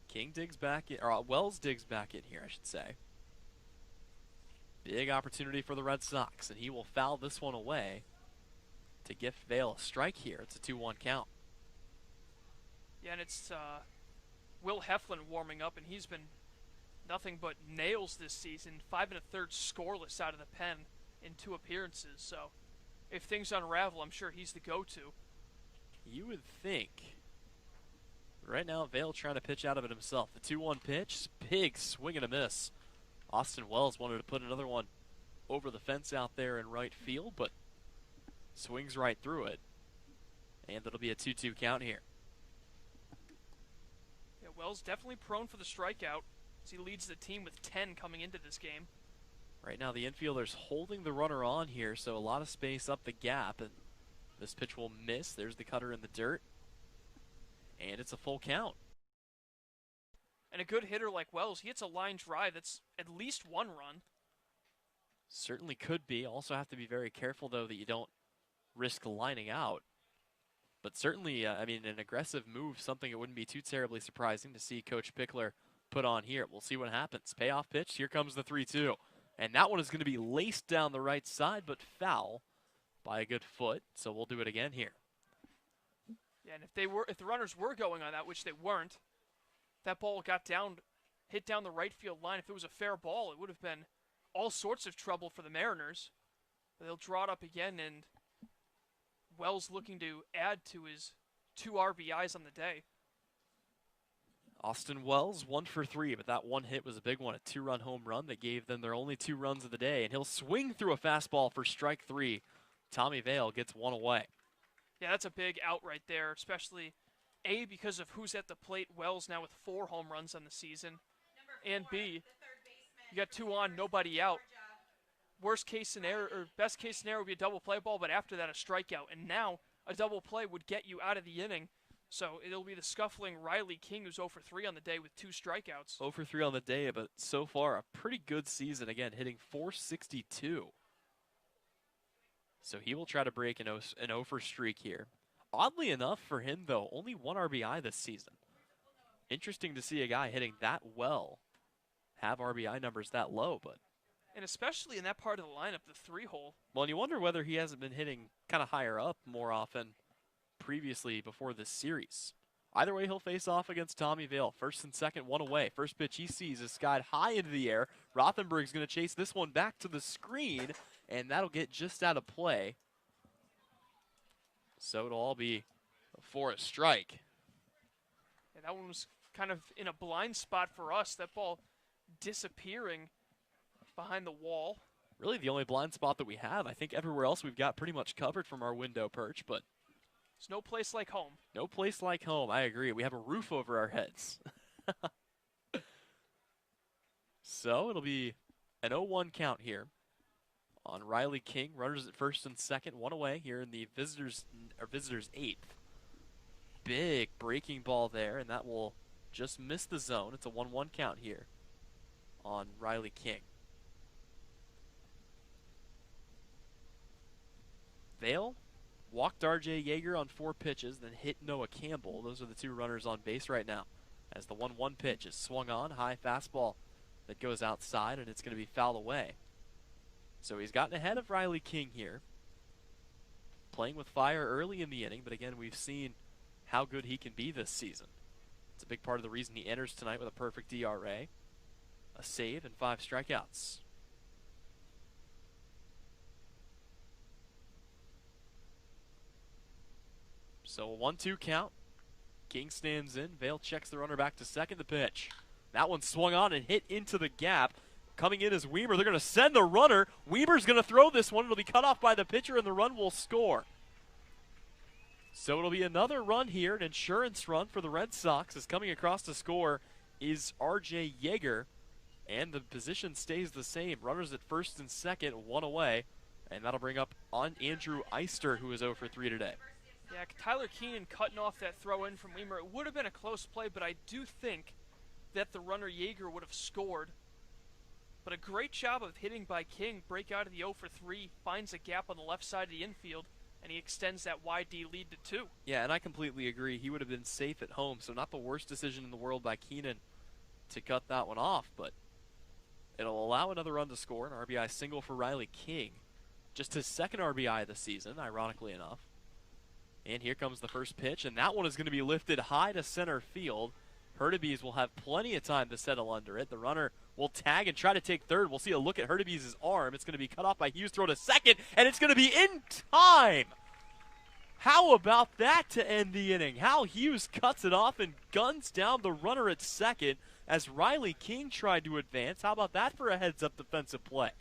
King digs back in, or Wells digs back in here, I should say. Big opportunity for the Red Sox, and he will foul this one away to give Vale a strike here. It's a 2-1 count. Yeah, and it's Will Heflin warming up, and he's been nothing but nails this season. 5 1/3 scoreless out of the pen in 2 appearances. So if things unravel, I'm sure he's the go-to. You would think. Right now, Vale trying to pitch out of it himself. The 2-1 pitch, big swing and a miss. Austin Wells wanted to put another one over the fence out there in right field, but swings right through it. And it'll be a 2-2 count here. Yeah, Wells definitely prone for the strikeout. as he leads the team with 10 coming into this game. Right now the infielder's holding the runner on here, so a lot of space up the gap, and this pitch will miss. There's the cutter in the dirt, and it's a full count. And a good hitter like Wells, he hits a line drive that's at least 1 run. Certainly could be. Also have to be very careful, though, that you don't risk lining out. But certainly, I mean, an aggressive move, something it wouldn't be too terribly surprising to see Coach Pickler put on here. We'll see what happens. Payoff pitch, here comes the 3-2. And that one is going to be laced down the right side, but foul by a good foot. So we'll do it again here. Yeah, and if the runners were going on that, which they weren't, that ball hit down the right field line. If it was a fair ball, it would have been all sorts of trouble for the Mariners. But they'll draw it up again, and Wells looking to add to his 2 RBIs on the day. Austin Wells, 1 for 3, but that one hit was a big one, a 2-run home run that gave them their only 2 runs of the day, and he'll swing through a fastball for strike 3. Tommy Vail gets 1 away. Yeah, that's a big out right there, especially A, because of who's at the plate. Wells now with 4 home runs on the season, and B, you got 2 on, nobody out. Worst case scenario, or best case scenario would be a double play ball, but after that a strikeout, and now a double play would get you out of the inning. So it'll be the scuffling Riley King, who's 0 for 3 on the day with 2 strikeouts. 0 for 3 on the day, but so far a pretty good season. Again, hitting .462. So he will try to break an 0 for streak here. Oddly enough for him, though, only 1 RBI this season. Interesting to see a guy hitting that well have RBI numbers that low, but. And especially in that part of the lineup, the 3-hole. Well, and you wonder whether he hasn't been hitting kind of higher up more often previously before this series. Either way, he'll face off against Tommy Vail. First and second, 1 away. First pitch he sees is skied high into the air. Rothenberg's going to chase this one back to the screen, and that'll get just out of play. So it'll all be for a strike. Yeah, that one was kind of in a blind spot for us. That ball disappearing behind the wall. Really the only blind spot that we have. I think everywhere else we've got pretty much covered from our window perch, but there's no place like home. No place like home, I agree. We have a roof over our heads. So it'll be an 0-1 count here on Riley King. Runners at first and second, 1 away here in the visitors' 8th. Big breaking ball there, and that will just miss the zone. It's a 1-1 count here on Riley King. Vail walked R.J. Yeager on 4 pitches, then hit Noah Campbell. Those are the 2 runners on base right now. As the 1-1 pitch is swung on, high fastball that goes outside, and it's going to be fouled away. So he's gotten ahead of Riley King here. Playing with fire early in the inning, but again, we've seen how good he can be this season. It's a big part of the reason he enters tonight with a perfect ERA, a save, and 5 strikeouts. So a 1-2 count. King stands in. Vail checks the runner back to second. The pitch. That one swung on and hit into the gap. Coming in is Weimer. They're going to send the runner. Weimer's going to throw this one. It'll be cut off by the pitcher, and the run will score. So it'll be another run here, an insurance run for the Red Sox. As coming across to score is R.J. Yeager, and the position stays the same. Runners at first and second, 1 away, and that'll bring up on Andrew Eister, who is 0 for 3 today. Yeah, Tyler Keenan cutting off that throw in from Weimer. It would have been a close play, but I do think that the runner Yeager would have scored. But a great job of hitting by King. Break out of the 0 for 3, finds a gap on the left side of the infield, and he extends that YD lead to 2. Yeah, and I completely agree. He would have been safe at home, so not the worst decision in the world by Keenan to cut that one off, but it'll allow another run to score, an RBI single for Riley King. Just his 2nd RBI this season, ironically enough. And here comes the first pitch, and that one is going to be lifted high to center field. Hurtubise will have plenty of time to settle under it. The runner will tag and try to take third. We'll see a look at Hurtubise's arm. It's going to be cut off by Hughes' throw to second, and it's going to be in time. How about that to end the inning? Hal Hughes cuts it off and guns down the runner at second as Riley King tried to advance. How about that for a heads-up defensive play?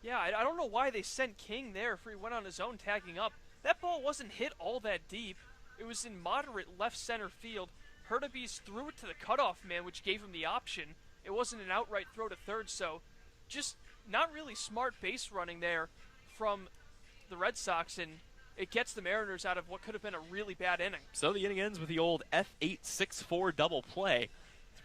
Yeah, I don't know why they sent King there if he went on his own tagging up. That ball wasn't hit all that deep. It was in moderate left center field. Hurtubise threw it to the cutoff man, which gave him the option. It wasn't an outright throw to third, so just not really smart base running there from the Red Sox, and it gets the Mariners out of what could have been a really bad inning. So the inning ends with the old F8-6-4 double play.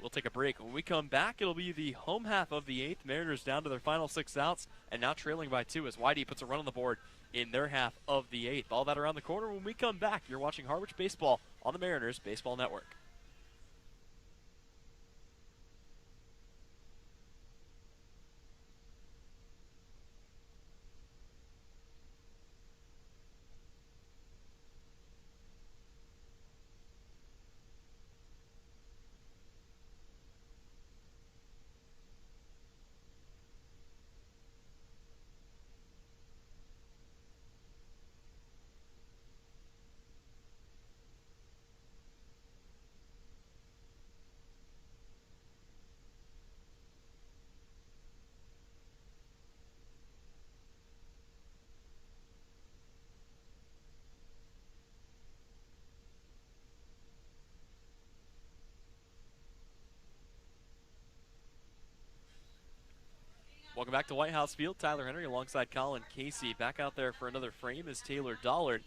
We'll take a break. When we come back, it'll be the home half of the eighth. Mariners down to their final 6 outs and now trailing by 2 as Whitey puts a run on the board in their half of the eighth. All that around the corner when we come back. You're watching Harwich Baseball on the Mariners Baseball Network. Welcome back to White House Field. Tyler Henry alongside Colin Casey. Back out there for another frame is Taylor Dollard,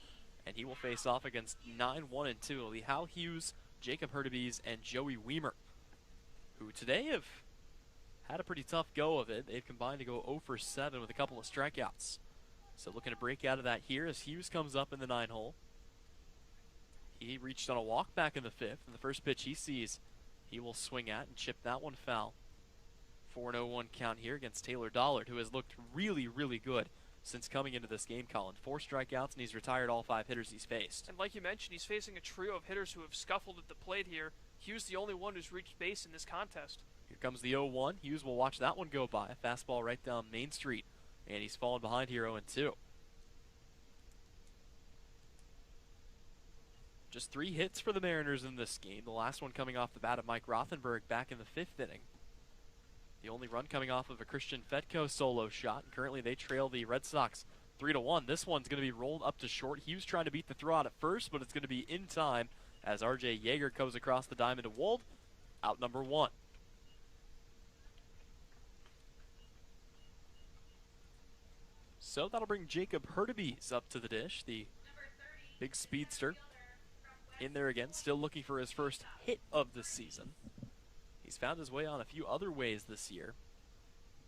and he will face off against 9-1-2. It'll be Hal Hughes, Jacob Hurtubise, and Joey Weimer, who today have had a pretty tough go of it. They've combined to go 0 for 7 with a couple of strikeouts. So looking to break out of that here as Hughes comes up in the 9-hole. He reached on a walk back in the 5th, and the first pitch he sees, he will swing at and chip that one foul. 4-0-1 count here against Taylor Dollard, who has looked really, really good since coming into this game, Colin. 4 strikeouts, and he's retired all 5 hitters he's faced. And like you mentioned, he's facing a trio of hitters who have scuffled at the plate here. Hughes the only one who's reached base in this contest. Here comes the 0-1. Hughes will watch that one go by. Fastball right down Main Street, and he's fallen behind here 0-2. Just 3 hits for the Mariners in this game. The last one coming off the bat of Mike Rothenberg back in the 5th inning. The only run coming off of a Christian Fedko solo shot. And currently they trail the Red Sox 3-1. This one's going to be rolled up to short. Hughes trying to beat the throw out at first, but it's going to be in time as R.J. Yeager comes across the diamond to Wold. Out number 1. So that'll bring Jacob Hurtubise up to the dish, the big speedster. In there again, still looking for his first hit of the season. He's found his way on a few other ways this year,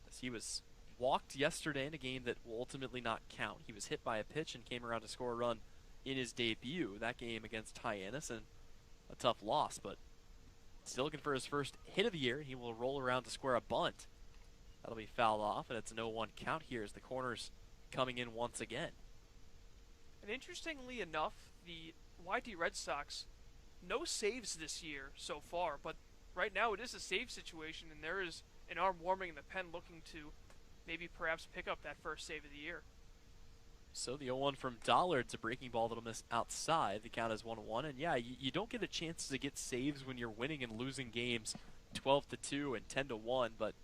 as he was walked yesterday in a game that will ultimately not count. He was hit by a pitch and came around to score a run in his debut, that game against Hyannis, and a tough loss, but still looking for his first hit of the year. He will roll around to square a bunt. That'll be fouled off, and it's a 0-1 count here as the corner's coming in once again. And interestingly enough, the YD Red Sox, no saves this year so far, but right now it is a save situation, and there is an arm warming in the pen looking to maybe perhaps pick up that first save of the year. So the 0-1 from Dollard, a breaking ball that'll miss outside. The count is 1-1, and yeah, you don't get a chance to get saves when you're winning and losing games 12-2 and 10-1, but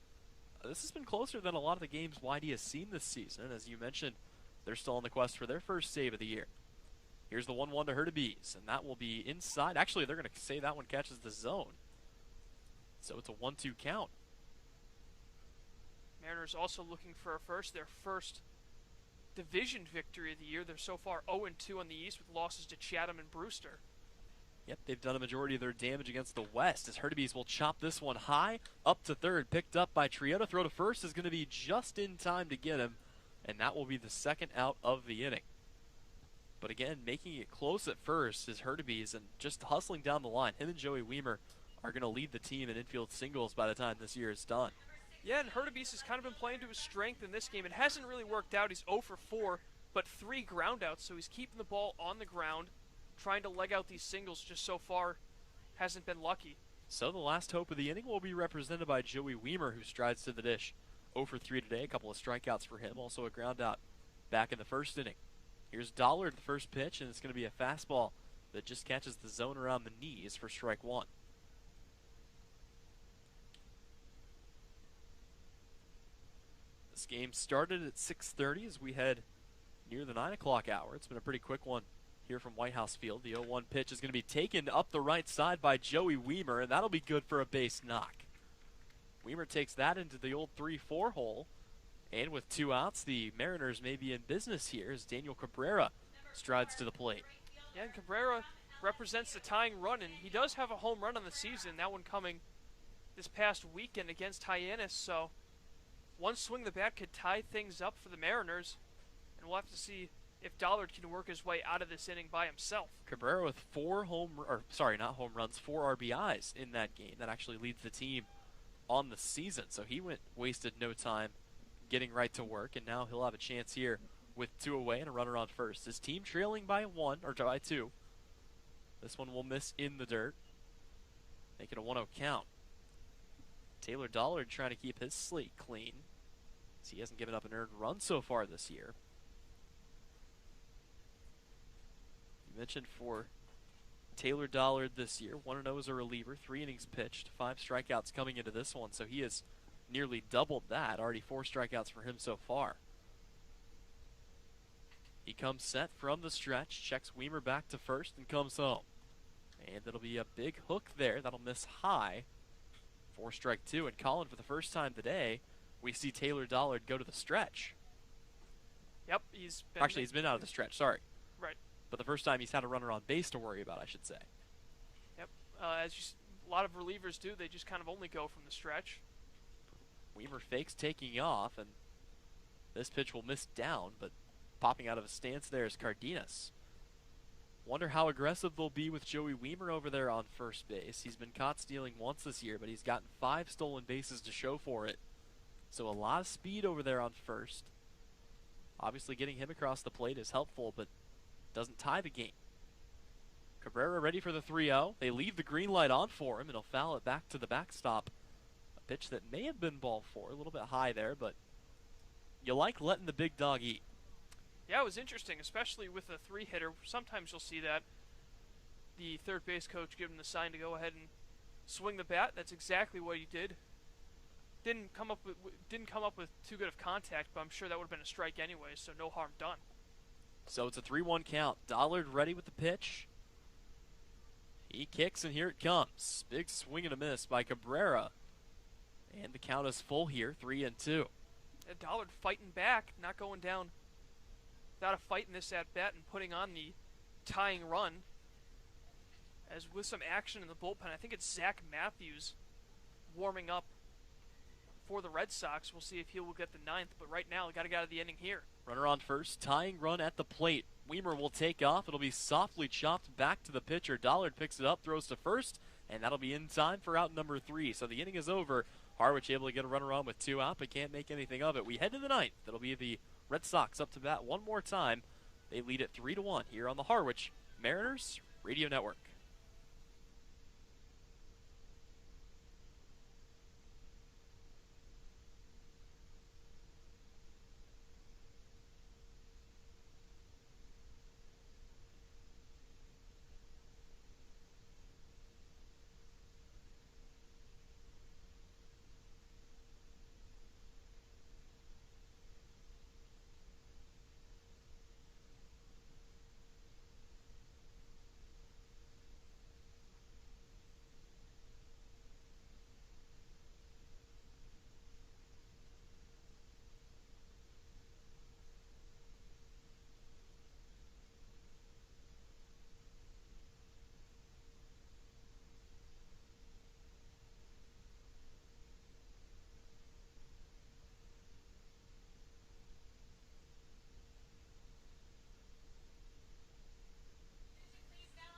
this has been closer than a lot of the games YD has seen this season. As you mentioned, they're still on the quest for their first save of the year. Here's the 1-1 to Hurtubise, and that will be inside. Actually, they're going to say that one catches the zone. So it's a 1-2 count. Mariners also looking for their first division victory of the year. They're so far 0-2 on the East with losses to Chatham and Brewster. Yep, they've done a majority of their damage against the West as Hurtubise will chop this one high, up to third, picked up by Triota. Throw to first is going to be just in time to get him, and that will be the second out of the inning. But again, making it close at first is Hurtubise, and just hustling down the line. Him and Joey Weimer are going to lead the team in infield singles by the time this year is done. Yeah, and Hurtubise has kind of been playing to his strength in this game. It hasn't really worked out. He's 0 for 4, but 3 groundouts, so he's keeping the ball on the ground, trying to leg out these singles. Just so far hasn't been lucky. So the last hope of the inning will be represented by Joey Weimer, who strides to the dish. 0 for 3 today, a couple of strikeouts for him, also a ground out back in the first inning. Here's Dollard, the first pitch, and it's going to be a fastball that just catches the zone around the knees for strike 1. This game started at 6:30 as we head near the 9 o'clock hour. It's been a pretty quick one here from White House Field. The 0-1 pitch is going to be taken up the right side by Joey Weimer, and that'll be good for a base knock. Weimer takes that into the old 3-4 hole, and with 2 outs, the Mariners may be in business here as Daniel Cabrera strides to the plate. Yeah, and Cabrera represents the tying run, and he does have a home run on the season, that one coming this past weekend against Hyannis, so one swing the bat could tie things up for the Mariners, and we'll have to see if Dollard can work his way out of this inning by himself. Cabrera with 4 4 RBIs in that game. That actually leads the team on the season, so he wasted no time getting right to work, and now he'll have a chance here with 2 away and a runner on first. His team trailing by 2. This one will miss in the dirt, make it a 1-0 count. Taylor Dollard trying to keep his slate clean, as he hasn't given up an earned run so far this year. You mentioned for Taylor Dollard this year, 1-0 as a reliever, 3 innings pitched, 5 strikeouts coming into this one, so he has nearly doubled that. Already 4 strikeouts for him so far. He comes set from the stretch, checks Weimer back to first, and comes home. And it'll be a big hook there. That'll miss high. 4 strike 2. And Colin, for the first time today, we see Taylor Dollard go to the stretch. Yep, he's been out of the stretch, sorry. Right. But the first time he's had a runner on base to worry about, I should say. Yep, a lot of relievers do. They just kind of only go from the stretch. Weimer fakes taking off, and this pitch will miss down, but popping out of a stance there is Cardenas. Wonder how aggressive they'll be with Joey Weimer over there on first base. He's been caught stealing once this year, but he's gotten 5 stolen bases to show for it. So a lot of speed over there on first. Obviously getting him across the plate is helpful, but doesn't tie the game. Cabrera ready for the 3-0. They leave the green light on for him, and he'll foul it back to the backstop. A pitch that may have been ball 4, a little bit high there, but you like letting the big dog eat. Yeah, it was interesting, especially with a 3-hitter. Sometimes you'll see that the third base coach give him the sign to go ahead and swing the bat. That's exactly what he did. Didn't come up with too good of contact, but I'm sure that would have been a strike anyway, so no harm done. So it's a 3-1 count. Dollard ready with the pitch. He kicks, and here it comes. Big swing and a miss by Cabrera. And the count is full here, 3-2. And Dollard fighting back, not going down without a fight in this at-bat and putting on the tying run. As with some action in the bullpen, I think it's Zach Matthews warming up for the Red Sox. We'll see if he will get the 9th, but right now, got to get out of the inning here. Runner on first, tying run at the plate. Weimer will take off. It'll be softly chopped back to the pitcher. Dollard picks it up, throws to first, and that'll be in time for out number 3. So the inning is over. Harwich able to get a runner on with 2 out, but can't make anything of it. We head to the 9th. That'll be the Red Sox up to bat one more time. They lead it 3-1 here on the Harwich Mariners Radio Network.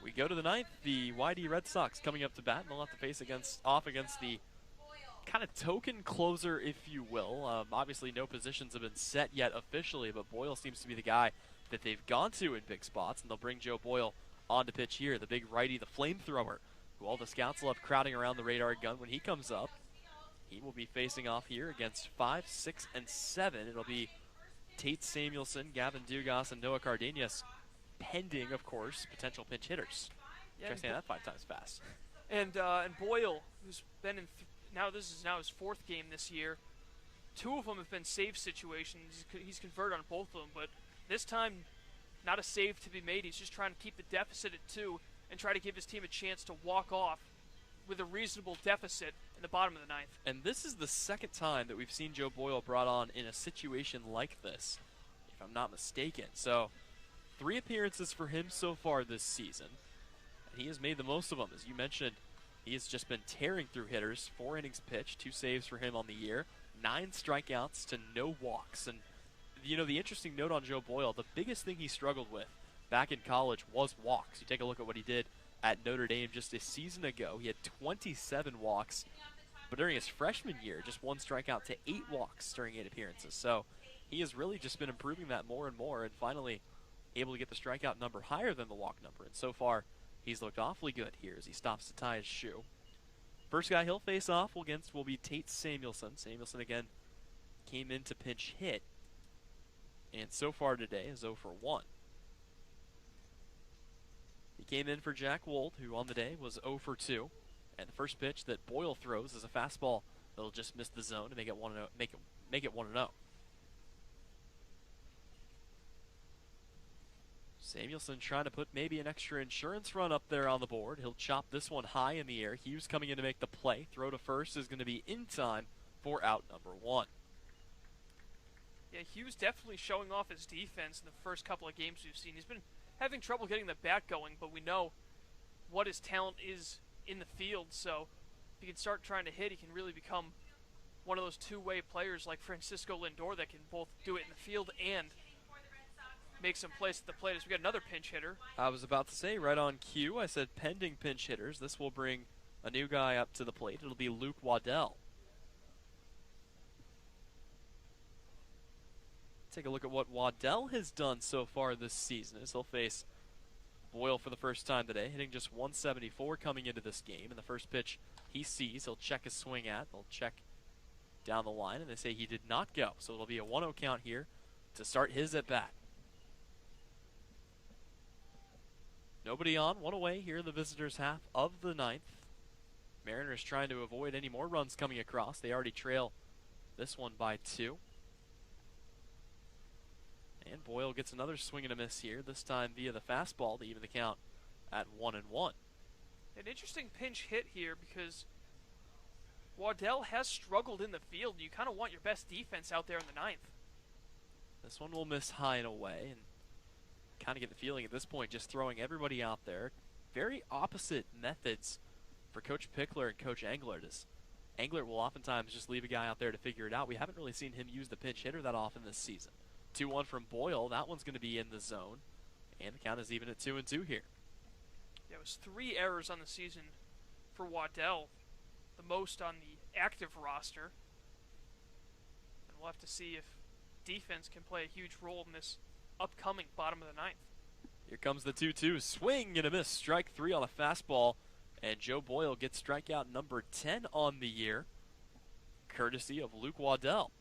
We go to the 9th. The YD Red Sox coming up to bat, and they'll have to face off against the kind of token closer, if you will. Obviously, no positions have been set yet officially, but Boyle seems to be the guy that they've gone to in big spots, and they'll bring Joe Boyle on to pitch here. The big righty, the flamethrower, who all the scouts love crowding around the radar gun when he comes up. He will be facing off here against 5, 6, and 7. It'll be Tate Samuelson, Gavin Dugas, and Noah Cardenas, pending, of course, potential pinch hitters. Yeah, Try saying that 5 times fast. And Boyle, who's been in this is his 4th game this year. 2 of them have been save situations. He's converted on both of them, but this time Not a save to be made. He's just trying to keep the deficit at 2 and try to give his team a chance to walk off with a reasonable deficit in the bottom of the 9th. And this is the second time that we've seen Joe Boyle brought on in a situation like this, if I'm not mistaken. So 3 appearances for him so far this season, and he has made the most of them. As you mentioned, he has just been tearing through hitters. 4 innings pitched, 2 saves for him on the year, 9 strikeouts to no walks. And you know, the interesting note on Joe Boyle, the biggest thing he struggled with back in college was walks. You take a look at what he did at Notre Dame just a season ago. He had 27 walks, but during his freshman year, just 1 strikeout to 8 walks during 8 appearances. So he has really just been improving that more and more, and finally able to get the strikeout number higher than the walk number. And so far, he's looked awfully good here as he stops to tie his shoe. First guy he'll face off against will be Tate Samuelson. Samuelson, again, came in to pinch hit, and so far today is 0 for 1. He came in for Jack Wold, who on the day was 0 for 2. And the first pitch that Boyle throws is a fastball that'll just miss the zone to make it 1-0. Make it 1-0. Samuelson trying to put maybe an extra insurance run up there on the board. He'll chop this one high in the air. Hughes coming in to make the play. Throw to first is going to be in time for out number 1. Yeah, Hughes definitely showing off his defense in the first couple of games we've seen. He's been having trouble getting the bat going, but we know what his talent is in the field, so if he can start trying to hit, he can really become one of those two-way players like Francisco Lindor that can both do it in the field and make some plays at the plate. As we got another pinch hitter. I was about to say, right on cue, I said pending pinch hitters. This will bring a new guy up to the plate. It'll be Luke Waddell. Take a look at what Waddell has done so far this season as he'll face Boyle for the first time today, hitting just 174 coming into this game. And the first pitch he sees, he'll check his swing at. They'll check down the line, and they say he did not go. So it'll be a 1-0 count here to start his at-bat. Nobody on, 1 away here in the visitors' half of the 9th. Mariners trying to avoid any more runs coming across. They already trail this one by 2. And Boyle gets another swing and a miss here, this time via the fastball to even the count at 1-1. An interesting pinch hit here because Waddell has struggled in the field. You kind of want your best defense out there in the 9th. This one will miss high and away, and kind of get the feeling at this point just throwing everybody out there. Very opposite methods for Coach Pickler and Coach Englert. As Englert will oftentimes just leave a guy out there to figure it out. We haven't really seen him use the pinch hitter that often this season. 2-1 from Boyle. That one's going to be in the zone. And the count is even at 2-2 here. Yeah, it was 3 errors on the season for Waddell, the most on the active roster. And we'll have to see if defense can play a huge role in this upcoming bottom of the 9th. Here comes the 2-2. Swing and a miss. Strike 3 on a fastball. And Joe Boyle gets strikeout number 10 on the year, courtesy of Luke Waddell.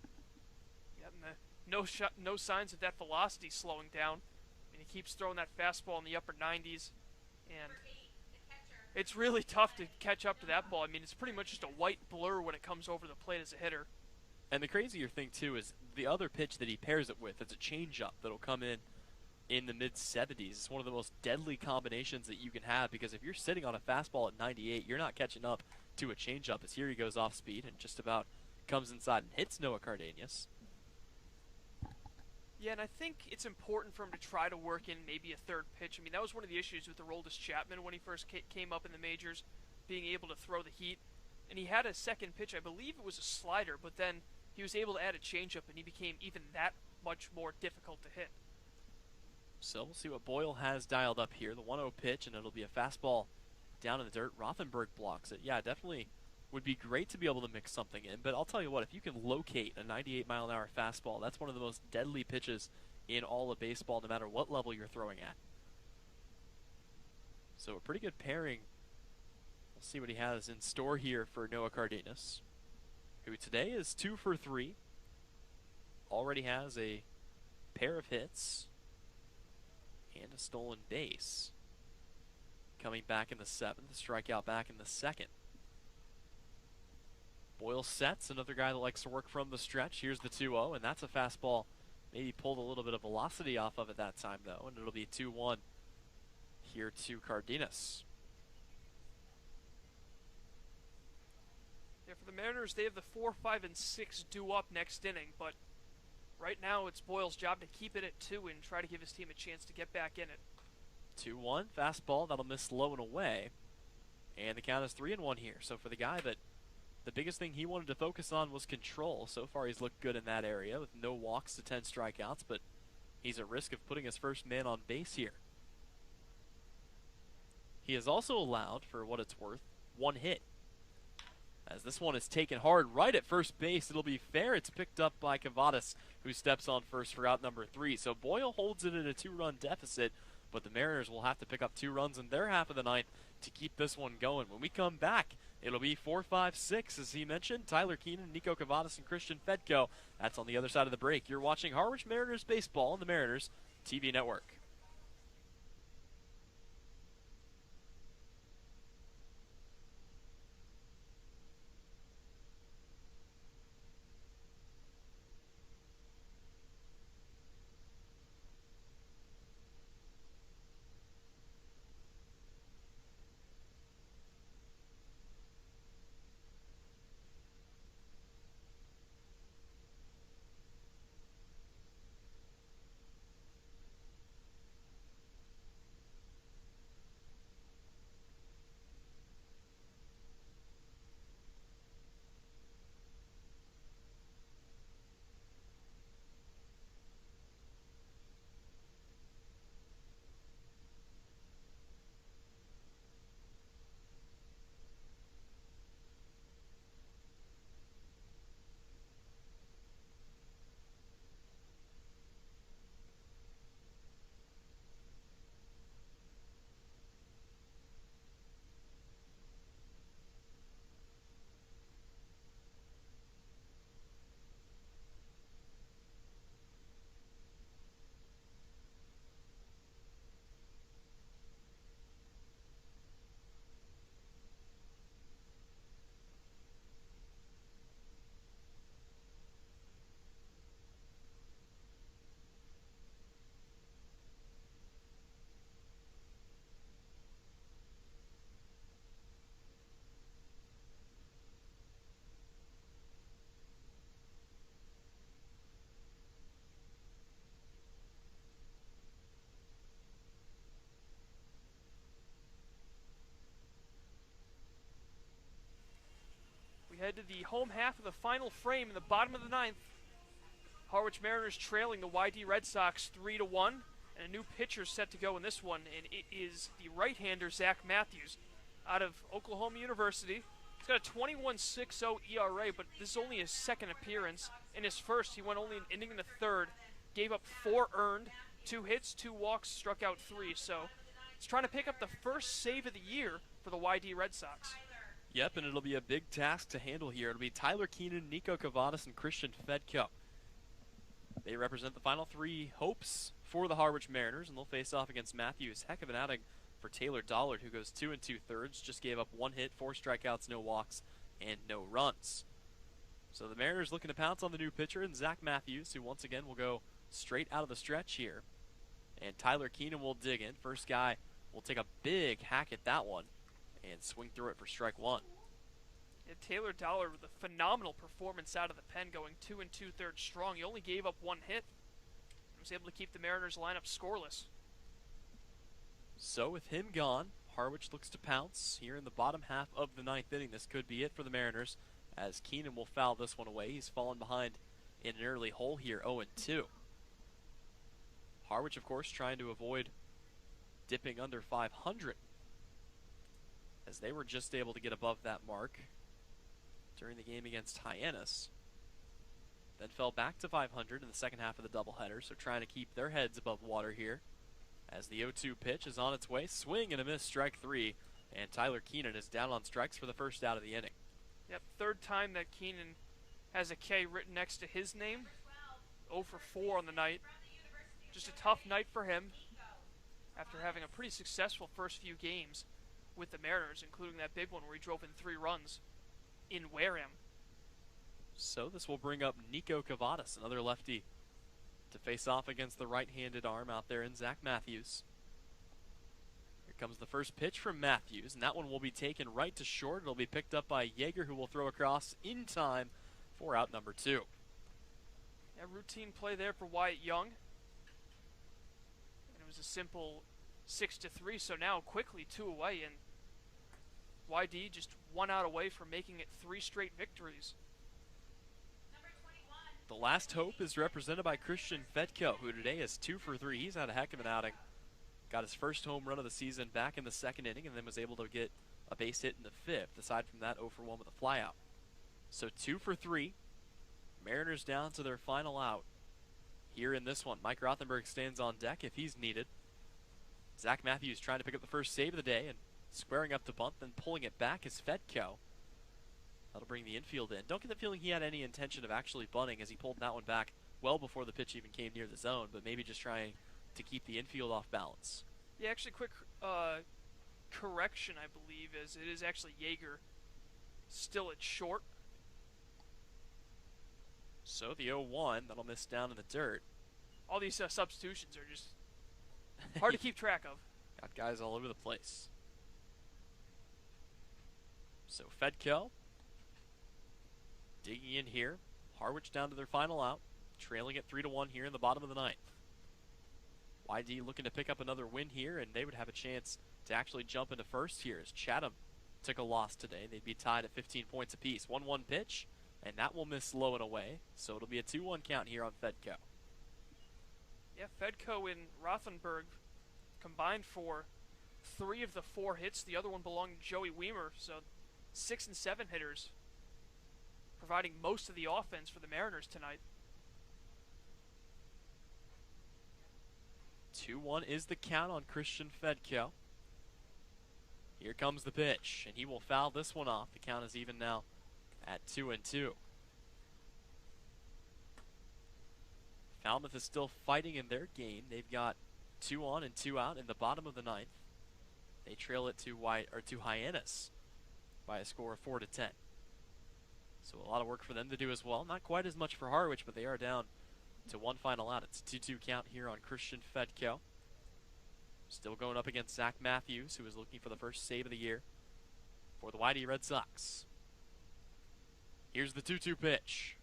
No signs of that velocity slowing down. And he keeps throwing that fastball in the upper 90s. And it's really tough to catch up to that ball. I mean, it's pretty much just a white blur when it comes over the plate as a hitter. And the crazier thing, too, is the other pitch that he pairs it with. It's a changeup that'll come in the mid-70s. It's one of the most deadly combinations that you can have, because if you're sitting on a fastball at 98, you're not catching up to a changeup. As here he goes off speed and just about comes inside and hits Noah Cardenas. Yeah, and I think it's important for him to try to work in maybe a third pitch. I mean, that was one of the issues with Aroldis Chapman when he first came up in the majors, being able to throw the heat. And he had a second pitch, I believe it was a slider, but then he was able to add a changeup, and he became even that much more difficult to hit. So we'll see what Boyle has dialed up here. The 1-0 pitch, and it'll be a fastball down in the dirt. Rothenberg blocks it. Yeah, definitely would be great to be able to mix something in, but I'll tell you what, if you can locate a 98-mile-an-hour fastball, that's one of the most deadly pitches in all of baseball, no matter what level you're throwing at. So a pretty good pairing. We'll see what he has in store here for Noah Cardenas, who today is 2 for 3. Already has a pair of hits and a stolen base. Coming back in the 7th, strikeout back in the 2nd. Boyle sets, another guy that likes to work from the stretch. Here's the 2-0, and that's a fastball Maybe pulled a little bit of velocity off of it that time, though, and it'll be 2-1 here to Cardenas. Yeah, for the Mariners, they have the 4, 5, and 6 due up next inning, but right now it's Boyle's job to keep it at 2 and try to give his team a chance to get back in it. 2-1, fastball, that'll miss low and away. And the count is 3-1 here. So for the guy that the biggest thing he wanted to focus on was control. So far he's looked good in that area with no walks to 10 strikeouts, but he's at risk of putting his first man on base here. He has also allowed, for what it's worth, 1 hit. As this one is taken hard right at first base, it'll be fair. It's picked up by Cavadas, who steps on first for out number 3. So Boyle holds it at a 2-run deficit, but the Mariners will have to pick up 2 runs in their half of the ninth to keep this one going. When we come back, it'll be 4, 5, 6, as he mentioned. Tyler Keenan, Nico Cavadas, and Christian Fedko. That's on the other side of the break. You're watching Harwich Mariners baseball on the Mariners TV network. We head to the home half of the final frame in the bottom of the ninth. Harwich Mariners trailing the YD Red Sox 3-1, and a new pitcher set to go in this one, and it is the right-hander Zach Matthews out of Oklahoma University. He's got a 21.60 ERA, but this is only his second appearance. In his first, he went only an inning in the third, gave up 4 earned, 2 hits, 2 walks, struck out 3. So he's trying to pick up the first save of the year for the YD Red Sox. Yep, and it'll be a big task to handle here. It'll be Tyler Keenan, Nico Cavadas, and Christian Fedko. They represent the final 3 hopes for the Harwich Mariners, and they'll face off against Matthews. Heck of an outing for Taylor Dollard, who goes 2 2/3, just gave up 1 hit, 4 strikeouts, no walks, and no runs. So the Mariners looking to pounce on the new pitcher, and Zach Matthews, who once again will go straight out of the stretch here. And Tyler Keenan will dig in. First guy will take a big hack at that one and swing through it for strike 1. Yeah, Taylor Dollard with a phenomenal performance out of the pen, going 2 2/3 strong. He only gave up 1 hit and was able to keep the Mariners lineup scoreless. So with him gone, Harwich looks to pounce here in the bottom half of the ninth inning. This could be it for the Mariners, as Keenan will foul this one away. He's fallen behind in an early hole here, 0-2. Harwich, of course, trying to avoid dipping under 500, as they were just able to get above that mark during the game against Hyannis. Then fell back to 500 in the second half of the doubleheader, so trying to keep their heads above water here. As the 0-2 pitch is on its way, swing and a miss, strike 3, and Tyler Keenan is down on strikes for the first out of the inning. Yep, third time that Keenan has a K written next to his name. 0 for 4 on the night. Just a tough night for him after having a pretty successful first few games with the Mariners, including that big one where he drove in 3 runs in Wareham. So this will bring up Nico Cavadas, another lefty to face off against the right-handed arm out there in Zach Matthews. Here comes the first pitch from Matthews, and that one will be taken right to short. It'll be picked up by Yeager, who will throw across in time for out number 2. Yeah, routine play there for Wyatt Young. And it was a simple 6-3, so now quickly 2 away, and YD just 1 out away from making it 3 straight victories. The last hope is represented by Christian Fedko, who today is 2 for 3. He's had a heck of an outing. Got his first home run of the season back in the 2nd inning, and then was able to get a base hit in the 5th, aside from that 0 for 1 with a flyout. So 2 for 3. Mariners down to their final out here in this one. Mike Rothenberg stands on deck if he's needed. Zach Matthews trying to pick up the first save of the day and squaring up to bunt, then pulling it back is Fedko. That'll bring the infield in. Don't get the feeling he had any intention of actually bunting as he pulled that one back well before the pitch even came near the zone, but maybe just trying to keep the infield off balance. Yeah, actually, quick correction, I believe, is it is actually Yeager still at short. So the 0-1, that'll miss down in the dirt. All these substitutions are just hard to keep track of. Got guys all over the place. So Fedko digging in here. Harwich down to their final out, trailing at 3-1 here in the bottom of the 9th. YD looking to pick up another win here, and they would have a chance to actually jump into first here as Chatham took a loss today. They'd be tied at 15 points apiece. 1-1 pitch, and that will miss low and away, so it'll be a 2-1 count here on Fedko. Yeah, Fedko and Rothenberg combined for 3 of the 4 hits. The other one belonged to Joey Weimer, so 6 and 7 hitters, providing most of the offense for the Mariners tonight. 2-1 is the count on Christian Fedko. Here comes the pitch, and he will foul this one off. The count is even now at 2-2. Falmouth is still fighting in their game. They've got 2 on and 2 out in the bottom of the 9th. They trail it to Hyannis by a score of 4-10. So a lot of work for them to do as well. Not quite as much for Harwich, but they are down to 1 final out. It's a 2-2 count here on Christian Fedko. Still going up against Zach Matthews, who is looking for the first save of the year for the YD Red Sox. Here's the 2-2 pitch.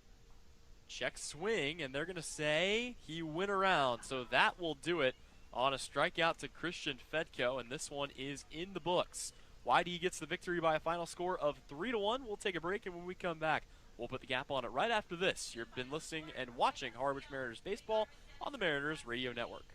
Check swing, and they're going to say he went around. So that will do it on a strikeout to Christian Fedko, and this one is in the books. YD gets the victory by a final score of 3-1. We'll take a break, and when we come back, we'll put the gap on it right after this. You've been listening and watching Harwich Mariners Baseball on the Mariners Radio Network.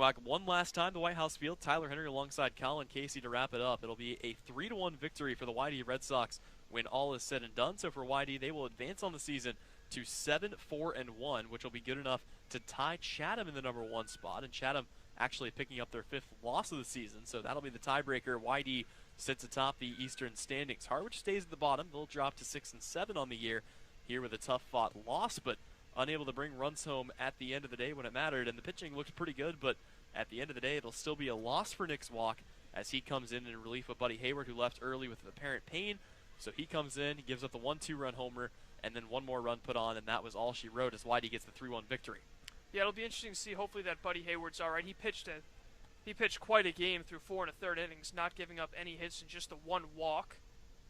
go back one last time to White House Field. Tyler Henry alongside Colin Casey to wrap it up. It'll be a 3-1 victory for the YD Red Sox when all is said and done. So for YD, they will advance on the season to 7-4-1, which will be good enough to tie Chatham in the #1 spot. And Chatham actually picking up their 5th loss of the season, so that'll be the tiebreaker. YD sits atop the Eastern standings. Harwich stays at the bottom. They'll drop to 6-7 on the year here with a tough-fought loss, but unable to bring runs home at the end of the day when it mattered. And the pitching looks pretty good, but at the end of the day, it'll still be a loss for Nick's Walk as he comes in relief of Buddy Hayward, who left early with apparent pain. So he comes in, he gives up the 1-2-run homer, and then one more run put on, and that was all she wrote as YD gets the 3-1 victory. Yeah, it'll be interesting to see. Hopefully that Buddy Hayward's all right. He pitched quite a game through 4 1/3 innings, not giving up any hits and just the 1 walk,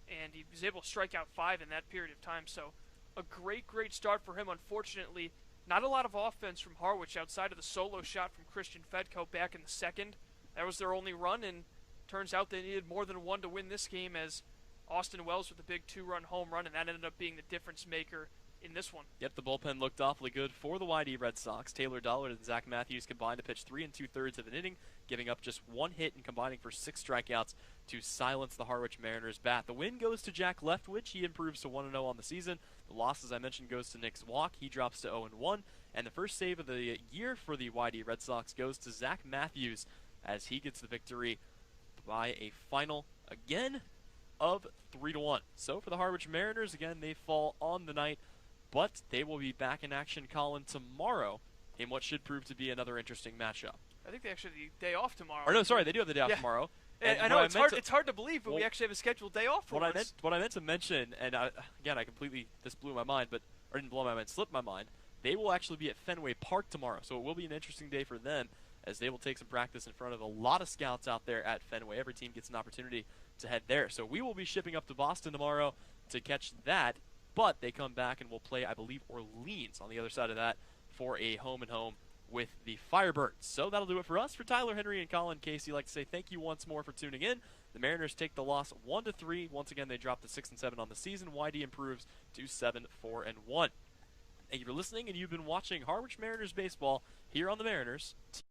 and he was able to strike out 5 in that period of time. So a great start for him. Unfortunately, not a lot of offense from Harwich outside of the solo shot from Christian Fedko back in the 2nd. That was their only run, and turns out they needed more than 1 to win this game, as Austin Wells with a big 2-run home run, and that ended up being the difference maker in this one. Yep, the bullpen looked awfully good for the YD Red Sox. Taylor Dollard and Zach Matthews combined to pitch 3 2/3 of an inning, giving up just 1 hit and combining for 6 strikeouts to silence the Harwich Mariners bat. The win goes to Jack Leftwich. He improves to 1-0 on the season. The loss, as I mentioned, goes to Nick's Walk. He drops to 0-1. And the first save of the year for the YD Red Sox goes to Zach Matthews as he gets the victory by a final, again, of 3-1. So for the Harwich Mariners, again, they fall on the night, but they will be back in action, Colin, tomorrow in what should prove to be another interesting matchup. I think they actually have the day off tomorrow. Or no, sorry, they do have the day off tomorrow. And I know it's hard to believe, but we actually have a scheduled day off for once. What I meant to mention, and this blew my mind, or didn't blow my mind, slipped my mind. They will actually be at Fenway Park tomorrow, so it will be an interesting day for them as they will take some practice in front of a lot of scouts out there at Fenway. Every team gets an opportunity to head there. So we will be shipping up to Boston tomorrow to catch that, but they come back and will play, I believe, Orleans on the other side of that for a home-and-home with the Firebirds. So that'll do it for us. For Tyler Henry and Colin Casey, I'd like to say thank you once more for tuning in. The Mariners take the loss 1-3. Once again, they drop to 6-7 on the season. YD improves to 7-4-1. Thank you for listening, and you've been watching Harwich Mariners baseball here on the Mariners